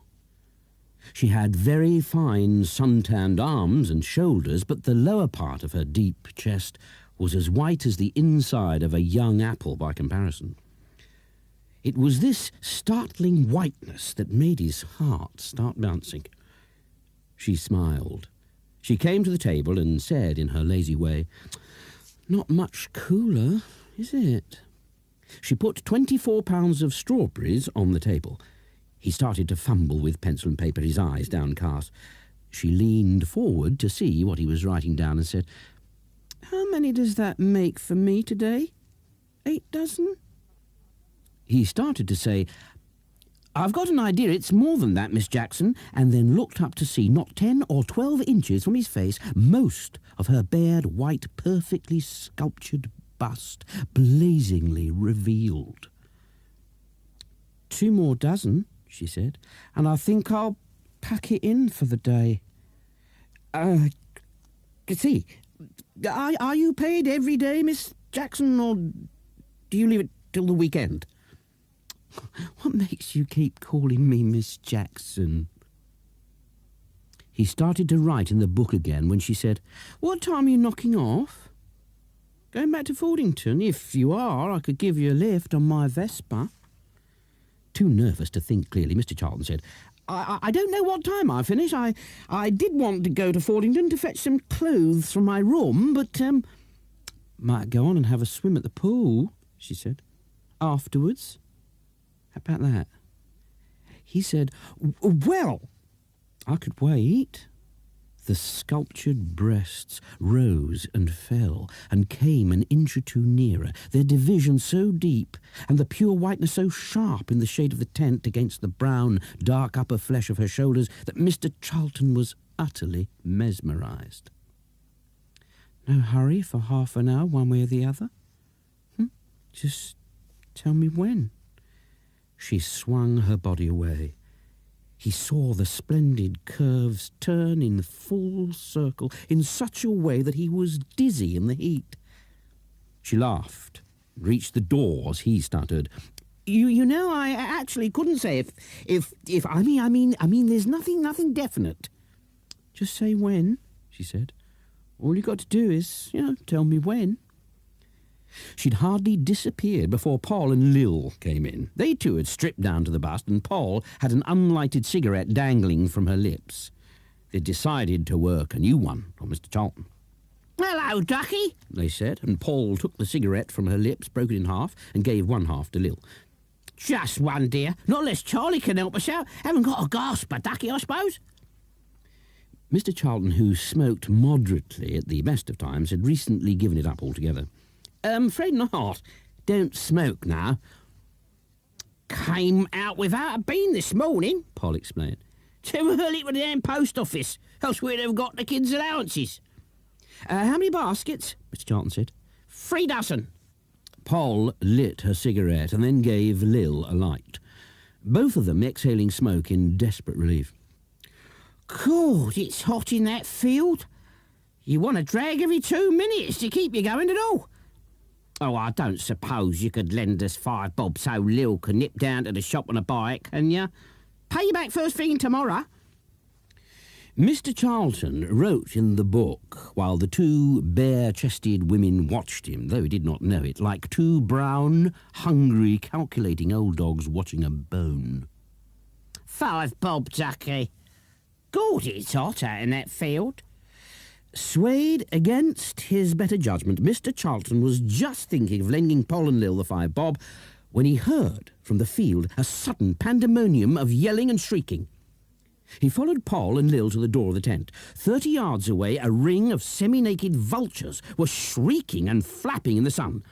She had very fine sun-tanned arms and shoulders, but the lower part of her deep chest was as white as the inside of a young apple by comparison. It was this startling whiteness that made his heart start bouncing. She smiled. She came to the table and said in her lazy way, "Not much cooler, is it?" She put 24 pounds of strawberries on the table. He started to fumble with pencil and paper, his eyes downcast. She leaned forward to see what he was writing down and said, "How many does that make for me today? 8 dozen?" He started to say, "I've got an idea it's more than that, Miss Jackson," and then looked up to see, not 10 or 12 inches from his face, most of her bared, white, perfectly sculptured bust, blazingly revealed. 2 more dozen, she said, "and I think I'll pack it in for the day." See, are you paid every day, Miss Jackson, or do you leave it till the weekend? What makes you keep calling me Miss Jackson? He started to write in the book again when she said, "What time are you knocking off?" "Going back to Fordington? If you are, I could give you a lift on my Vespa." Too nervous to think clearly, Mr. Charlton said, I don't know what time I finish. I did want to go to Fordington to fetch some clothes from my room, but, might go on and have a swim at the pool," she said. "Afterwards. How about that?" He said, "Well, I could wait." The sculptured breasts rose and fell and came an inch or two nearer, their division so deep and the pure whiteness so sharp in the shade of the tent against the brown, dark upper flesh of her shoulders that Mr. Charlton was utterly mesmerised. "No hurry for half an hour, one way or the other? Just tell me when." She swung her body away. He saw the splendid curves turn in full circle in such a way that he was dizzy in the heat. She laughed, reached the door as he stuttered. You know, I actually couldn't say if I mean, there's nothing definite." "Just say when," she said. "All you got to do is, tell me when." She'd hardly disappeared before Paul and Lil came in. They too had stripped down to the bust, and Paul had an unlighted cigarette dangling from her lips. They'd decided to work a new one on Mr. Charlton. "Hello, Ducky," they said, and Paul took the cigarette from her lips, broke it in half, and gave one half to Lil. "Just one, dear. Not unless Charlie can help us out. Haven't got a gasper, Ducky, I suppose." Mr. Charlton, who smoked moderately at the best of times, had recently given it up altogether. "Afraid not. Don't smoke now." "Came out without a bean this morning," Paul explained. "Too early for the damn post office, else we'd have got the kids' allowances." How many baskets?" Mr. Charlton said. 3 dozen. Paul lit her cigarette and then gave Lil a light, both of them exhaling smoke in desperate relief. "God, it's hot in that field. You want to drag every 2 minutes to keep you going at all. Oh, I don't suppose you could lend us 5 bob so Lil can nip down to the shop on a bike, can you? Pay you back first thing tomorrow." Mr. Charlton wrote in the book while the two bare-chested women watched him, though he did not know it, like two brown, hungry, calculating old dogs watching a bone. 5 bob, Ducky. God, it's hot out in that field. Swayed against his better judgment, Mr. Charlton was just thinking of lending Poll and Lil the 5 bob when he heard from the field a sudden pandemonium of yelling and shrieking. He followed Poll and Lil to the door of the tent. 30 yards away, a ring of semi-naked vultures were shrieking and flapping in the sun.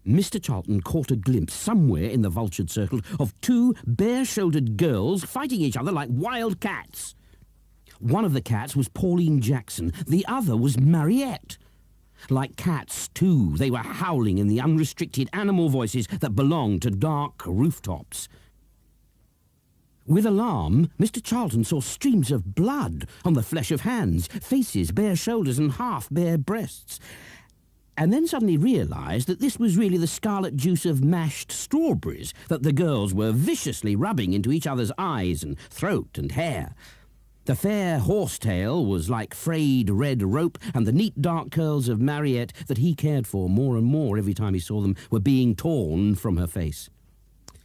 Mr. Charlton caught a glimpse somewhere in the vultured circle of 2 bare-shouldered girls fighting each other like wild cats. One of the cats was Pauline Jackson. The other was Mariette. Like cats, too, they were howling in the unrestricted animal voices that belonged to dark rooftops. With alarm, Mr. Charlton saw streams of blood on the flesh of hands, faces, bare shoulders and half-bare breasts, and then suddenly realised that this was really the scarlet juice of mashed strawberries that the girls were viciously rubbing into each other's eyes and throat and hair. The fair horsetail was like frayed red rope, and the neat dark curls of Mariette that he cared for more and more every time he saw them were being torn from her face.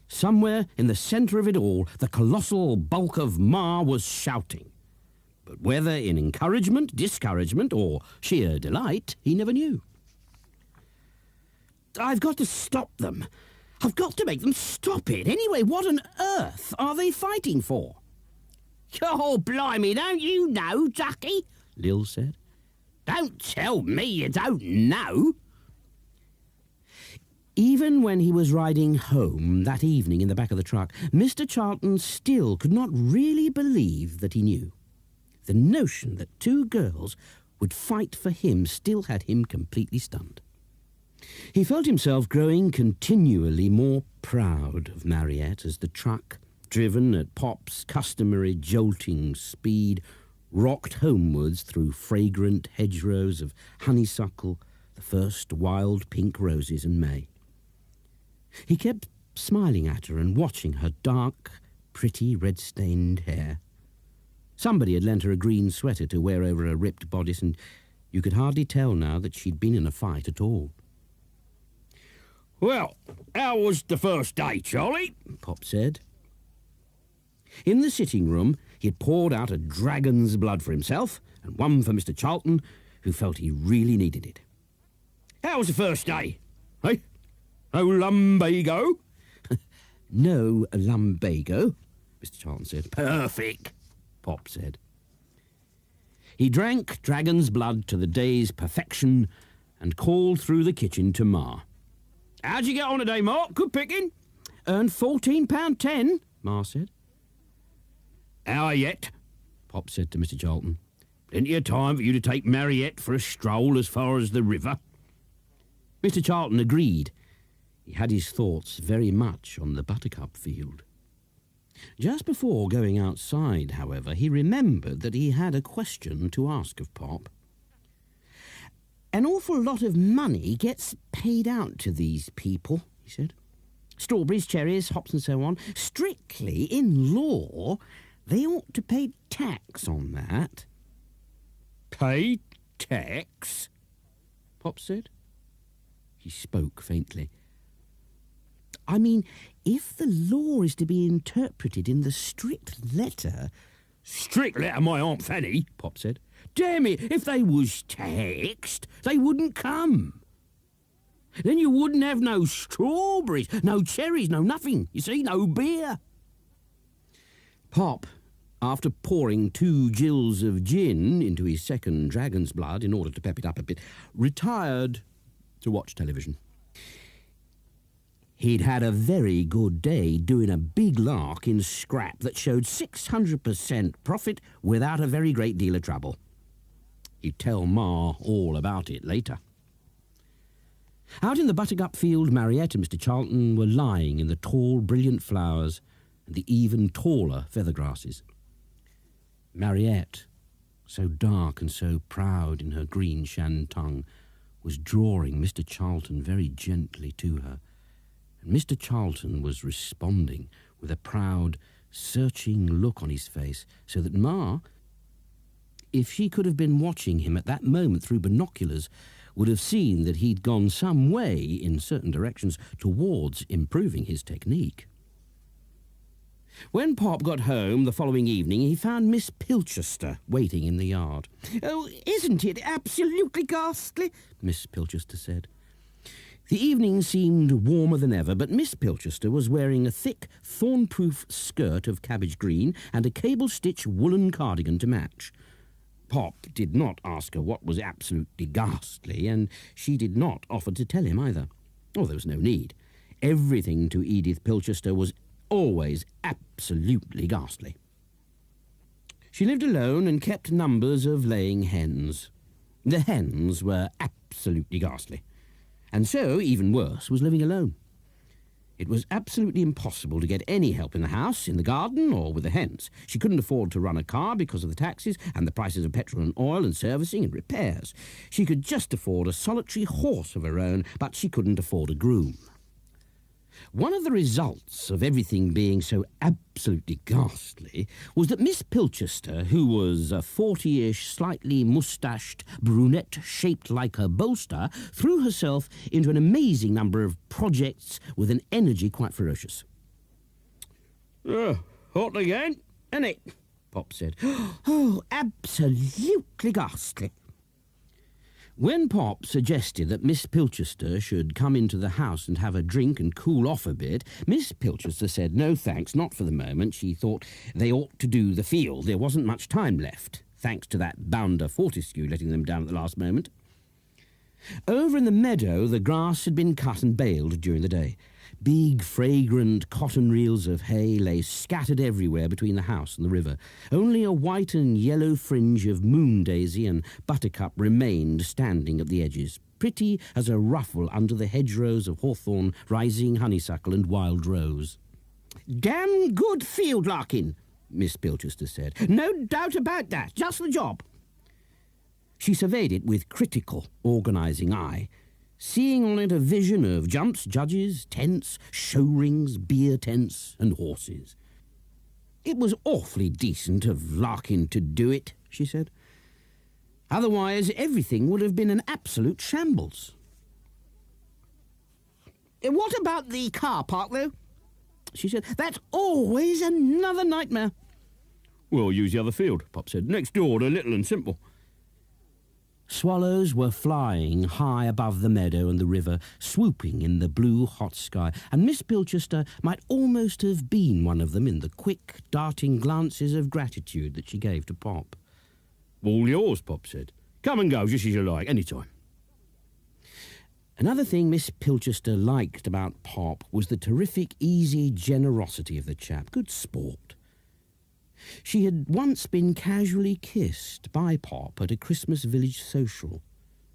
Somewhere in the centre of it all, the colossal bulk of Ma was shouting. But whether in encouragement, discouragement, or sheer delight, he never knew. I've got to stop them. I've got to make them stop it. Anyway, what on earth are they fighting for? Oh, blimey, don't you know, Ducky? Lil said. Don't tell me you don't know. Even when he was riding home that evening in the back of the truck, Mr. Charlton still could not really believe that he knew. The notion that 2 girls would fight for him still had him completely stunned. He felt himself growing continually more proud of Mariette as the truck, driven at Pop's customary jolting speed, rocked homewards through fragrant hedgerows of honeysuckle, the first wild pink roses in May. He kept smiling at her and watching her dark, pretty red-stained hair. Somebody had lent her a green sweater to wear over a ripped bodice, and you could hardly tell now that she'd been in a fight at all. Well, how was the first day, Charlie? Pop said. In the sitting room, he had poured out a dragon's blood for himself and one for Mr. Charlton, who felt he really needed it. How was the first day? Hey? No lumbago? No lumbago, Mr. Charlton said. Perfect, Pop said. He drank dragon's blood to the day's perfection and called through the kitchen to Ma. How'd you get on today, Mark? Good picking? Earned £14.10, Ma said. Hour yet, Pop said to Mr. Charlton. Plenty of time for you to take Mariette for a stroll as far as the river. Mr. Charlton agreed. He had his thoughts very much on the buttercup field. Just before going outside, however, he remembered that he had a question to ask of Pop. An awful lot of money gets paid out to these people, he said. Strawberries, cherries, hops and so on. Strictly, in law, they ought to pay tax on that. Pay tax? Pop said. He spoke faintly. I mean, if the law is to be interpreted in the strict letter... Strict letter, my Aunt Fanny, Pop said. Damn it, if they was taxed, they wouldn't come. Then you wouldn't have no strawberries, no cherries, no nothing. You see, no beer. Pop, after pouring 2 gills of gin into his second dragon's blood in order to pep it up a bit, retired to watch television. He'd had a very good day doing a big lark in scrap that showed 600% profit without a very great deal of trouble. He'd tell Ma all about it later. Out in the buttercup field, Mariette and Mr. Charlton were lying in the tall, brilliant flowers and the even taller feather grasses. Mariette, so dark and so proud in her green shantung, was drawing Mr. Charlton very gently to her, and Mr. Charlton was responding with a proud, searching look on his face, so that Ma, if she could have been watching him at that moment through binoculars, would have seen that he'd gone some way, in certain directions, towards improving his technique. When Pop got home the following evening, he found Miss Pilchester waiting in the yard. "Oh, isn't it absolutely ghastly?" Miss Pilchester said. The evening seemed warmer than ever, but Miss Pilchester was wearing a thick, thorn-proof skirt of cabbage green and a cable-stitch woolen cardigan to match. Pop did not ask her what was absolutely ghastly, and she did not offer to tell him either. Oh, there was no need. Everything to Edith Pilchester was always absolutely ghastly. She lived alone and kept numbers of laying hens. The hens were absolutely ghastly. And so, even worse, was living alone. It was absolutely impossible to get any help in the house, in the garden, or with the hens. She couldn't afford to run a car because of the taxes and the prices of petrol and oil and servicing and repairs. She could just afford a solitary horse of her own, but she couldn't afford a groom. One of the results of everything being so absolutely ghastly was that Miss Pilchester, who was a 40-ish, slightly moustached brunette shaped like her bolster, threw herself into an amazing number of projects with an energy quite ferocious. Hot again, isn't it?" Pop said. "Oh, absolutely ghastly." When Pop suggested that Miss Pilchester should come into the house and have a drink and cool off a bit, Miss Pilchester said no thanks, not for the moment. She thought they ought to do the field. There wasn't much time left, thanks to that bounder Fortescue letting them down at the last moment. Over in the meadow, the grass had been cut and baled during the day. Big, fragrant cotton reels of hay lay scattered everywhere between the house and the river. Only a white and yellow fringe of moon daisy and buttercup remained standing at the edges, pretty as a ruffle under the hedgerows of hawthorn, rising honeysuckle and wild rose. "Damn good field larking," Miss Pilchester said. "No doubt about that. Just the job." She surveyed it with critical, organising eye, seeing on it a vision of jumps, judges, tents, show rings, beer tents, and horses. "It was awfully decent of Larkin to do it," she said. "Otherwise everything would have been an absolute shambles." "What about the car park, though?" she said. "That's always another nightmare." "Well, use the other field," Pop said. "Next door to Little and Simple." Swallows were flying high above the meadow and the river, swooping in the blue hot sky, and Miss Pilchester might almost have been one of them in the quick, darting glances of gratitude that she gave to Pop. "All yours," Pop said. "Come and go just as you like, any time." Another thing Miss Pilchester liked about Pop was the terrific, easy generosity of the chap. Good sport. She had once been casually kissed by Pop at a Christmas village social,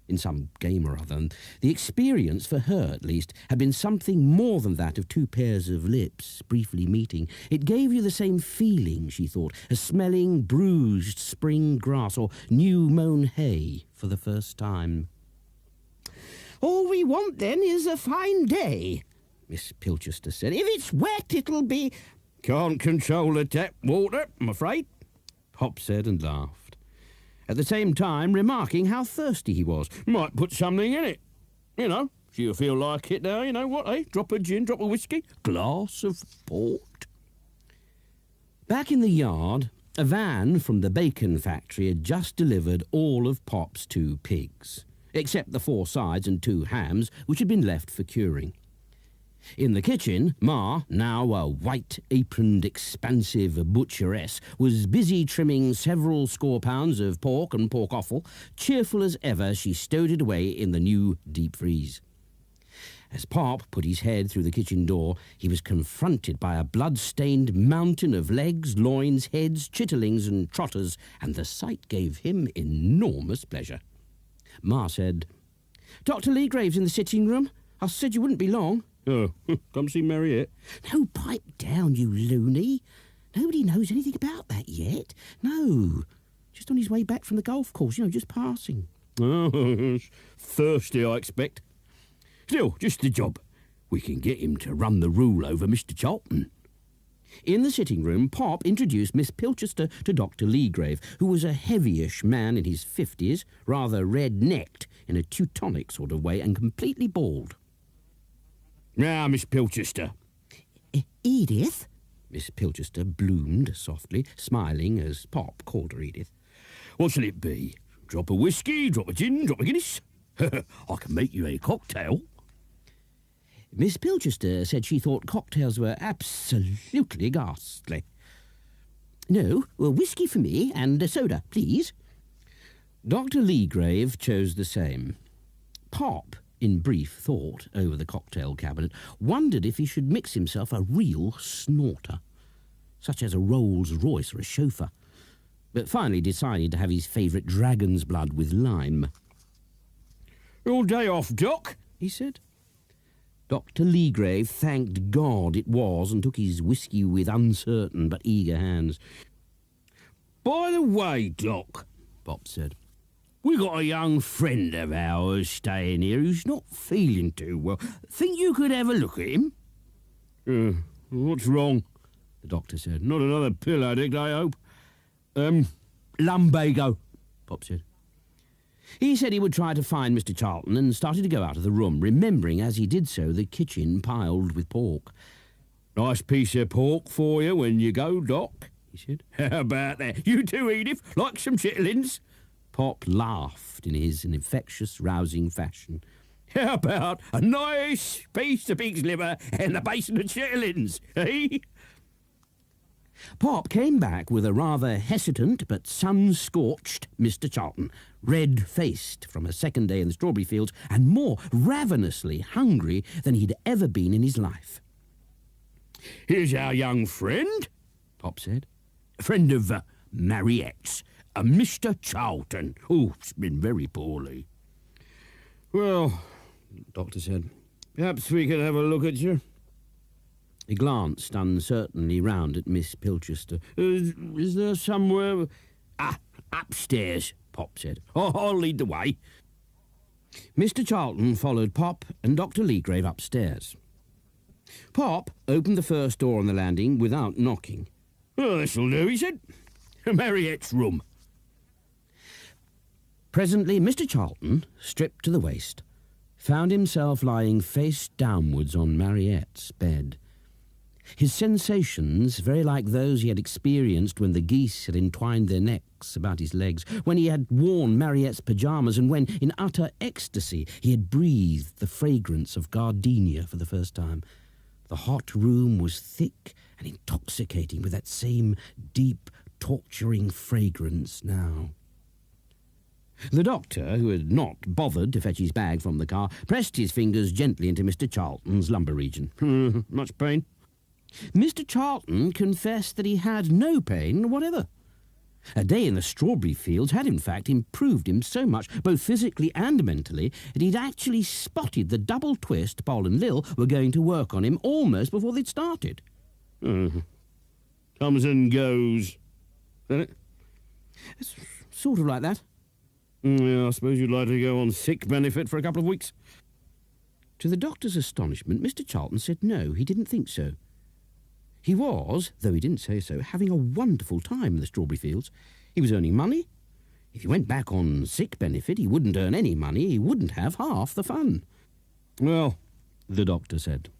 in some game or other, and the experience, for her at least, had been something more than that of two pairs of lips briefly meeting. It gave you the same feeling, she thought, as smelling bruised spring grass or new-mown hay for the first time. "All we want, then, is a fine day," Miss Pilchester said. "If it's wet, it'll be—" "Can't control the tap water, I'm afraid," Pop said and laughed, at the same time remarking how thirsty he was. "Might put something in it. You know, if you feel like it now, you know what, eh? Drop of gin, drop of whiskey, glass of port." Back in the yard, a van from the bacon factory had just delivered all of Pop's 2 pigs, except the 4 sides and 2 hams, which had been left for curing. In the kitchen, Ma, now a white-aproned, expansive butcheress, was busy trimming several score pounds of pork and pork offal. Cheerful as ever, she stowed it away in the new deep freeze. As Pop put his head through the kitchen door, he was confronted by a blood-stained mountain of legs, loins, heads, chitterlings and trotters, and the sight gave him enormous pleasure. Ma said, "Dr. Leagrave's in the sitting room. I said you wouldn't be long." "Oh, come see Mariette." "No, pipe down, you loony. Nobody knows anything about that yet. No, just on his way back from the golf course, just passing." "Oh, thirsty, I expect. Still, just the job. We can get him to run the rule over Mr. Charlton." In the sitting-room, Pop introduced Miss Pilchester to Dr. Leagrave, who was a heavyish man in his 50s, rather red-necked in a Teutonic sort of way, and completely bald. Now, Miss Pilchester. Edith? Miss Pilchester bloomed softly, smiling as Pop called her Edith. What shall it be? Drop of whiskey, drop of gin, drop of Guinness? I can make you a cocktail. Miss Pilchester said she thought cocktails were absolutely ghastly. No, whiskey for me and a soda, please. Dr. Leagrave chose the same. Pop, in brief thought over the cocktail cabinet, wondered if he should mix himself a real snorter, such as a Rolls-Royce or a chauffeur, but finally decided to have his favourite dragon's blood with lime. All day off, Doc, he said. Dr. Leagrave thanked God it was and took his whiskey with uncertain but eager hands. By the way, Doc, Pop said, we got a young friend of ours staying here who's not feeling too well. Think you could have a look at him? What's wrong? The doctor said. Not another pill addict, I hope. Lumbago, Pop said. He said he would try to find Mr. Charlton and started to go out of the room, remembering as he did so the kitchen piled with pork. Nice piece of pork for you when you go, Doc, he said. How about that? You too, Edith? Like some chitlins? Pop laughed in his infectious, rousing fashion. How about a nice piece of pig's liver and a basin of chitlins, eh? Pop came back with a rather hesitant but sun-scorched Mr. Charlton, red-faced from a second day in the strawberry fields and more ravenously hungry than he'd ever been in his life. Here's our young friend, Pop said. A friend of Mariette's, a Mr. Charlton. Oh, it's been very poorly. Well, the doctor said, perhaps we could have a look at you. He glanced uncertainly round at Miss Pilchester. Is there somewhere... Upstairs, Pop said. I'll lead the way. Mr. Charlton followed Pop and Dr. Leagrave upstairs. Pop opened the first door on the landing without knocking. Oh, this'll do, he said. Mariette's room. Presently, Mr. Charlton, stripped to the waist, found himself lying face downwards on Mariette's bed. His sensations very like those he had experienced when the geese had entwined their necks about his legs, when he had worn Mariette's pyjamas, and when, in utter ecstasy, he had breathed the fragrance of gardenia for the first time. The hot room was thick and intoxicating with that same deep, torturing fragrance now. The doctor, who had not bothered to fetch his bag from the car, pressed his fingers gently into Mr. Charlton's lumbar region. Much pain? Mr. Charlton confessed that he had no pain whatever. A day in the strawberry fields had in fact improved him so much, both physically and mentally, that he'd actually spotted the double twist Paul and Lil were going to work on him almost before they'd started. Comes and goes. Isn't it? It's sort of like that. Yeah, I suppose you'd like to go on sick benefit for a couple of weeks. To the doctor's astonishment, Mr. Charlton said no, he didn't think so. He was, though he didn't say so, having a wonderful time in the strawberry fields. He was earning money. If he went back on sick benefit, he wouldn't earn any money. He wouldn't have half the fun. Well, the doctor said,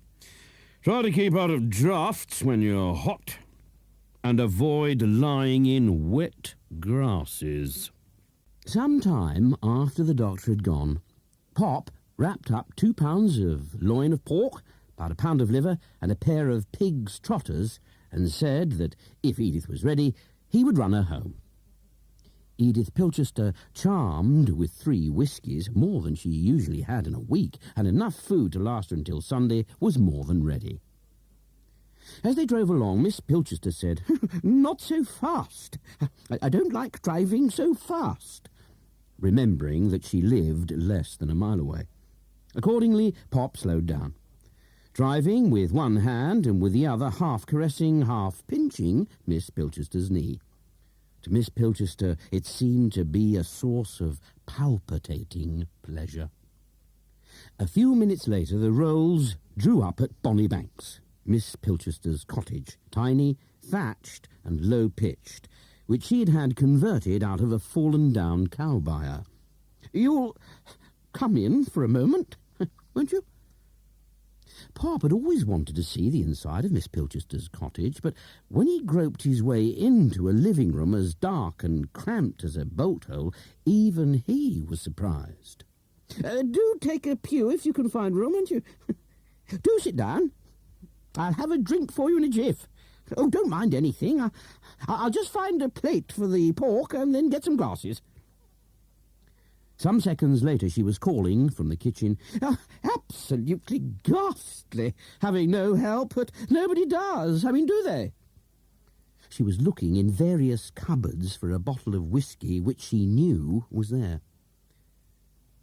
try to keep out of drafts when you're hot and avoid lying in wet grasses. Some time after the doctor had gone, Pop wrapped up 2 pounds of loin of pork, about a pound of liver, and a pair of pig's trotters, and said that if Edith was ready, he would run her home. Edith Pilchester, charmed with 3 whiskies, more than she usually had in a week, and enough food to last her until Sunday, was more than ready. As they drove along, Miss Pilchester said, "Not so fast. I don't like driving so fast," remembering that she lived less than a mile away. Accordingly, Pop slowed down, driving with one hand and with the other half caressing, half pinching Miss Pilchester's knee. To Miss Pilchester it seemed to be a source of palpitating pleasure. A few minutes later the Rolls drew up at Bonny Banks. Miss Pilchester's cottage, tiny, thatched and low-pitched, which she had converted out of a fallen-down cow byre. "You'll come in for a moment, won't you?" Pop had always wanted to see the inside of Miss Pilchester's cottage, but when he groped his way into a living room as dark and cramped as a bolt hole, even he was surprised. "Do take a pew if you can find room, won't you? Do sit down. I'll have a drink for you in a jiff. Oh, don't mind anything. I'll just find a plate for the pork and then get some glasses." Some seconds later she was calling from the kitchen, "Absolutely ghastly, having no help, but nobody does. I mean, do they?" She was looking in various cupboards for a bottle of whiskey which she knew was there.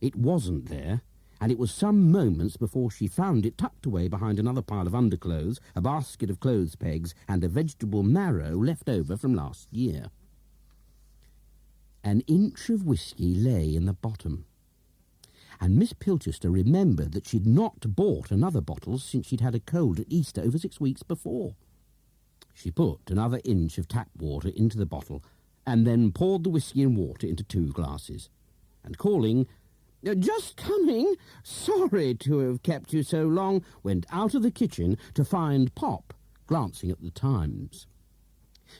It wasn't there, and it was some moments before she found it tucked away behind another pile of underclothes, a basket of clothes pegs, and a vegetable marrow left over from last year. An inch of whiskey lay in the bottom, and Miss Pilchester remembered that she'd not bought another bottle since she'd had a cold at Easter over 6 weeks before. She put another inch of tap water into the bottle, and then poured the whiskey and water into 2 glasses, and calling, "Just coming, sorry to have kept you so long," went out of the kitchen to find Pop glancing at the Times.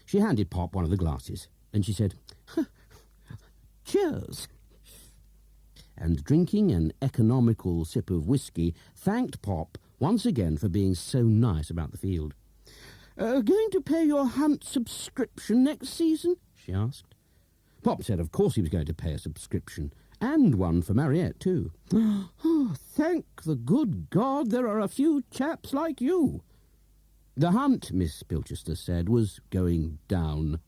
She handed Pop one of the glasses, and she said, "Cheers," and drinking an economical sip of whiskey, thanked Pop once again for being so nice about the field. "Going to pay your hunt subscription next season?" she asked. Pop said of course he was going to pay a subscription, and one for Mariette too. "Oh, thank the good God there are a few chaps like you." The hunt, Miss Pilchester said, was going down.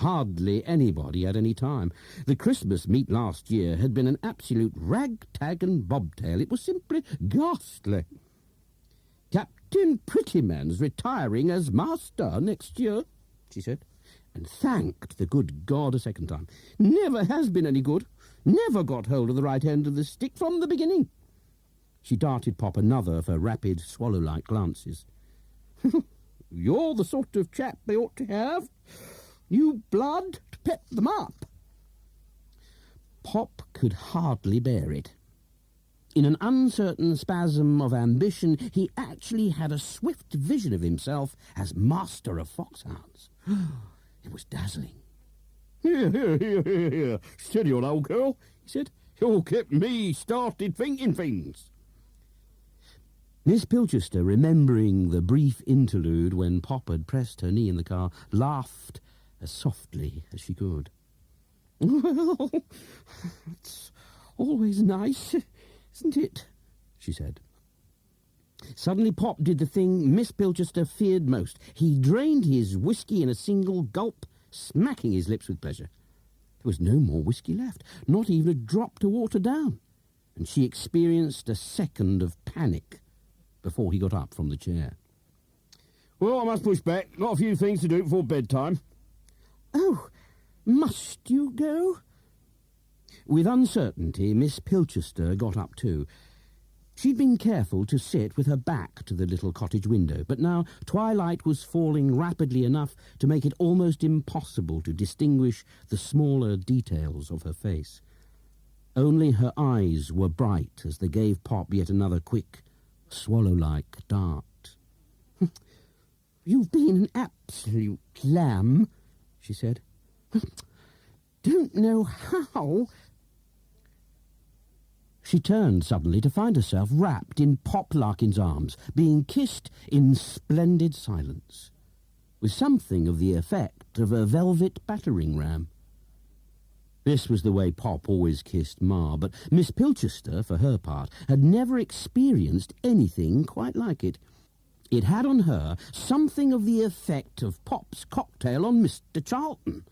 Hardly anybody had any time. The Christmas meet last year had been an absolute ragtag and bobtail. It was simply ghastly. "Captain Prettyman's retiring as master next year," she said, and thanked the good God a second time. "Never has been any good. Never got hold of the right end of the stick from the beginning." She darted Pop another of her rapid, swallow-like glances. "You're the sort of chap they ought to have. New blood to pep them up." Pop could hardly bear it. In an uncertain spasm of ambition, he actually had a swift vision of himself as master of foxhounds. It was dazzling. Here. Steady on, old girl," he said. "You'll keep me started thinking things." Miss Pilchester, remembering the brief interlude when Pop had pressed her knee in the car, laughed as softly as she could. "Well, it's always nice, isn't it?" she said. Suddenly Pop did the thing Miss Pilchester feared most. He drained his whiskey in a single gulp, smacking his lips with pleasure. There was no more whiskey left, not even a drop to water down, and she experienced a second of panic before he got up from the chair. "Well, I must push back. Got a few things to do before bedtime." "Oh, must you go?" With uncertainty, Miss Pilchester got up too. She'd been careful to sit with her back to the little cottage window, but now twilight was falling rapidly enough to make it almost impossible to distinguish the smaller details of her face. Only her eyes were bright as they gave Pop yet another quick, swallow-like dart. "You've been an absolute lamb," she said. "Don't know how." She turned suddenly to find herself wrapped in Pop Larkin's arms, being kissed in splendid silence, with something of the effect of a velvet battering ram. This was the way Pop always kissed Ma, but Miss Pilchester, for her part, had never experienced anything quite like it. It had on her something of the effect of Pop's cocktail on Mr. Charlton.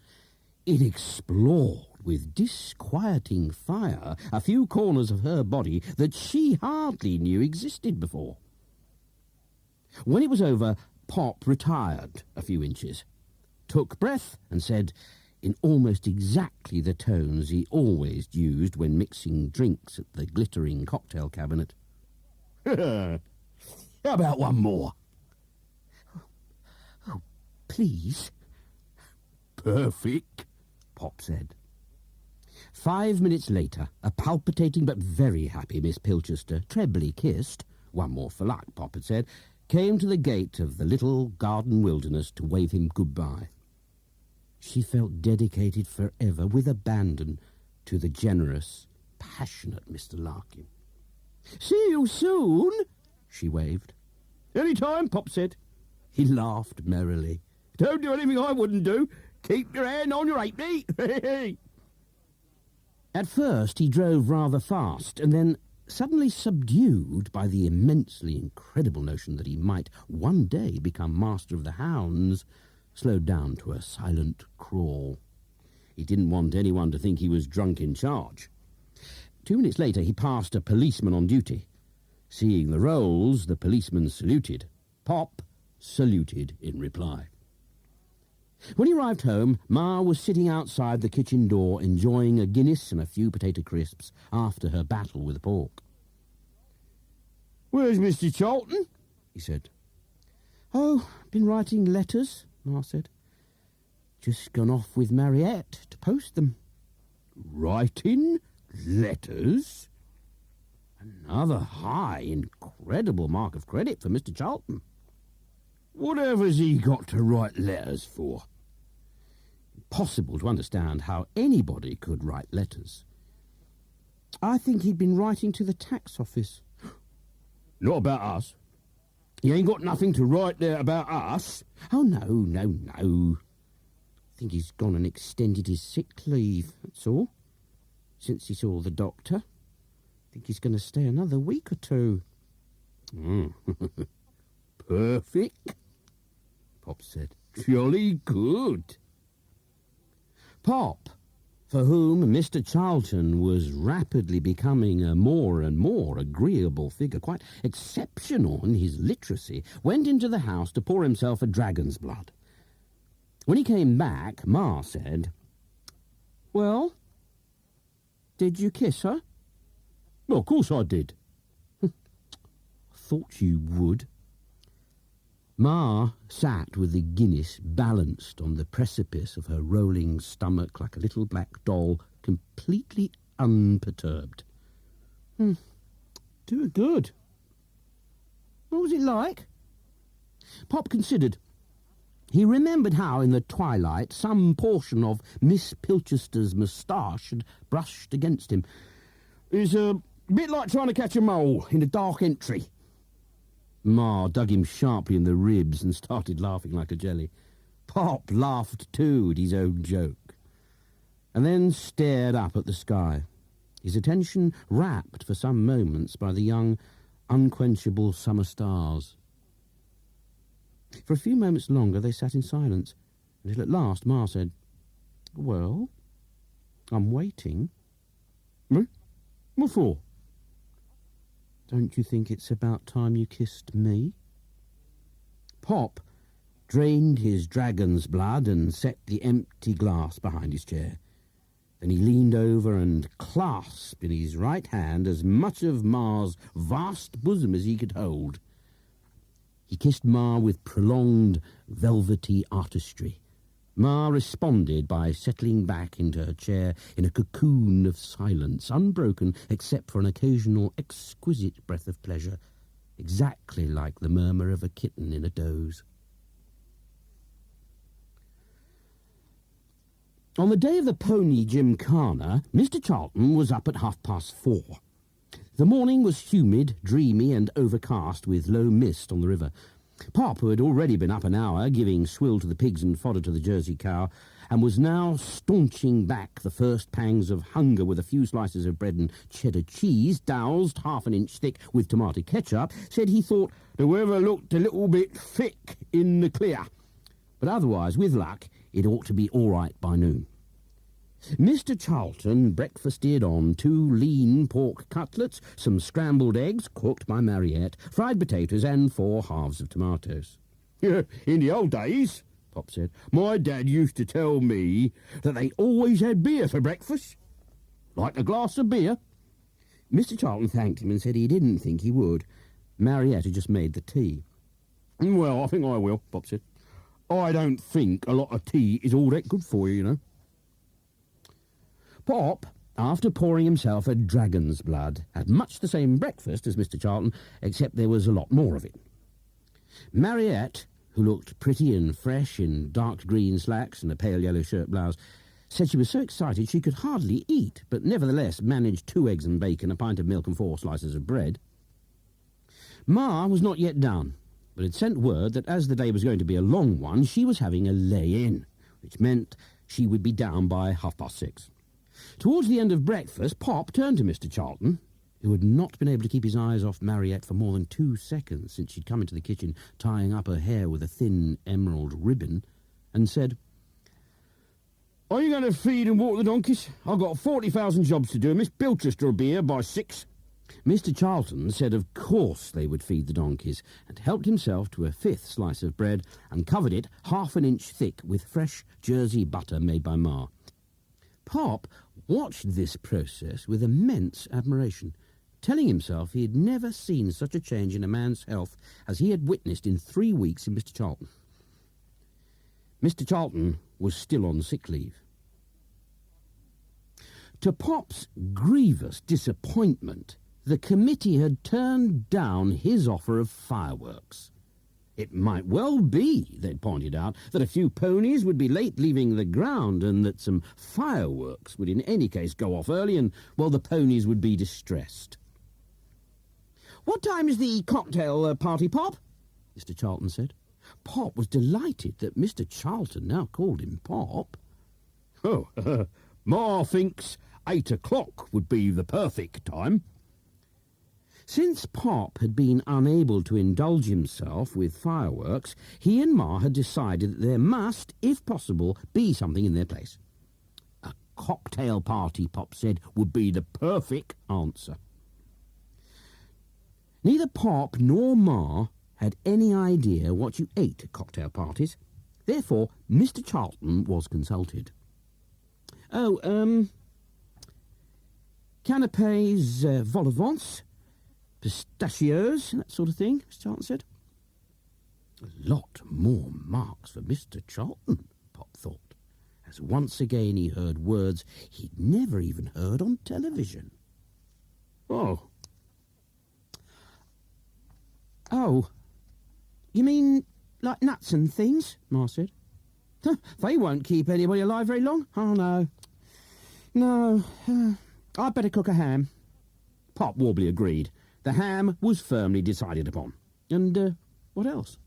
It explored with disquieting fire a few corners of her body that she hardly knew existed before. When it was over, Pop retired a few inches, took breath, and said, in almost exactly the tones he always used when mixing drinks at the glittering cocktail cabinet, "How about one more?" please?" "Perfect," Pop said. 5 minutes later, a palpitating but very happy Miss Pilchester, trebly kissed, one more for luck, Pop had said, came to the gate of the little garden wilderness to wave him goodbye. She felt dedicated forever, with abandon, to the generous, passionate Mr. Larkin. "See you soon," she waved. "Any time," Pop said. He laughed merrily. "Don't do anything I wouldn't do. Keep your hand on your halfpenny." At first he drove rather fast, and then, suddenly subdued by the immensely incredible notion that he might one day become master of the hounds, slowed down to a silent crawl. He didn't want anyone to think he was drunk in charge. 2 minutes later he passed a policeman on duty. Seeing the rolls, the policeman saluted. Pop saluted in reply. When he arrived home, Ma was sitting outside the kitchen door enjoying a Guinness and a few potato crisps after her battle with the pork. "Where's Mr. Charlton?" he said. "Oh, been writing letters," Ma said. "Just gone off with Mariette to post them." "Writing letters?" Another high, incredible mark of credit for Mr. Charlton. "Whatever's he got to write letters for?" Impossible to understand how anybody could write letters. "I think he'd been writing to the tax office." "Not about us? He ain't got nothing to write there about us?" "Oh, no. I think he's gone and extended his sick leave, that's all. Since he saw the doctor. I think he's going to stay another week or two." "Perfect," Pop said. "Jolly good." Pop, for whom Mr. Charlton was rapidly becoming a more and more agreeable figure, quite exceptional in his literacy, went into the house to pour himself a dragon's blood. When he came back, Ma said, "Well, did you kiss her?" "Well, of course I did." "Thought you would." Ma sat with the Guinness balanced on the precipice of her rolling stomach like a little black doll, completely unperturbed. "Do it good. What was it like?" Pop considered. He remembered how, in the twilight, some portion of Miss Pilchester's moustache had brushed against him. "It's a bit like trying to catch a mole in a dark entry." Ma dug him sharply in the ribs and started laughing like a jelly. Pop laughed too at his own joke, and then stared up at the sky, his attention rapt for some moments by the young, unquenchable summer stars. For a few moments longer they sat in silence, until at last Ma said, "Well, I'm waiting." "What for?" "Don't you think it's about time you kissed me?" Pop drained his dragon's blood and set the empty glass behind his chair. Then he leaned over and clasped in his right hand as much of Ma's vast bosom as he could hold. He kissed Ma with prolonged, velvety artistry. Ma responded by settling back into her chair in a cocoon of silence, unbroken except for an occasional exquisite breath of pleasure, exactly like the murmur of a kitten in a doze. On the day of the pony gymkhana, Mr. Charlton was up at 4:30. The morning was humid, dreamy, and overcast with low mist on the river. Pop, who had already been up an hour, giving swill to the pigs and fodder to the Jersey cow, and was now staunching back the first pangs of hunger with a few slices of bread and cheddar cheese, doused 1/2 inch thick with tomato ketchup, said he thought the weather looked a little bit thick in the clear, but otherwise, with luck, it ought to be all right by noon. Mr. Charlton breakfasted on 2 lean pork cutlets, some scrambled eggs cooked by Mariette, fried potatoes, and 4 halves of tomatoes. "In the old days," Pop said, "my dad used to tell me that they always had beer for breakfast. Like a glass of beer?" Mr. Charlton thanked him and said he didn't think he would. Mariette had just made the tea. "Well, I think I will," Pop said. I don't think a lot of tea is all that good for you, you know. Pop, after pouring himself a dragon's blood, had much the same breakfast as Mr. Charlton, except there was a lot more of it. Mariette, who looked pretty and fresh in dark green slacks and a pale yellow shirt blouse, said she was so excited she could hardly eat, but nevertheless managed 2 eggs and bacon, a pint of milk and 4 slices of bread. Ma was not yet done, but had sent word that as the day was going to be a long one, she was having a lay-in, which meant she would be down by 6:30. Towards the end of breakfast, Pop turned to Mr. Charlton, who had not been able to keep his eyes off Mariette for more than 2 seconds since she'd come into the kitchen tying up her hair with a thin emerald ribbon, and said, Are you going to feed and water the donkeys? I've got 40,000 jobs to do. Miss Bilchester will be here by 6. Mr. Charlton said of course they would feed the donkeys, and helped himself to a 5th slice of bread and covered it 1/2 inch thick with fresh Jersey butter made by Ma. Pop watched this process with immense admiration, telling himself he had never seen such a change in a man's health as he had witnessed in 3 weeks in Mr. Charlton. Mr. Charlton was still on sick leave. To Pop's grievous disappointment, the committee had turned down his offer of fireworks. It might well be, they'd pointed out, that a few ponies would be late leaving the ground and that some fireworks would in any case go off early and, well, the ponies would be distressed. "What time is the cocktail party, Pop?" Mr. Charlton said. Pop was delighted that Mr. Charlton now called him Pop. Oh, Ma thinks 8 o'clock would be the perfect time. Since Pop had been unable to indulge himself with fireworks, he and Ma had decided that there must, if possible, be something in their place. A cocktail party, Pop said, would be the perfect answer. Neither Pop nor Ma had any idea what you ate at cocktail parties. Therefore, Mr. Charlton was consulted. Canapes, vol au vents, pistachios, that sort of thing, Mr. Charlton said. A lot more marks for Mr. Charlton, Pop thought, as once again he heard words he'd never even heard on television. Oh, you mean like nuts and things? Ma said. They won't keep anybody alive very long. Oh, no. No, I'd better cook a ham. Pop warmly agreed. The ham was firmly decided upon. And what else?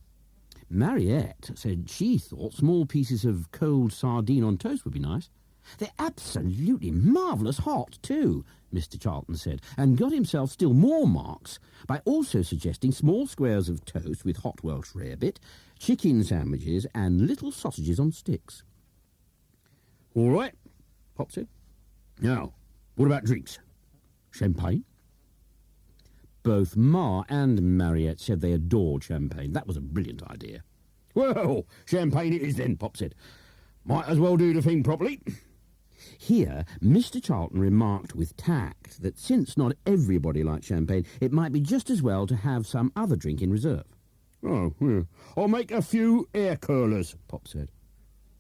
Mariette said she thought small pieces of cold sardine on toast would be nice. They're absolutely marvellous hot, too, Mr. Charlton said, and got himself still more marks by also suggesting small squares of toast with hot Welsh rarebit, chicken sandwiches, and little sausages on sticks. all right, Pop said. Now, what about drinks? Champagne? Both Ma and Mariette said they adored champagne. That was a brilliant idea. Well, champagne it is then, Pop said. Might as well do the thing properly. Here, Mr. Charlton remarked with tact that since not everybody liked champagne, it might be just as well to have some other drink in reserve. Oh, yeah. I'll make a few air curlers, Pop said.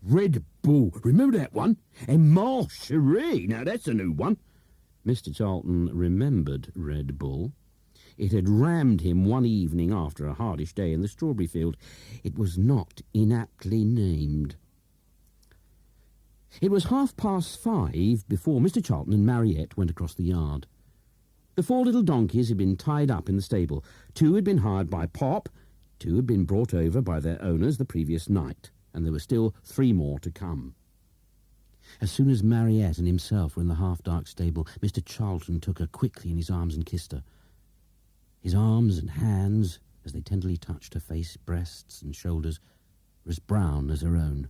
Red Bull, remember that one? And Marcherie, now that's a new one. Mr. Charlton remembered Red Bull. It had rammed him one evening after a hardish day in the strawberry field. It was not inaptly named. It was 5:30 before Mr. Charlton and Mariette went across the yard. The 4 little donkeys had been tied up in the stable. 2 had been hired by Pop, 2 had been brought over by their owners the previous night, and there were still 3 more to come. As soon as Mariette and himself were in the half-dark stable, Mr. Charlton took her quickly in his arms and kissed her. His arms and hands, as they tenderly touched her face, breasts and shoulders, were as brown as her own.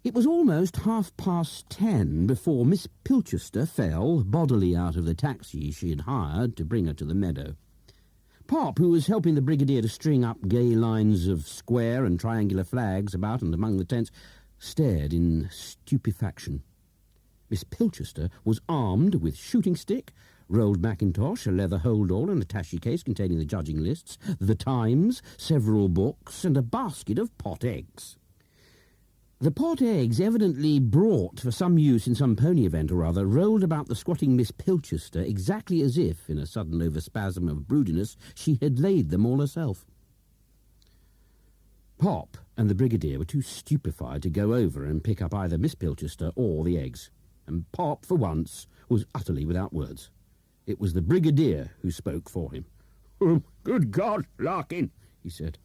It was almost 10:30 before Miss Pilchester fell bodily out of the taxi she had hired to bring her to the meadow. Pop, who was helping the brigadier to string up gay lines of square and triangular flags about and among the tents, stared in stupefaction. Miss Pilchester was armed with shooting stick, rolled mackintosh, a leather hold-all, and attaché case containing the judging lists, the Times, several books, and a basket of pot eggs. The pot eggs, evidently brought for some use in some pony event or other, rolled about the squatting Miss Pilchester exactly as if, in a sudden overspasm of broodiness, she had laid them all herself. Pop and the Brigadier were too stupefied to go over and pick up either Miss Pilchester or the eggs, and Pop, for once, was utterly without words. It was the Brigadier who spoke for him. "Oh, good God, Larkin," he said.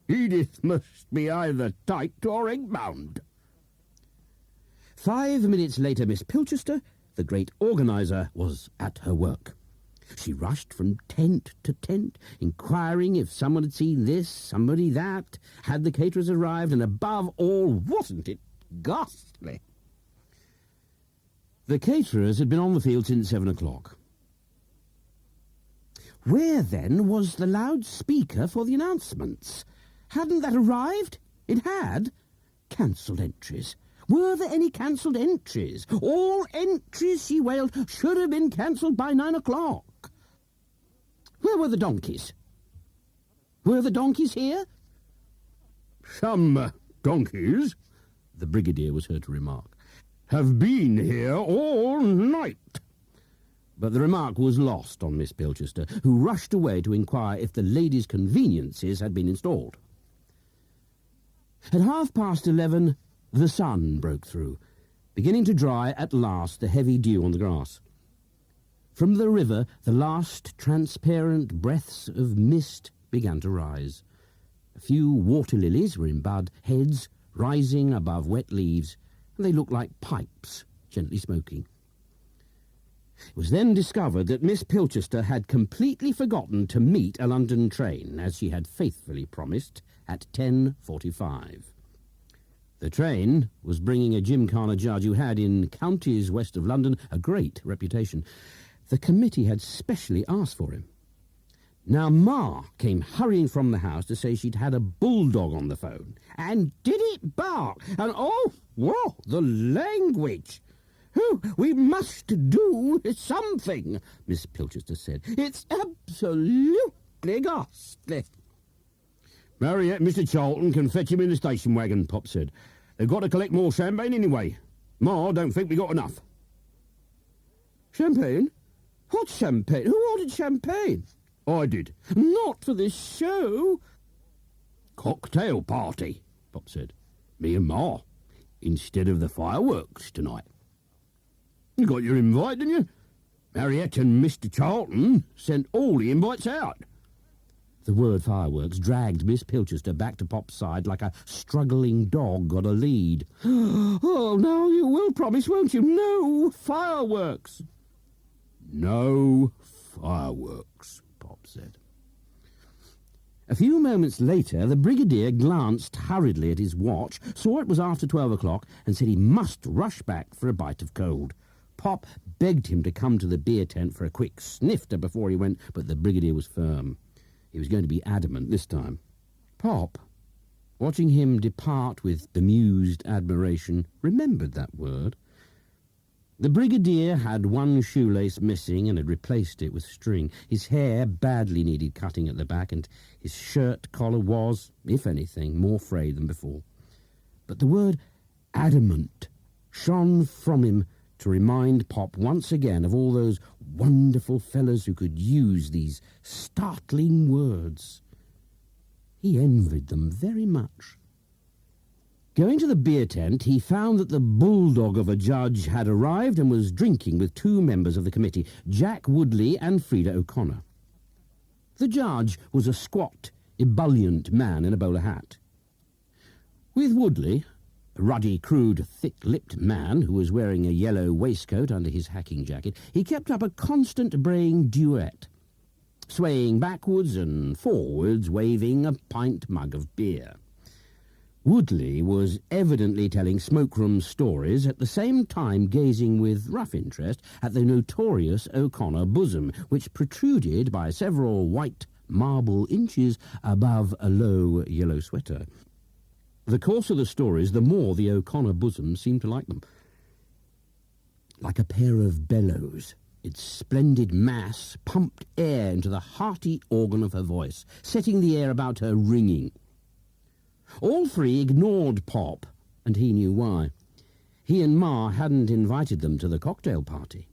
"Edith must be either tight or egg-bound." 5 minutes later, Miss Pilchester, the great organiser, was at her work. She rushed from tent to tent, inquiring if someone had seen this, somebody that, had the caterers arrived, and above all, wasn't it ghastly? The caterers had been on the field since 7 o'clock. Where, then, was the loudspeaker for the announcements? Hadn't that arrived? It had. Cancelled entries. Were there any cancelled entries? All entries, she wailed, should have been cancelled by 9 o'clock. Where were the donkeys? Were the donkeys here? "Some donkeys," the Brigadier was heard to remark, "have been here all night." But the remark was lost on Miss Pilchester, who rushed away to inquire if the ladies' conveniences had been installed. At 11:30, the sun broke through, beginning to dry at last the heavy dew on the grass. From the river, the last transparent breaths of mist began to rise. A few water lilies were in bud, heads rising above wet leaves, and they looked like pipes gently smoking. It was then discovered that Miss Pilchester had completely forgotten to meet a London train, as she had faithfully promised, at 10:45. The train was bringing a gymkhana judge who had, in counties west of London, a great reputation. The committee had specially asked for him. Now, Ma came hurrying from the house to say she'd had a bulldog on the phone. And did it bark? And, oh, whoa, the language! "Oh, we must do something," Miss Pilchester said. "It's absolutely ghastly." "Mariette, Mr. Charlton can fetch him in the station wagon," Pop said. "They've got to collect more champagne anyway. Ma don't think we got enough." "Champagne? What champagne? Who ordered champagne?" "I did." "Not for this show." "Cocktail party," Pop said. "Me and Ma, instead of the fireworks tonight." "You got your invite, didn't you? Mariette and Mr. Charlton sent all the invites out." The word fireworks dragged Miss Pilchester back to Pop's side like a struggling dog on a lead. "Oh, now you will promise, won't you? No fireworks." "No fireworks," Pop said. A few moments later, the Brigadier glanced hurriedly at his watch, saw it was after 12 o'clock, and said he must rush back for a bite of cold. Pop begged him to come to the beer tent for a quick snifter before he went, but the Brigadier was firm. He was going to be adamant this time. Pop, watching him depart with bemused admiration, remembered that word. The Brigadier had one shoelace missing and had replaced it with string. His hair badly needed cutting at the back, and his shirt collar was, if anything, more frayed than before. But the word adamant shone from him to remind Pop once again of all those wonderful fellows who could use these startling words. He envied them very much. Going to the beer tent, he found that the bulldog of a judge had arrived and was drinking with 2 members of the committee, Jack Woodley and Frida O'Connor. The judge was a squat, ebullient man in a bowler hat. With Woodley, a ruddy, crude, thick-lipped man who was wearing a yellow waistcoat under his hacking jacket, he kept up a constant braying duet, swaying backwards and forwards, waving a pint mug of beer. Woodley was evidently telling smoke-room stories, at the same time gazing with rough interest at the notorious O'Connor bosom, which protruded by several white marble inches above a low yellow sweater. The course of the stories, the more the O'Connor bosom seemed to like them. Like a pair of bellows, Its splendid mass pumped air into the hearty organ of her voice, setting the air about her ringing. All three ignored Pop, and he knew why. He and Ma hadn't invited them to the cocktail party.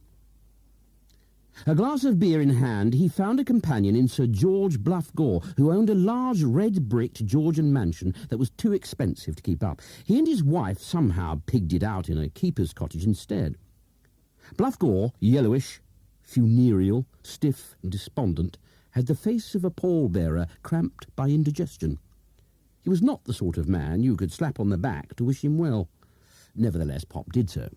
A glass of beer in hand, he found a companion in Sir George Bluff Gore, who owned a large red-bricked Georgian mansion that was too expensive to keep up. He and his wife somehow pigged it out in a keeper's cottage instead. Bluff Gore, yellowish, funereal, stiff and despondent, had the face of a pallbearer cramped by indigestion. He was not the sort of man you could slap on the back to wish him well. Nevertheless, Pop did so.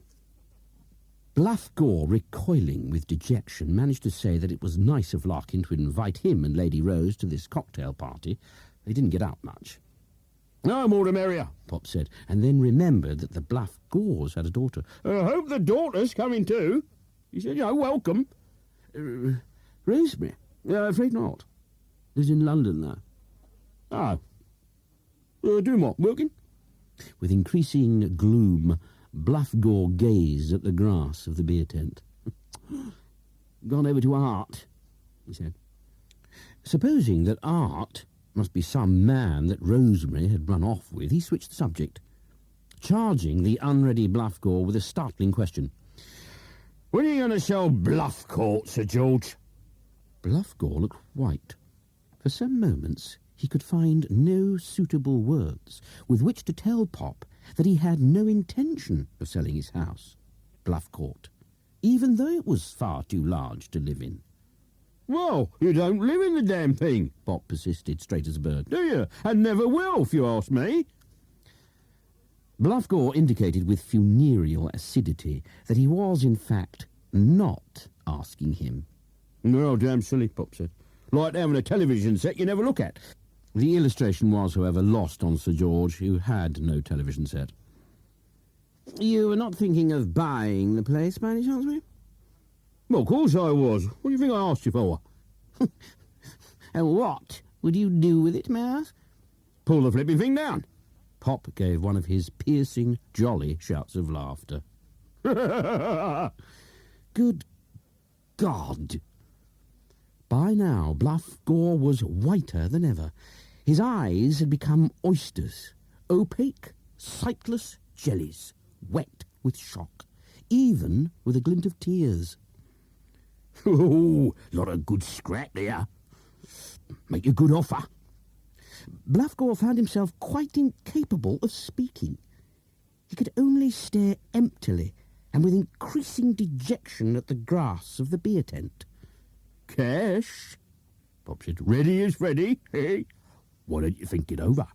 Bluff Gore, recoiling with dejection, managed to say that it was nice of Larkin to invite him and Lady Rose to this cocktail party. They didn't get out much. "No more the merrier," Pop said, and then remembered that the Bluff Gores had a daughter. "I hope the daughter's coming too." He said, "Welcome." Rosemary? Afraid not. Lives in London now. "Oh. Doing what, working?" With increasing gloom, Bluff Gore gazed at the grass of the beer tent. "Gone over to Art," he said. Supposing that Art must be some man that Rosemary had run off with, he switched the subject, charging the unready Bluff Gore with a startling question. "When are you going to sell Bluff Court, Sir George?" Bluff Gore looked white. For some moments he could find no suitable words with which to tell Pop that he had no intention of selling his house, Bluff Court, even though it was far too large to live in. "Well, you don't live in the damn thing," Pop persisted, straight as a bird. "do you? And never will, if you ask me." Bluff Gore indicated with funereal acidity that he was, in fact, not asking him. "Well, damn silly," Pop said. "Like having a television set you never look at." The illustration was, however, lost on Sir George, who had no television set. "You were not thinking of buying the place, by any chance, were you?" "Well, of course I was. What do you think I asked you for?" "And what would you do with it, may I ask?" "Pull the flipping thing down." Pop gave one of his piercing, jolly shouts of laughter. Good God! By now, Bluff Gore was whiter than ever. His eyes had become oysters, opaque, sightless jellies, wet with shock, even with a glint of tears. "Oh, lot of good scrap there. Make a good offer." Bluff Gore found himself quite incapable of speaking. He could only stare emptily and with increasing dejection at the grass of the beer tent. "Cash?" Pop said. "Ready is ready, eh? Why don't you think it over?"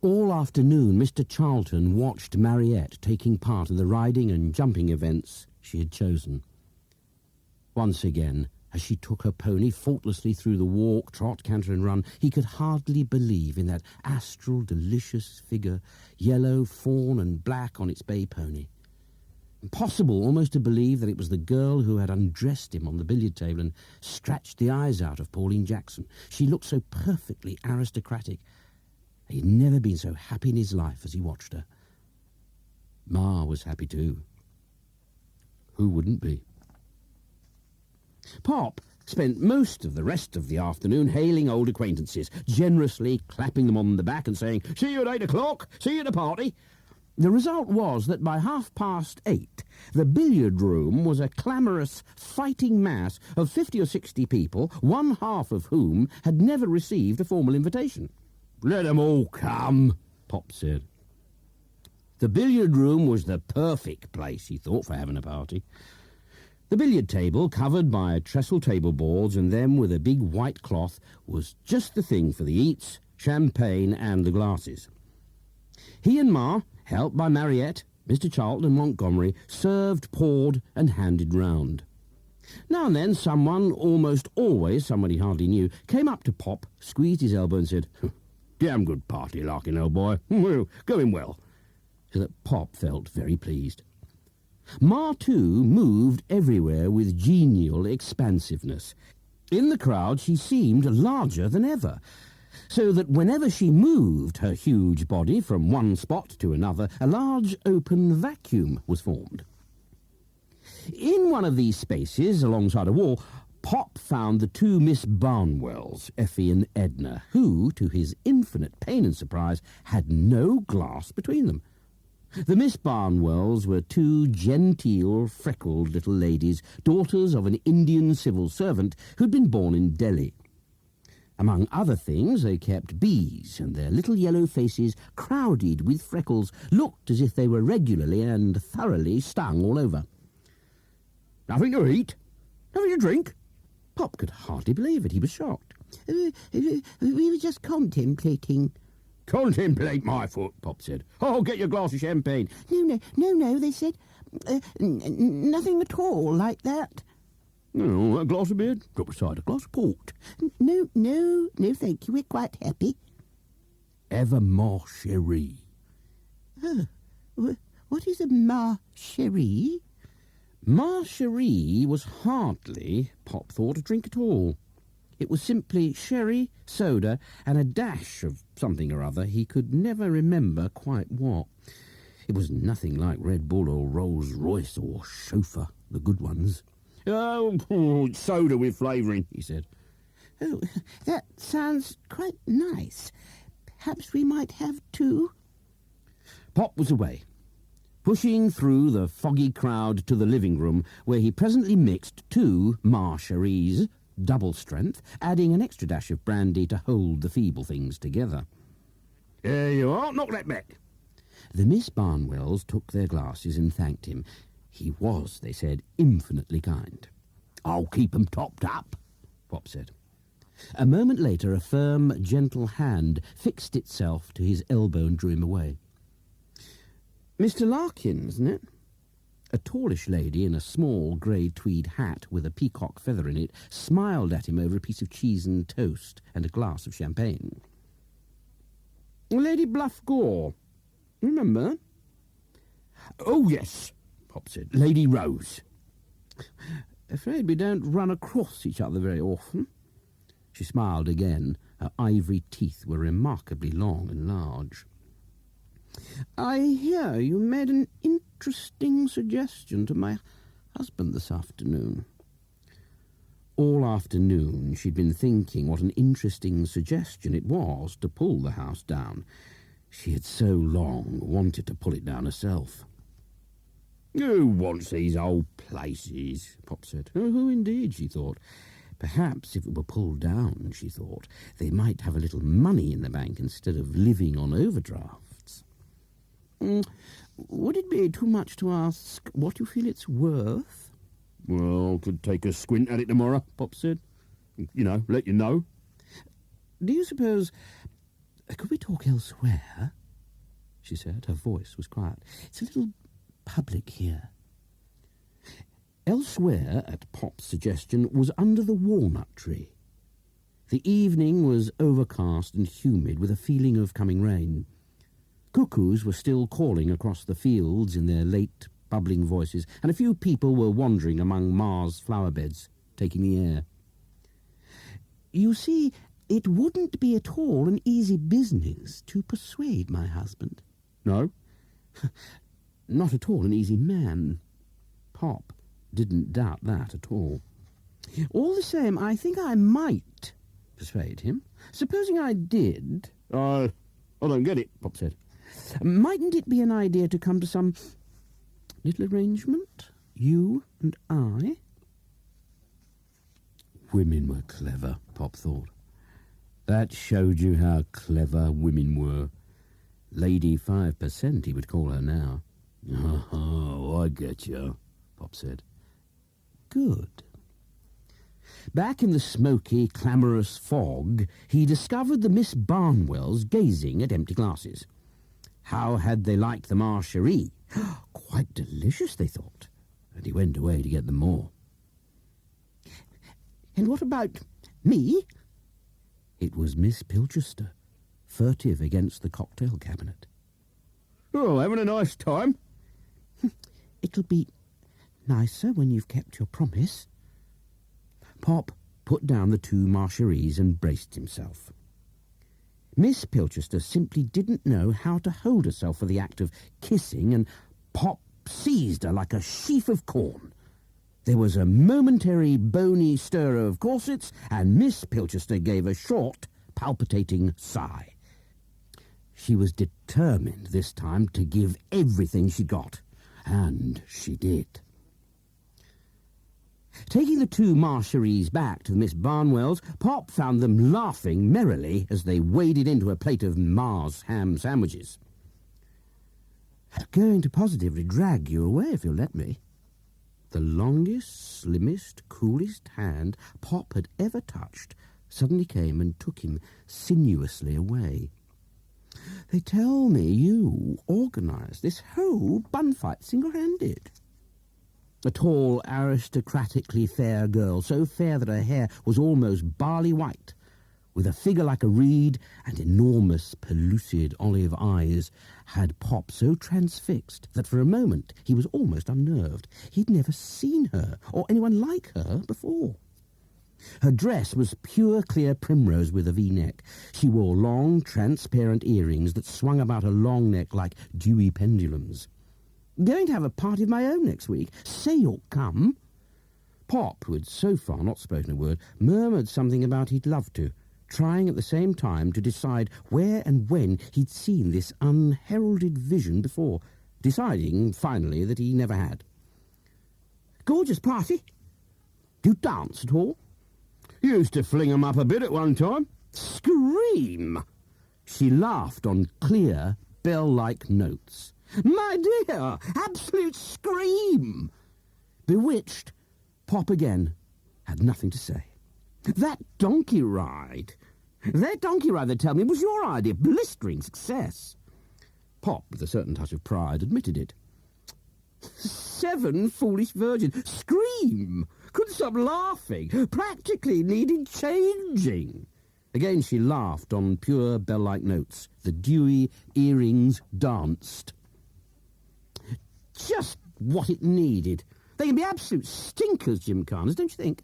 All afternoon, Mr. Charlton watched Mariette taking part in the riding and jumping events she had chosen. Once again, as she took her pony faultlessly through the walk, trot, canter and run, he could hardly believe in that astral, delicious figure, yellow, fawn and black on its bay pony. Impossible almost to believe that it was the girl who had undressed him on the billiard table and scratched the eyes out of Pauline Jackson. She looked so perfectly aristocratic. He had never been so happy in his life as he watched her. Ma was happy too. Who wouldn't be? Pop spent most of the rest of the afternoon hailing old acquaintances, generously clapping them on the back and saying, "See you at 8 o'clock. See you at the party." The result was that by 8:30, the billiard room was a clamorous, fighting mass of 50 or 60 people, one half of whom had never received a formal invitation. "Let them all come," Pop said. The billiard room was the perfect place, he thought, for having a party. The billiard table, covered by trestle table boards and them with a big white cloth, was just the thing for the eats, champagne and the glasses. He and Ma, helped by Mariette, Mr. Charlton and Montgomery, served, poured and handed round. Now and then someone, almost always someone he hardly knew, came up to Pop, squeezed his elbow and said, "Damn good party, Larkin, old boy. Well, going well." So that Pop felt very pleased. Ma, too, moved everywhere with genial expansiveness. In the crowd she seemed larger than ever, so that whenever she moved her huge body from one spot to another, a large open vacuum was formed. In one of these spaces, alongside a wall, Pop found the two Miss Barnwells, Effie and Edna, who, to his infinite pain and surprise, had no glass between them. The Miss Barnwells were two genteel, freckled little ladies, daughters of an Indian civil servant who'd been born in Delhi. Among other things, they kept bees, and their little yellow faces, crowded with freckles, looked as if they were regularly and thoroughly stung all over. Nothing to eat? Nothing to drink? Pop could hardly believe it. He was shocked. We were just contemplating. Contemplate my foot, Pop said. I'll get you a glass of champagne. No, they said. Nothing at all like that. No, a glass of beer? Drop aside a glass of port. No, thank you. We're quite happy. Ever more sherry. What is a marcherie? Marcherie was hardly, Pop thought, a drink at all. It was simply sherry, soda, and a dash of something or other. He could never remember quite what. It was nothing like Red Bull or Rolls Royce or Chauffeur, the good ones. Oh, soda with flavouring, he said. Oh, that sounds quite nice. Perhaps we might have two. Pop was away, pushing through the foggy crowd to the living room, where he presently mixed two marcheries, double strength, adding an extra dash of brandy to hold the feeble things together. There you are. Knock that back. The Miss Barnwells took their glasses and thanked him. He was, they said, infinitely kind. I'll keep 'em topped up, Pop said. A moment later, a firm, gentle hand fixed itself to his elbow and drew him away. Mr. Larkin, isn't it? A tallish lady in a small grey tweed hat with a peacock feather in it smiled at him over a piece of cheese and toast and a glass of champagne. Lady Bluff Gore. Remember? Oh, yes, Pop said. Lady Rose. Afraid we don't run across each other very often. She smiled again. Her ivory teeth were remarkably long and large. I hear you made an interesting suggestion to my husband this afternoon. All afternoon she'd been thinking what an interesting suggestion it was to pull the house down. She had so long wanted to pull it down herself. Who wants these old places? Pop said. Oh, indeed, she thought. Perhaps if it were pulled down, she thought, they might have a little money in the bank instead of living on overdrafts. Would it be too much to ask what you feel it's worth? Well, could take a squint at it tomorrow, Pop said. Let you know. Do you suppose... Could we talk elsewhere? She said. Her voice was quiet. It's a little public here. Elsewhere, at Pop's suggestion, was under the walnut tree. The evening was overcast and humid with a feeling of coming rain. Cuckoos were still calling across the fields in their late, bubbling voices, and a few people were wandering among Ma's flower beds, taking the air. You see, it wouldn't be at all an easy business to persuade my husband. No? Not at all an easy man. Pop didn't doubt that at all. All the same, I think I might persuade him. Supposing I did... I don't get it, Pop said. Mightn't it be an idea to come to some little arrangement? You and I? Women were clever, Pop thought. That showed you how clever women were. Lady 5%, he would call her now. Oh, I get you, Pop said. Good. Back in the smoky, clamorous fog, he discovered the Miss Barnwells gazing at empty glasses. How had they liked the marcherie? Quite delicious, they thought, and he went away to get them more. And what about me? It was Miss Pilchester, furtive against the cocktail cabinet. Oh, having a nice time? It'll be nicer when you've kept your promise. Pop put down the two marcheries and braced himself. Miss Pilchester simply didn't know how to hold herself for the act of kissing, and Pop seized her like a sheaf of corn There was a momentary bony stir of corsets, and Miss Pilchester gave a short, palpitating sigh. She was determined this time to give everything she got, and she did. Taking the two Marcheries back to Miss Barnwell's, Pop found them laughing merrily as they waded into a plate of Mars ham sandwiches. "Going to positively drag you away if you'll let me." The longest, slimmest, coolest hand Pop had ever touched suddenly came and took him sinuously away. "They tell me you organised this whole bun fight single-handed." A tall, aristocratically fair girl, so fair that her hair was almost barley white, with a figure like a reed and enormous, pellucid olive eyes, had Pop so transfixed that for a moment he was almost unnerved. He'd never seen her, or anyone like her, before. Her dress was pure clear primrose with a V-neck. She wore long, transparent earrings that swung about her long neck like dewy pendulums. "Going to have a party of my own next week. Say you'll come." Pop, who had so far not spoken a word, murmured something about he'd love to, trying at the same time to decide where and when he'd seen this unheralded vision before, deciding, finally, that he never had. "Gorgeous party. Do you dance at all?" Used to fling 'em up a bit at one time. "Scream!" She laughed on clear, bell-like notes. "My dear, absolute scream!" Bewitched, Pop again had nothing to say. That donkey ride, they tell me, was your idea. Blistering success." Pop, with a certain touch of pride, admitted it. 7 foolish virgins. Scream! Couldn't stop laughing. Practically needed changing. Again she laughed on pure bell-like notes. The dewy earrings danced. Just what it needed. They can be absolute stinkers, gymkhanas, don't you think?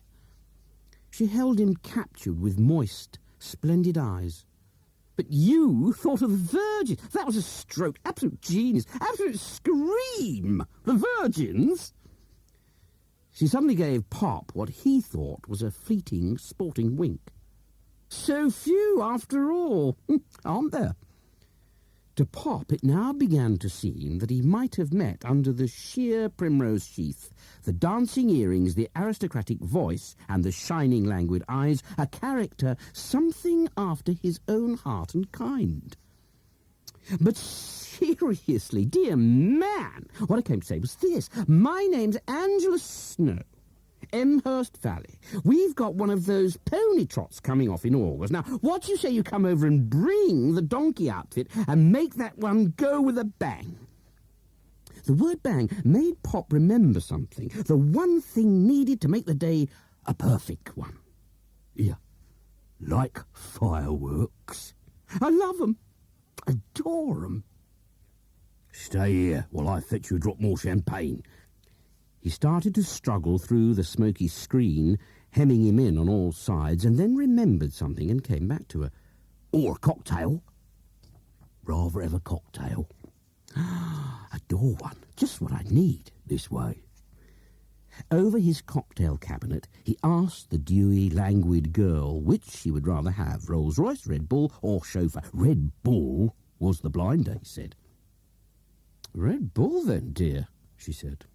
She held him captured with moist, splendid eyes. "But you thought of the virgin. That was a stroke. Absolute genius. Absolute scream. The virgins." She suddenly gave Pop what he thought was a fleeting, sporting wink. "So few, after all, aren't there?" To Pop it now began to seem that he might have met under the sheer primrose sheath, the dancing earrings, the aristocratic voice, and the shining languid eyes, a character something after his own heart and kind. "But seriously, dear man, what I came to say was this. My name's Angela Snow, Emhurst Valley. We've got one of those pony trots coming off in August. Now, what do you say you come over and bring the donkey outfit and make that one go with a bang?" The word bang made Pop remember something, the one thing needed to make the day a perfect one. "Yeah, like fireworks." "I love 'em. Adore 'em." "Stay here while I fetch you a drop more champagne." He started to struggle through the smoky screen, hemming him in on all sides, and then remembered something and came back to her. "Or a cocktail." "Rather have a cocktail." "Adore one. Just what I need. This way." Over his cocktail cabinet, he asked the dewy, languid girl which she would rather have, Rolls-Royce, Red Bull, or chauffeur. Red Bull was the blinder, he said. "Red Bull, then, dear," she said.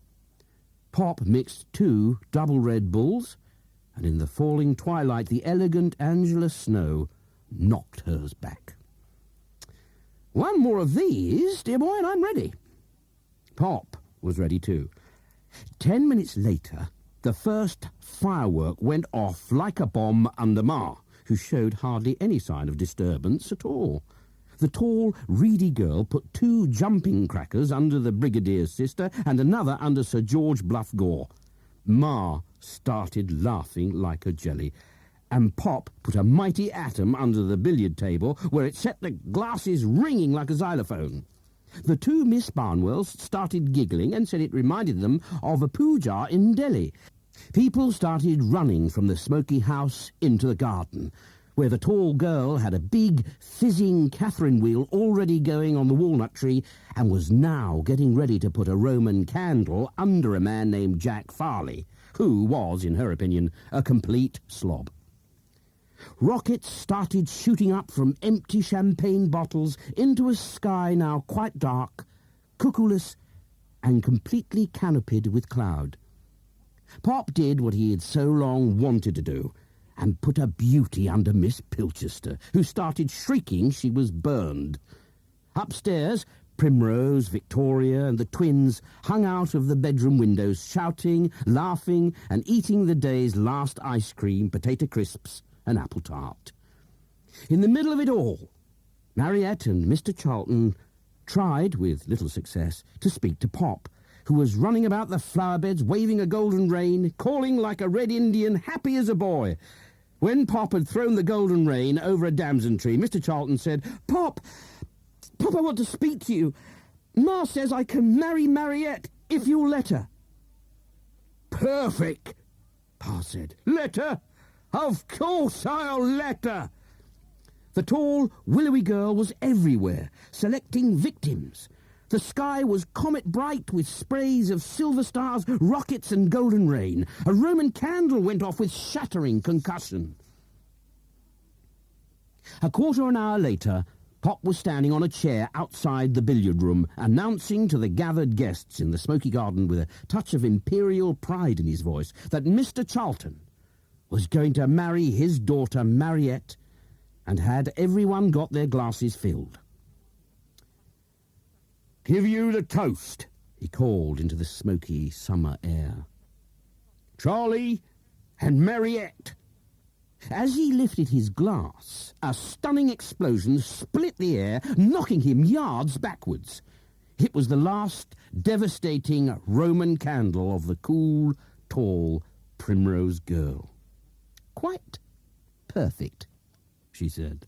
Pop mixed 2 double Red Bulls, and in the falling twilight the elegant Angela Snow knocked hers back. "One more of these, dear boy, and I'm ready." Pop was ready too. 10 minutes later, the first firework went off like a bomb under Ma, who showed hardly any sign of disturbance at all. The tall, reedy girl put 2 jumping crackers under the Brigadier's sister and another under Sir George Bluff Gore. Ma started laughing like a jelly, and Pop put a mighty atom under the billiard table, where it set the glasses ringing like a xylophone. The 2 Miss Barnwells started giggling and said it reminded them of a puja in Delhi. People started running from the smoky house into the garden, where the tall girl had a big, fizzing Catherine wheel already going on the walnut tree and was now getting ready to put a Roman candle under a man named Jack Farley, who was, in her opinion, a complete slob. Rockets started shooting up from empty champagne bottles into a sky now quite dark, cuckooless, and completely canopied with cloud. Pop did what he had so long wanted to do, and put a beauty under Miss Pilchester, who started shrieking she was burned. Upstairs, Primrose, Victoria, and the twins hung out of the bedroom windows, shouting, laughing, and eating the day's last ice cream, potato crisps, and apple tart. In the middle of it all, Mariette and Mr. Charlton tried, with little success, to speak to Pop, who was running about the flower beds, waving a golden rein, calling like a red Indian, happy as a boy. When Pop had thrown the golden rein over a damson tree, Mr. Charlton said, Pop, I want to speak to you. Ma says I can marry Mariette if you'll let her. Perfect, Pa said. Let her? Of course I'll let her. The tall, willowy girl was everywhere, selecting victims. The sky was comet bright with sprays of silver stars, rockets and golden rain. A Roman candle went off with shattering concussion. A quarter of an hour later, Pop was standing on a chair outside the billiard room, announcing to the gathered guests in the smoky garden with a touch of imperial pride in his voice that Mr. Charlton was going to marry his daughter Mariette, and had everyone got their glasses filled. Give you the toast, he called into the smoky summer air. Charlie and Mariette. As he lifted his glass, a stunning explosion split the air, knocking him yards backwards. It was the last devastating Roman candle of the cool, tall Primrose girl. Quite perfect, she said.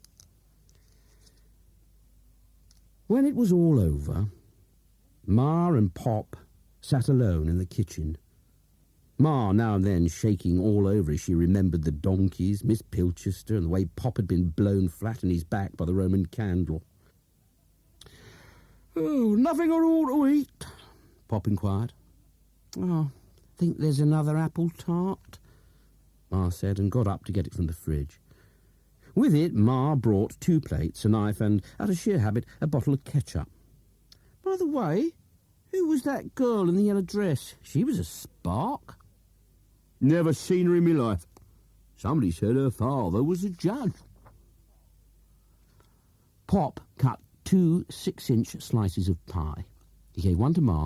When it was all over, Ma and Pop sat alone in the kitchen. Ma now and then shaking all over as she remembered the donkeys, Miss Pilchester, and the way Pop had been blown flat on his back by the Roman candle. Oh, nothing at all to eat? Pop inquired. Oh, think there's another apple tart, Ma said, and got up to get it from the fridge. With it, Ma brought 2 plates, a knife, and, out of sheer habit, a bottle of ketchup. By the way, who was that girl in the yellow dress? She was a spark. Never seen her in my life. Somebody said her father was a judge. Pop cut 2 6-inch slices of pie. He gave one to Ma,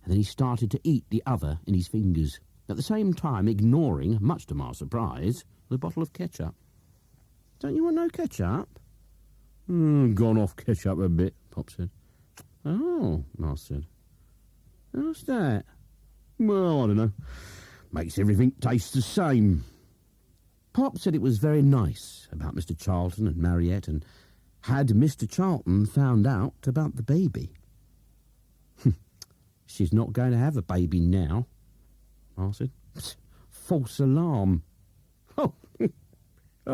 and then he started to eat the other in his fingers, at the same time ignoring, much to Ma's surprise, the bottle of ketchup. Don't you want no ketchup? Gone off ketchup a bit, Pop said. Oh, Ma said. How's that? Well, I don't know. Makes everything taste the same. Pop said it was very nice about Mr. Charlton and Mariette, and had Mr. Charlton found out about the baby. She's not going to have a baby now, Ma said. False alarm.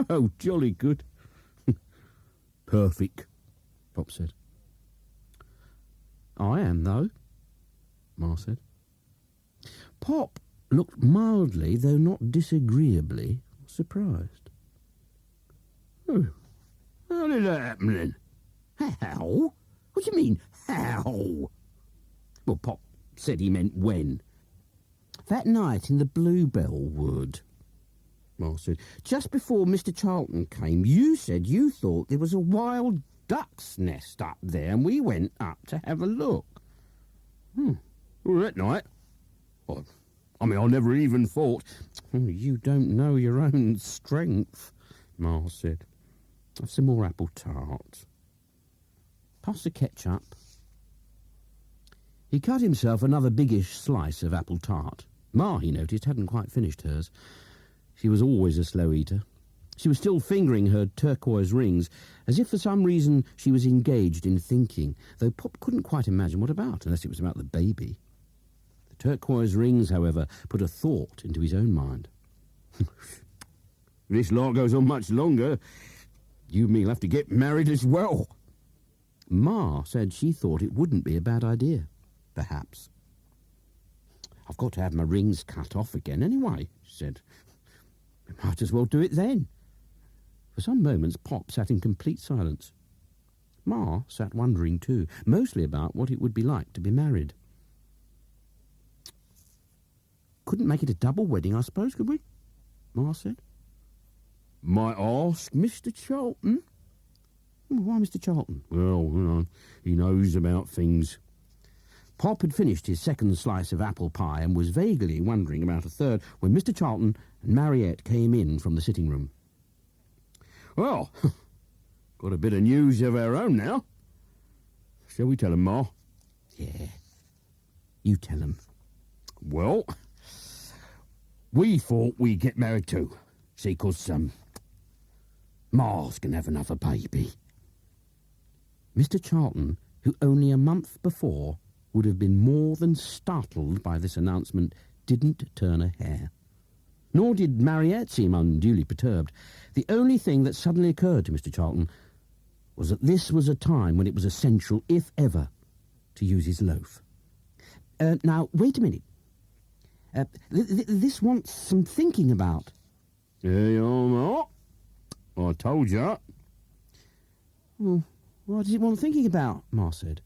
Oh, jolly good. Perfect, Pop said. I am, though, Ma said. Pop looked mildly, though not disagreeably, surprised. Oh, how did that happen, then? How? What do you mean, how? Well, Pop said he meant when. That night in the Bluebell Wood, Ma said, just before Mr. Charlton came, you said you thought there was a wild duck's nest up there, and we went up to have a look. Well, that night? Well, I never even thought. You don't know your own strength, Ma said. Have some more apple tart. Pass the ketchup. He cut himself another biggish slice of apple tart. Ma, he noticed, hadn't quite finished hers. She was always a slow eater. She was still fingering her turquoise rings, as if for some reason she was engaged in thinking, though Pop couldn't quite imagine what about, unless it was about the baby. The turquoise rings, however, put a thought into his own mind. If this lot goes on much longer, you and me'll have to get married as well. Ma said she thought it wouldn't be a bad idea, perhaps. I've got to have my rings cut off again anyway, she said. We might as well do it then. For some moments, Pop sat in complete silence. Ma sat wondering too, mostly about what it would be like to be married. Couldn't make it a double wedding, I suppose, could we? Ma said. Might ask Mr. Charlton. Why Mr. Charlton? Well, he knows about things. Pop had finished his second slice of apple pie and was vaguely wondering about a third when Mr. Charlton and Mariette came in from the sitting room. Well, got a bit of news of our own now. Shall we tell 'em, Ma? Yeah, you tell 'em. Well, we thought we'd get married too. See, 'cause, Ma's gonna have another baby. Mr. Charlton, who only a month before would have been more than startled by this announcement, didn't turn a hair. Nor did Mariette seem unduly perturbed. The only thing that suddenly occurred to Mr. Charlton was that this was a time when it was essential, if ever, to use his loaf. Now, wait a minute. This wants some thinking about. There you are, Ma. I told you. Well, what does it want thinking about? Ma said.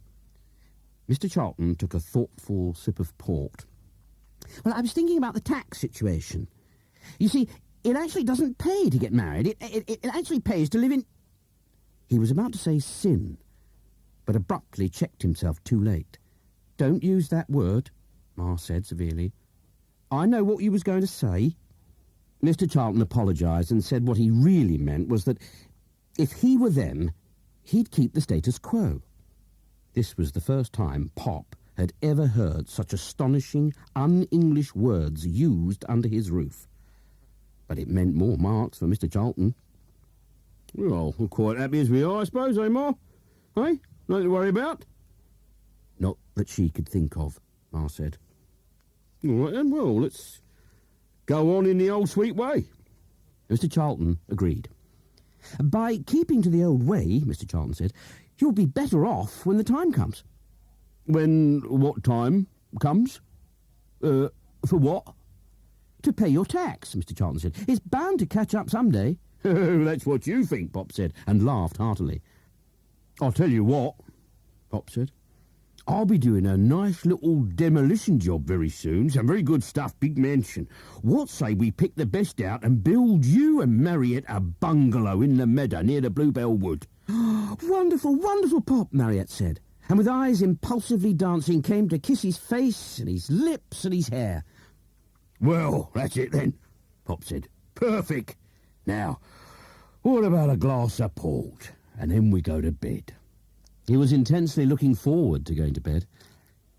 Mr. Charlton took a thoughtful sip of port. Well, I was thinking about the tax situation. You see, it actually doesn't pay to get married. It actually pays to live in... He was about to say sin, but abruptly checked himself too late. Don't use that word, Ma said severely. I know what you was going to say. Mr. Charlton apologised and said what he really meant was that if he were them, he'd keep the status quo. This was the first time Pop had ever heard such astonishing, un-English words used under his roof. But it meant more marks for Mr. Charlton. Well, we're quite happy as we are, I suppose, eh, Ma? Eh? Nothing to worry about? Not that she could think of, Ma said. All right, then, well, let's go on in the old sweet way. Mr. Charlton agreed. By keeping to the old way, Mr. Charlton said, you'll be better off when the time comes. When what time comes? For what? To pay your tax, Mr. Charlton said. It's bound to catch up some day. That's what you think, Pop said, and laughed heartily. I'll tell you what, Pop said. I'll be doing a nice little demolition job very soon. Some very good stuff, big mansion. What say we pick the best out and build you and Mariette a bungalow in the meadow near the Bluebell Wood? Wonderful, wonderful, Pop, Mariette said, and with eyes impulsively dancing came to kiss his face and his lips and his hair. Well, that's it then, Pop said. Perfect. Now, what about a glass of port? And then we go to bed. He was intensely looking forward to going to bed.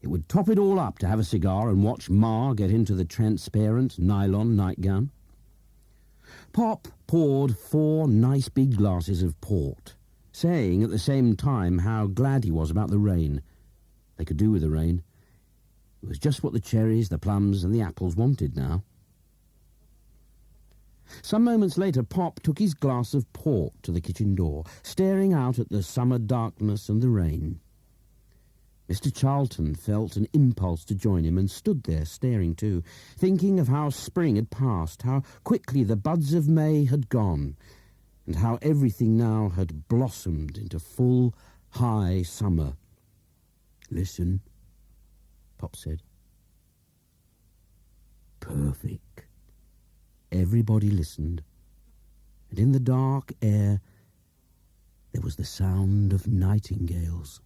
It would top it all up to have a cigar and watch Ma get into the transparent nylon nightgown. Pop poured 4 nice big glasses of port, saying at the same time how glad he was about the rain. They could do with the rain. It was just what the cherries, the plums, and the apples wanted now. Some moments later, Pop took his glass of port to the kitchen door, staring out at the summer darkness and the rain. Mr. Charlton felt an impulse to join him and stood there staring too, thinking of how spring had passed, how quickly the buds of May had gone, and how everything now had blossomed into full, high summer. Listen, Pop said. Perfect. Everybody listened, and in the dark air there was the sound of nightingales.